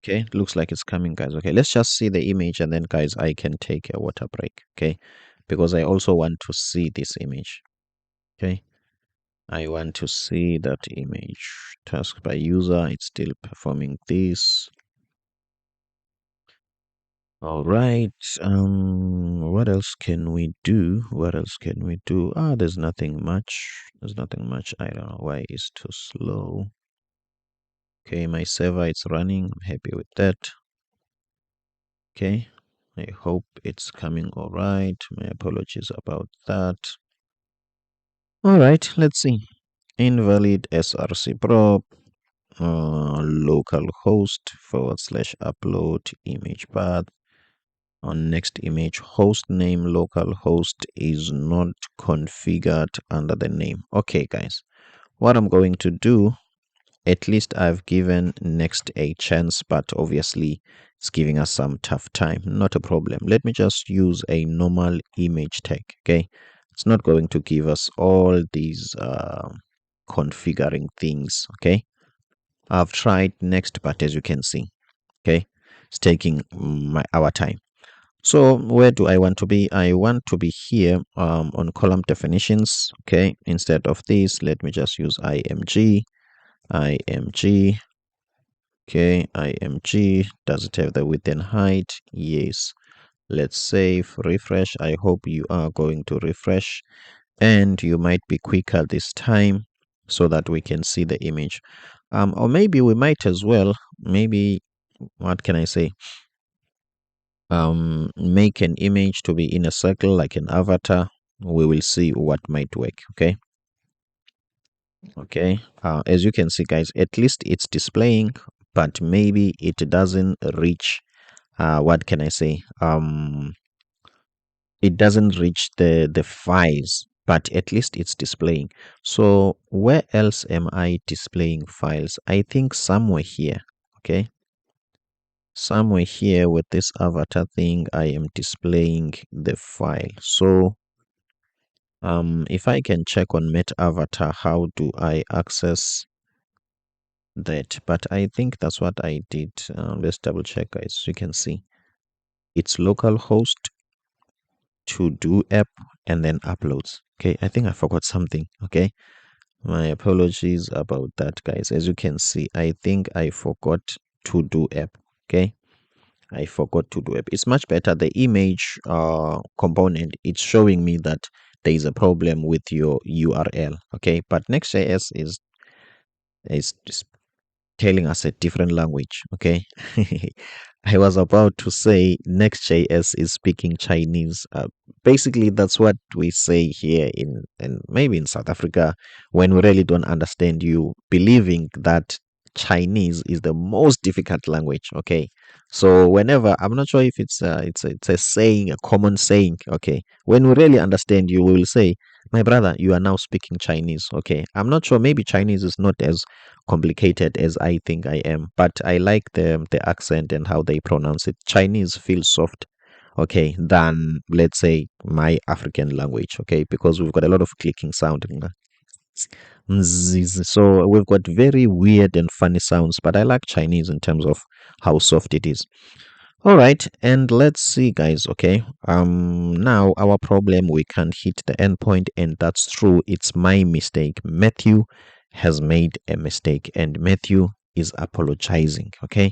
Okay, looks like it's coming, guys. Okay, let's just see the image, and then, guys, I can take a water break. Okay, because I also want to see this image. Okay, I want to see that image. Task by user, it's still performing this. All right. What else can we do? What else can we do? There's nothing much. There's nothing much. I don't know why it's too slow. Okay, my server it's running. I'm happy with that. Okay. I hope it's coming all right. My apologies about that. All right, let's see. Invalid src prop, localhost /upload image path. On next image, host name localhost is not configured under the name. Okay, guys, what I'm going to do, at least I've given next a chance, but obviously it's giving us some tough time. Not a problem. Let me just use a normal image tag. Okay, it's not going to give us all these configuring things. Okay, I've tried next, but as you can see, okay, it's taking our time. So where do I want to be? I want to be here on column definitions. Okay, instead of this, let me just use img. Okay, img. Does it have the width and height? Yes. Let's save, refresh. I hope you are going to refresh and you might be quicker this time so that we can see the image. Or maybe we might as well, maybe, what can I say? Make an image to be in a circle like an avatar. We will see what might work. Okay, as you can see, guys, at least it's displaying, but maybe it doesn't reach what can I say, it doesn't reach the files, but at least it's displaying. So where else am I displaying files? I think somewhere here. Okay, somewhere here with this avatar thing, I am displaying the file. So if I can check on Met Avatar, how do I access that? But I think that's what I did. Let's double check, guys. You can see it's localhost to do app and then uploads. Okay, I think I forgot something. Okay, my apologies about that, guys. As you can see, I think I forgot to do app. Okay, I forgot to do app. It's much better. The image component, it's showing me that there is a problem with your URL. Okay, but Next.js is telling us a different language. Okay, I was about to say Next.js is speaking Chinese. Basically, that's what we say here in maybe in South Africa when we really don't understand you, believing that Chinese is the most difficult language. Okay, so whenever, I'm not sure if it's a saying, a common saying. Okay, when we really understand you, we will say, "My brother, you are now speaking Chinese." Okay, I'm not sure. Maybe Chinese is not as complicated as I think I am, but I like the accent and how they pronounce it. Chinese feels soft, okay, than let's say my African language, okay, because we've got a lot of clicking sound. So we've got very weird and funny sounds, but I like Chinese in terms of how soft it is. All right, and let's see, guys. Okay, now our problem, we can't hit the endpoint, and that's true. It's my mistake. Matthew has made a mistake, and Matthew is apologizing. Okay,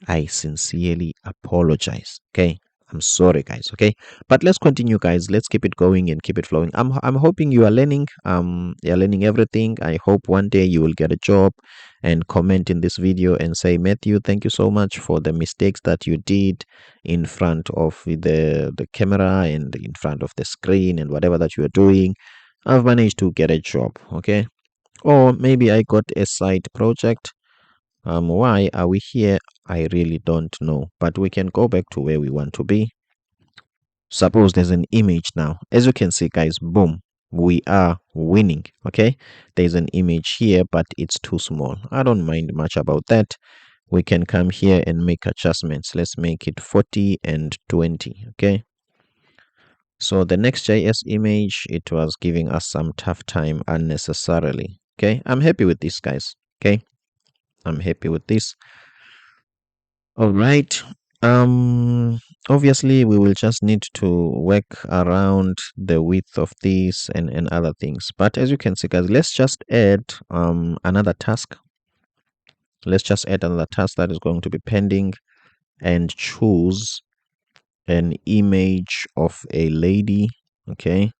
I sincerely apologize. Okay, I'm sorry, guys. Okay, but let's continue, guys. Let's keep it going and keep it flowing. I'm hoping you are learning. You're learning everything. I hope one day you will get a job and comment in this video and say, Matthew, thank you so much for the mistakes that you did in front of the camera and in front of the screen and whatever that you are doing. I've managed to get a job. Okay, or maybe I got a side project. Why are we here? I really don't know, but we can go back to where we want to be. Suppose there's an image now. As you can see, guys, boom, we are winning. Okay, there's an image here, but it's too small. I don't mind much about that. We can come here and make adjustments. Let's make it 40 and 20. Okay, so the Next.js image, it was giving us some tough time unnecessarily. Okay, I'm happy with this, guys. Okay, I'm happy with this. All right. Obviously we will just need to work around the width of this and other things. But as you can see, guys, let's just add another task. Let's just add another task that is going to be pending and choose an image of a lady. Okay.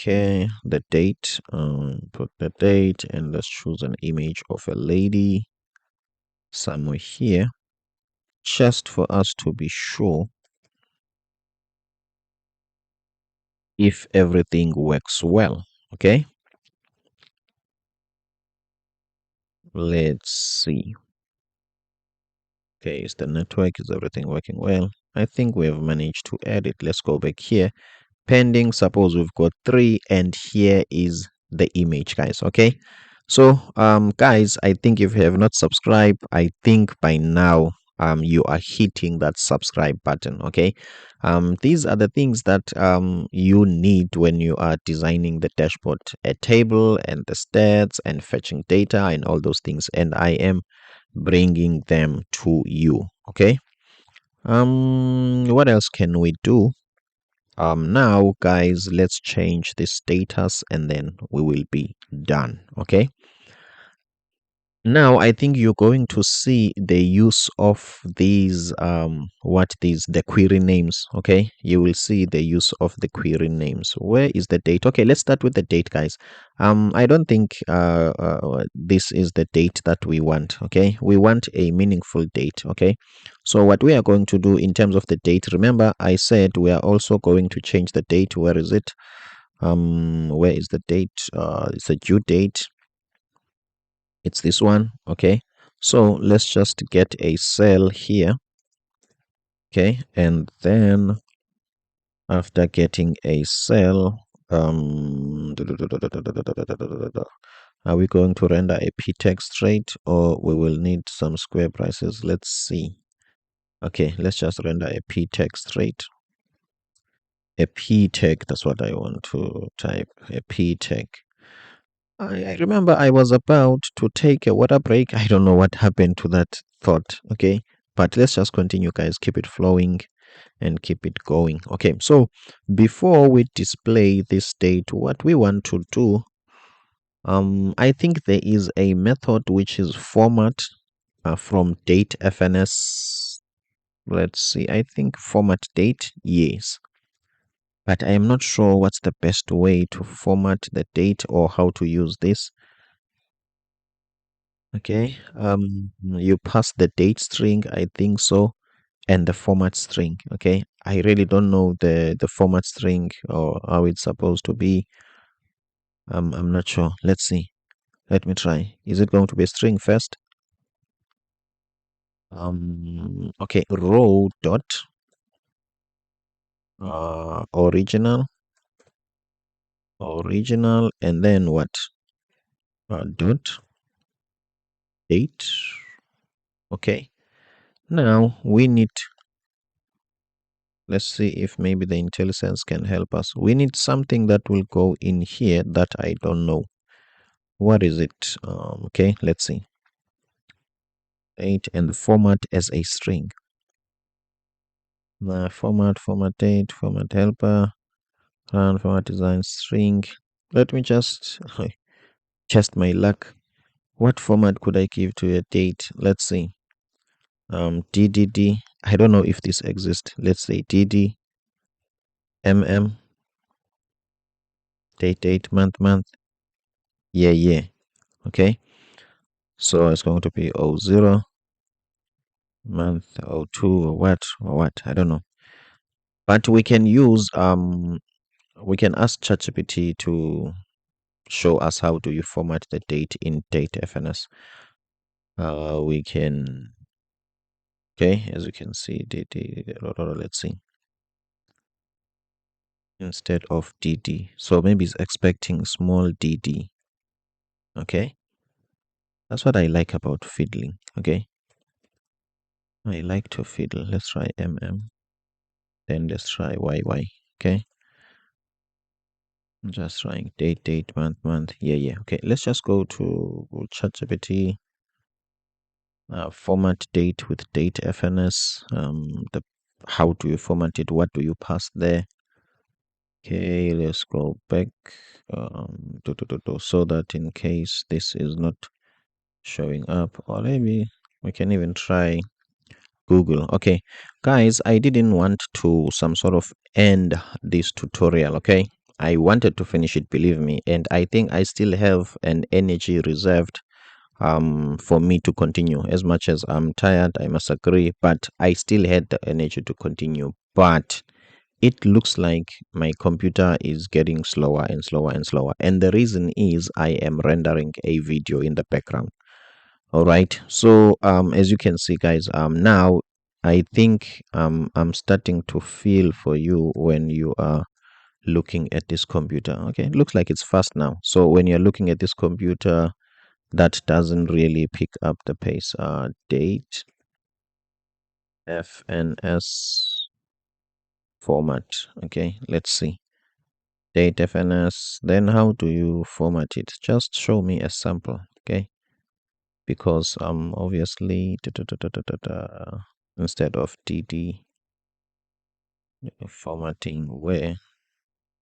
Okay, the date, put the date, and let's choose an image of a lady somewhere here, just for us to be sure if everything works well. Okay, let's see. Okay, is the network, is everything working well? I think we have managed to add it. Let's go back here. Pending, suppose we've got 3, and here is the image, guys. Okay, so guys, I think if you have not subscribed, I think by now you are hitting that subscribe button. Okay, these are the things that you need when you are designing the dashboard: a table and the stats and fetching data and all those things, and I am bringing them to you. Okay, what else can we do? Now guys, let's change the status and then we will be done. Okay, now I think you're going to see the use of these the query names. Okay, you will see the use of the query names. Where is the date? Okay, let's start with the date, guys. I don't think this is the date that we want. Okay, we want a meaningful date. Okay, so what we are going to do in terms of the date, remember I said we are also going to change the date. Where is it? Where is the date? It's a due date. It's this one. Okay, so let's just get a cell here. Okay, and then after getting a cell, are we going to render a p-text straight, or we will need some square braces? Let's see. Okay, let's just render a p-text straight. A p-tag, that's what I want to type. A p-tag. I remember I was about to take a water break. I don't know what happened to that thought. Okay, but let's just continue, guys. Keep it flowing and keep it going. Okay, so before we display this date, what we want to do, I think there is a method which is format from date fns. Let's see. I think format date, yes, but I am not sure what's the best way to format the date or how to use this. Okay, you pass the date string, I think so, and the format string. Okay, I really don't know the format string or how it's supposed to be. I'm not sure. Let's see. Let me try. Is it going to be a string first? Okay, row dot original, and then what? Dot date. Okay, now we need, let's see if maybe the IntelliSense can help us. We need something that will go in here that I don't know. What is it? Okay, let's see. Date and the format as a string. The format date, format helper, and format design string. Let me just test my luck. What format could I give to a date? Let's see. DDD. I don't know if this exists. Let's say DD, MM, date, month. Yeah. Okay. So it's going to be 00, month, 02, or what? I don't know. But we can use we can ask ChatGPT to show us how do you format the date in date fns. We can, okay, as you can see, let's see, instead of dd, so maybe it's expecting small dd. Okay, that's what I like about fiddling. Okay, I like to fiddle. Let's try mm, then let's try yy. Okay, I'm just trying date, month. Yeah. Okay, let's just go to ChatGPT. Format date with date fns. The how do you format it? What do you pass there? Okay, let's go back so that in case this is not showing up, or maybe we can even try Google. Okay, guys, I didn't want to some sort of end this tutorial. Okay, I wanted to finish it, believe me, and I think I still have an energy reserved for me to continue. As much as I'm tired, I must agree, but I still had the energy to continue. But it looks like my computer is getting slower and slower and slower, and the reason is I am rendering a video in the background. All right, so as you can see, guys, now I think I'm starting to feel for you when you are looking at this computer. Okay, it looks like it's fast now. So when you're looking at this computer, that doesn't really pick up the pace. Date FNS format. Okay, let's see. Date FNS. Then how do you format it? Just show me a sample. Okay, because obviously instead of DD formatting where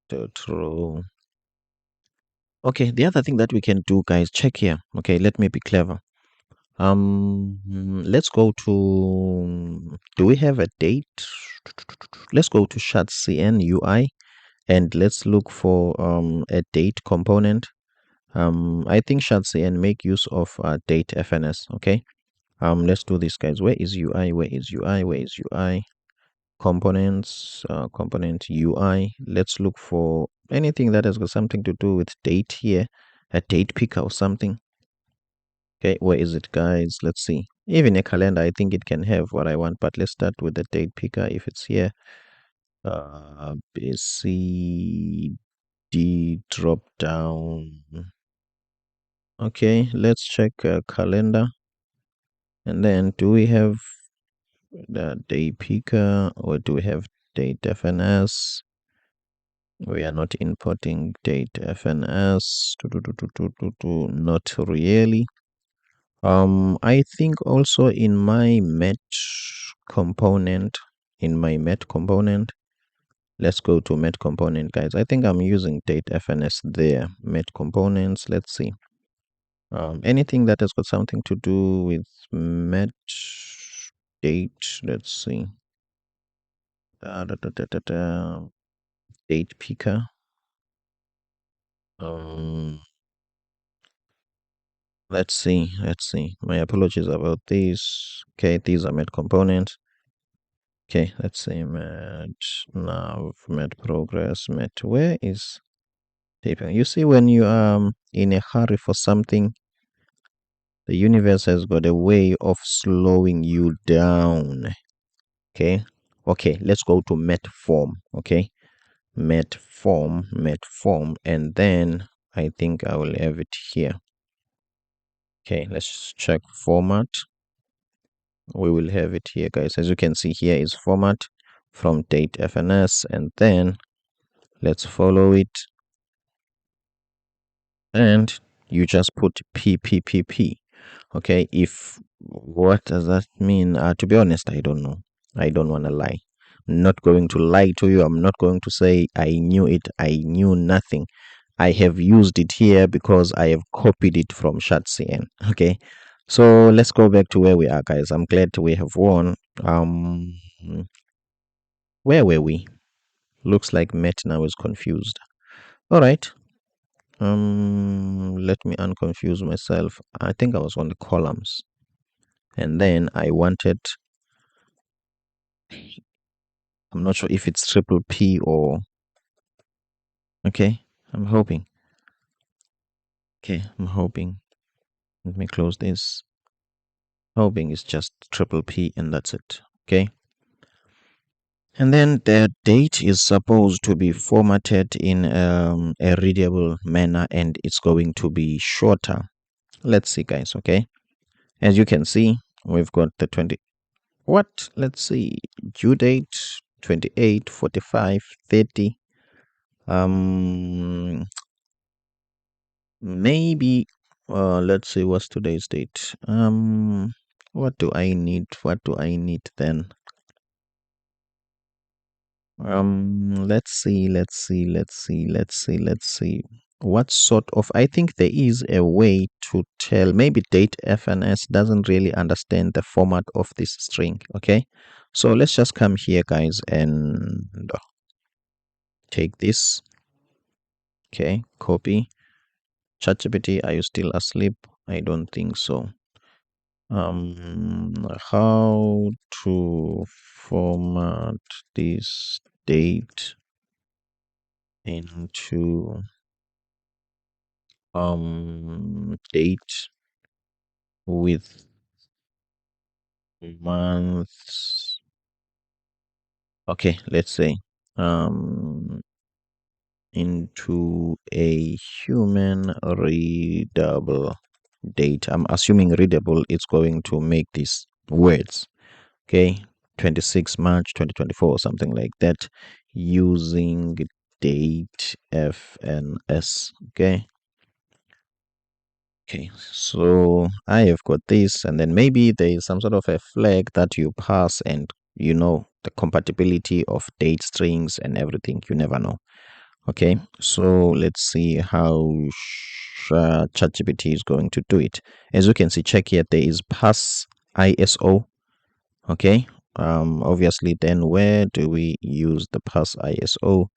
to throw. Okay, the other thing that we can do, guys, check here. Okay, let me be clever. Let's go to, do we have a date? Let's go to ShadCn UI and let's look for a date component. I think ShadCn make use of date FNS. Okay, let's do this, guys. Where is UI? Where is UI? Where is UI? Components, component UI. Let's look for anything that has got something to do with date here, a date picker or something. Okay, where is it, guys? Let's see. Even a calendar, I think it can have what I want, but let's start with the date picker if it's here. C D drop down. Okay, let's check calendar. And then do we have the day picker or do we have date FNS? We are not importing date FNS. Not really. I think also in my met component, let's go to met component, guys. I think I'm using date FNS there. Met components, let's see. Anything that has got something to do with met date, let's see. Date picker. Let's see. My apologies about these. Okay, these are met components. Okay, let's say met nav, met progress, met. Where is taping? You see, when you are in a hurry for something, the universe has got a way of slowing you down. Okay, okay, let's go to met form. Okay, met form, and then I think I will have it here. Okay, let's check format. We will have it here, guys. As you can see, here is format from date FNS, and then let's follow it, and you just put PPPP. Okay, if what does that mean? To be honest, I don't know. I don't want to lie. I'm not going to lie to you. I'm not going to say I knew it. I knew nothing. I have used it here because I have copied it from ShadCn. Okay, so let's go back to where we are, guys. I'm glad we have won. Where were we? Looks like Met now is confused. All right. Let me unconfuse myself. I think I was on the columns, and then I wanted. I'm not sure if it's triple P or. Okay, I'm hoping. Okay, I'm hoping. Let me close this. Hoping it's just triple P and that's it. Okay. And then the date is supposed to be formatted in a readable manner and it's going to be shorter. Let's see, guys. Okay. As you can see, we've got the 20. What? Let's see. Due date 28, 45, 30. Maybe let's see what's today's date. What do I need? What do I need then? Let's see. what sort of, I think there is a way to tell. Maybe date FNS doesn't really understand the format of this string. Okay, so let's just come here, guys, and take this. Okay, copy. ChatGPT, are you still asleep? I don't think so. How to format this date into date with months. Okay, let's say into a human readable date. I'm assuming readable is going to make these words. Okay, 26 March 2024 or something like that, using date FNS. Okay, so I have got this, and then maybe there is some sort of a flag that you pass, and you know the compatibility of date strings and everything. You never know. Okay, so let's see how ChatGPT is going to do it. As you can see, check here, there is pass ISO. Okay, obviously, then where do we use the pass ISO?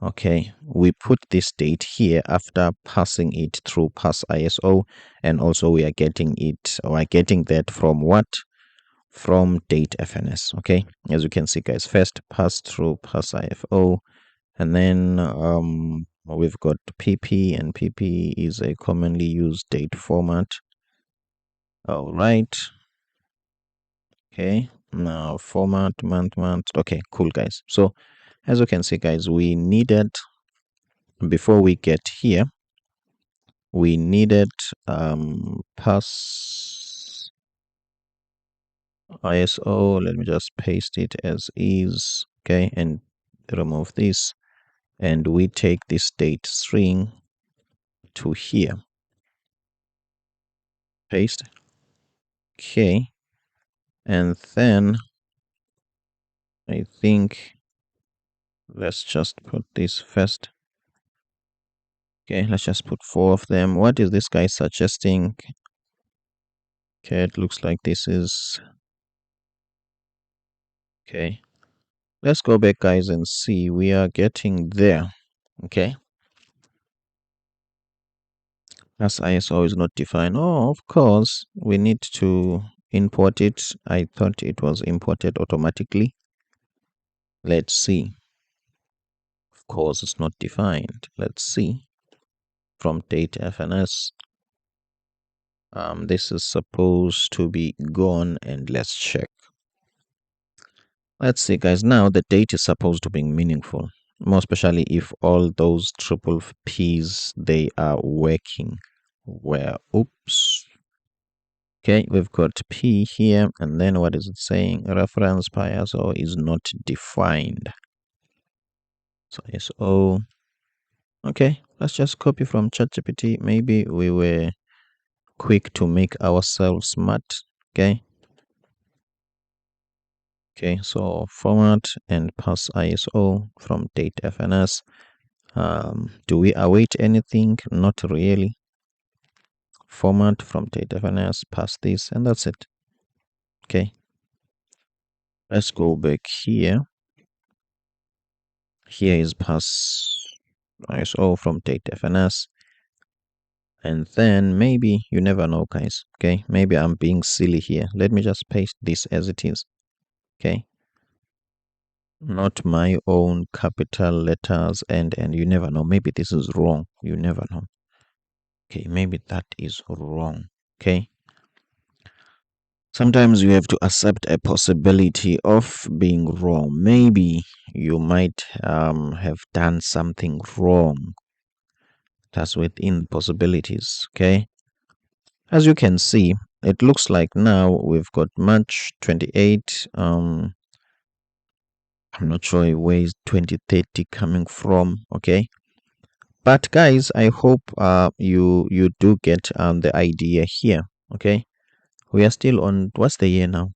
Okay, we put this date here after passing it through pass ISO, and also we are getting it, or are getting that from what? From date FNS. Okay, as you can see, guys, first pass through pass IFO, and then we've got PP, and PP is a commonly used date format. All right. Okay, now format month. Okay, cool, guys. So as you can see, guys, we needed, before we get here, we needed pass ISO. Let me just paste it as is. Okay, and remove this, and we take this date string to here, paste. Okay, and then I think let's just put this first. Okay, let's just put 4 of them. What is this guy suggesting? Okay, it looks like this is okay. Let's go back, guys, and see. We are getting there. Okay, as ISO is not defined. Oh, of course, we need to import it. I thought it was imported automatically. Let's see. Of course, it's not defined. Let's see. From date FNS. This is supposed to be gone, and let's check. Let's see, guys. Now the date is supposed to be meaningful, more especially if all those triple P's they are working. Well, oops. Okay, we've got P here, and then what is it saying? Reference by ISO is not defined. So ISO. Okay, let's just copy from ChatGPT. Maybe we were quick to make ourselves smart. Okay. Okay, so format and pass ISO from date FNS. Do we await anything? Not really. Format from date FNS, pass this, and that's it. Okay. Let's go back here. Here is pass ISO from date FNS. And then maybe, you never know, guys. Okay, maybe I'm being silly here. Let me just paste this as it is. Okay. Not my own capital letters, and you never know. Maybe this is wrong. You never know. Okay, maybe that is wrong. Okay. Sometimes you have to accept a possibility of being wrong. Maybe you might have done something wrong. That's within possibilities. Okay. As you can see, it looks like now we've got March 28. I'm not sure where is 2030 coming from. Okay. But guys, I hope you do get the idea here. Okay. We are still on, what's the year now?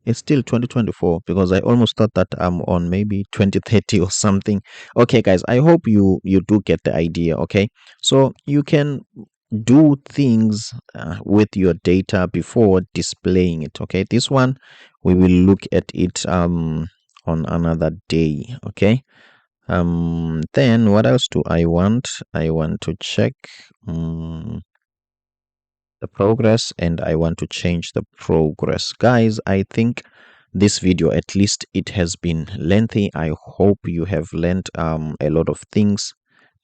It's still 2024 because I almost thought that I'm on maybe 2030 or something. Okay, guys, I hope you do get the idea. Okay, so you can do things with your data before displaying it. Okay, this one we will look at it on another day. Okay, then what else do I want? I want to check the progress, and I want to change the progress. Guys, I think this video, at least it has been lengthy. I hope you have learned a lot of things.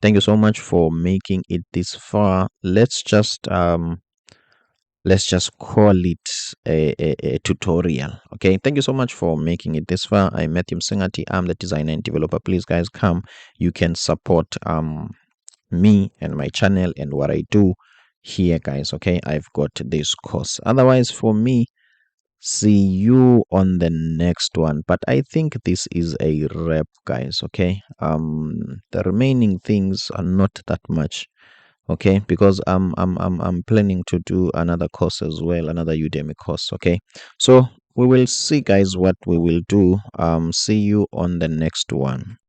Thank you so much for making it this far. Let's just call it a tutorial. Okay, thank you so much for making it this far. I'm Matthew Msingati. I'm the designer and developer. Please, guys, come. You can support me and my channel and what I do here, guys. Okay, I've got this course. Otherwise, for me, see you on the next one. But I think this is a wrap, guys. Okay, the remaining things are not that much. Okay, because I'm planning to do another course as well, another Udemy course. Okay, so we will see, guys, what we will do. See you on the next one.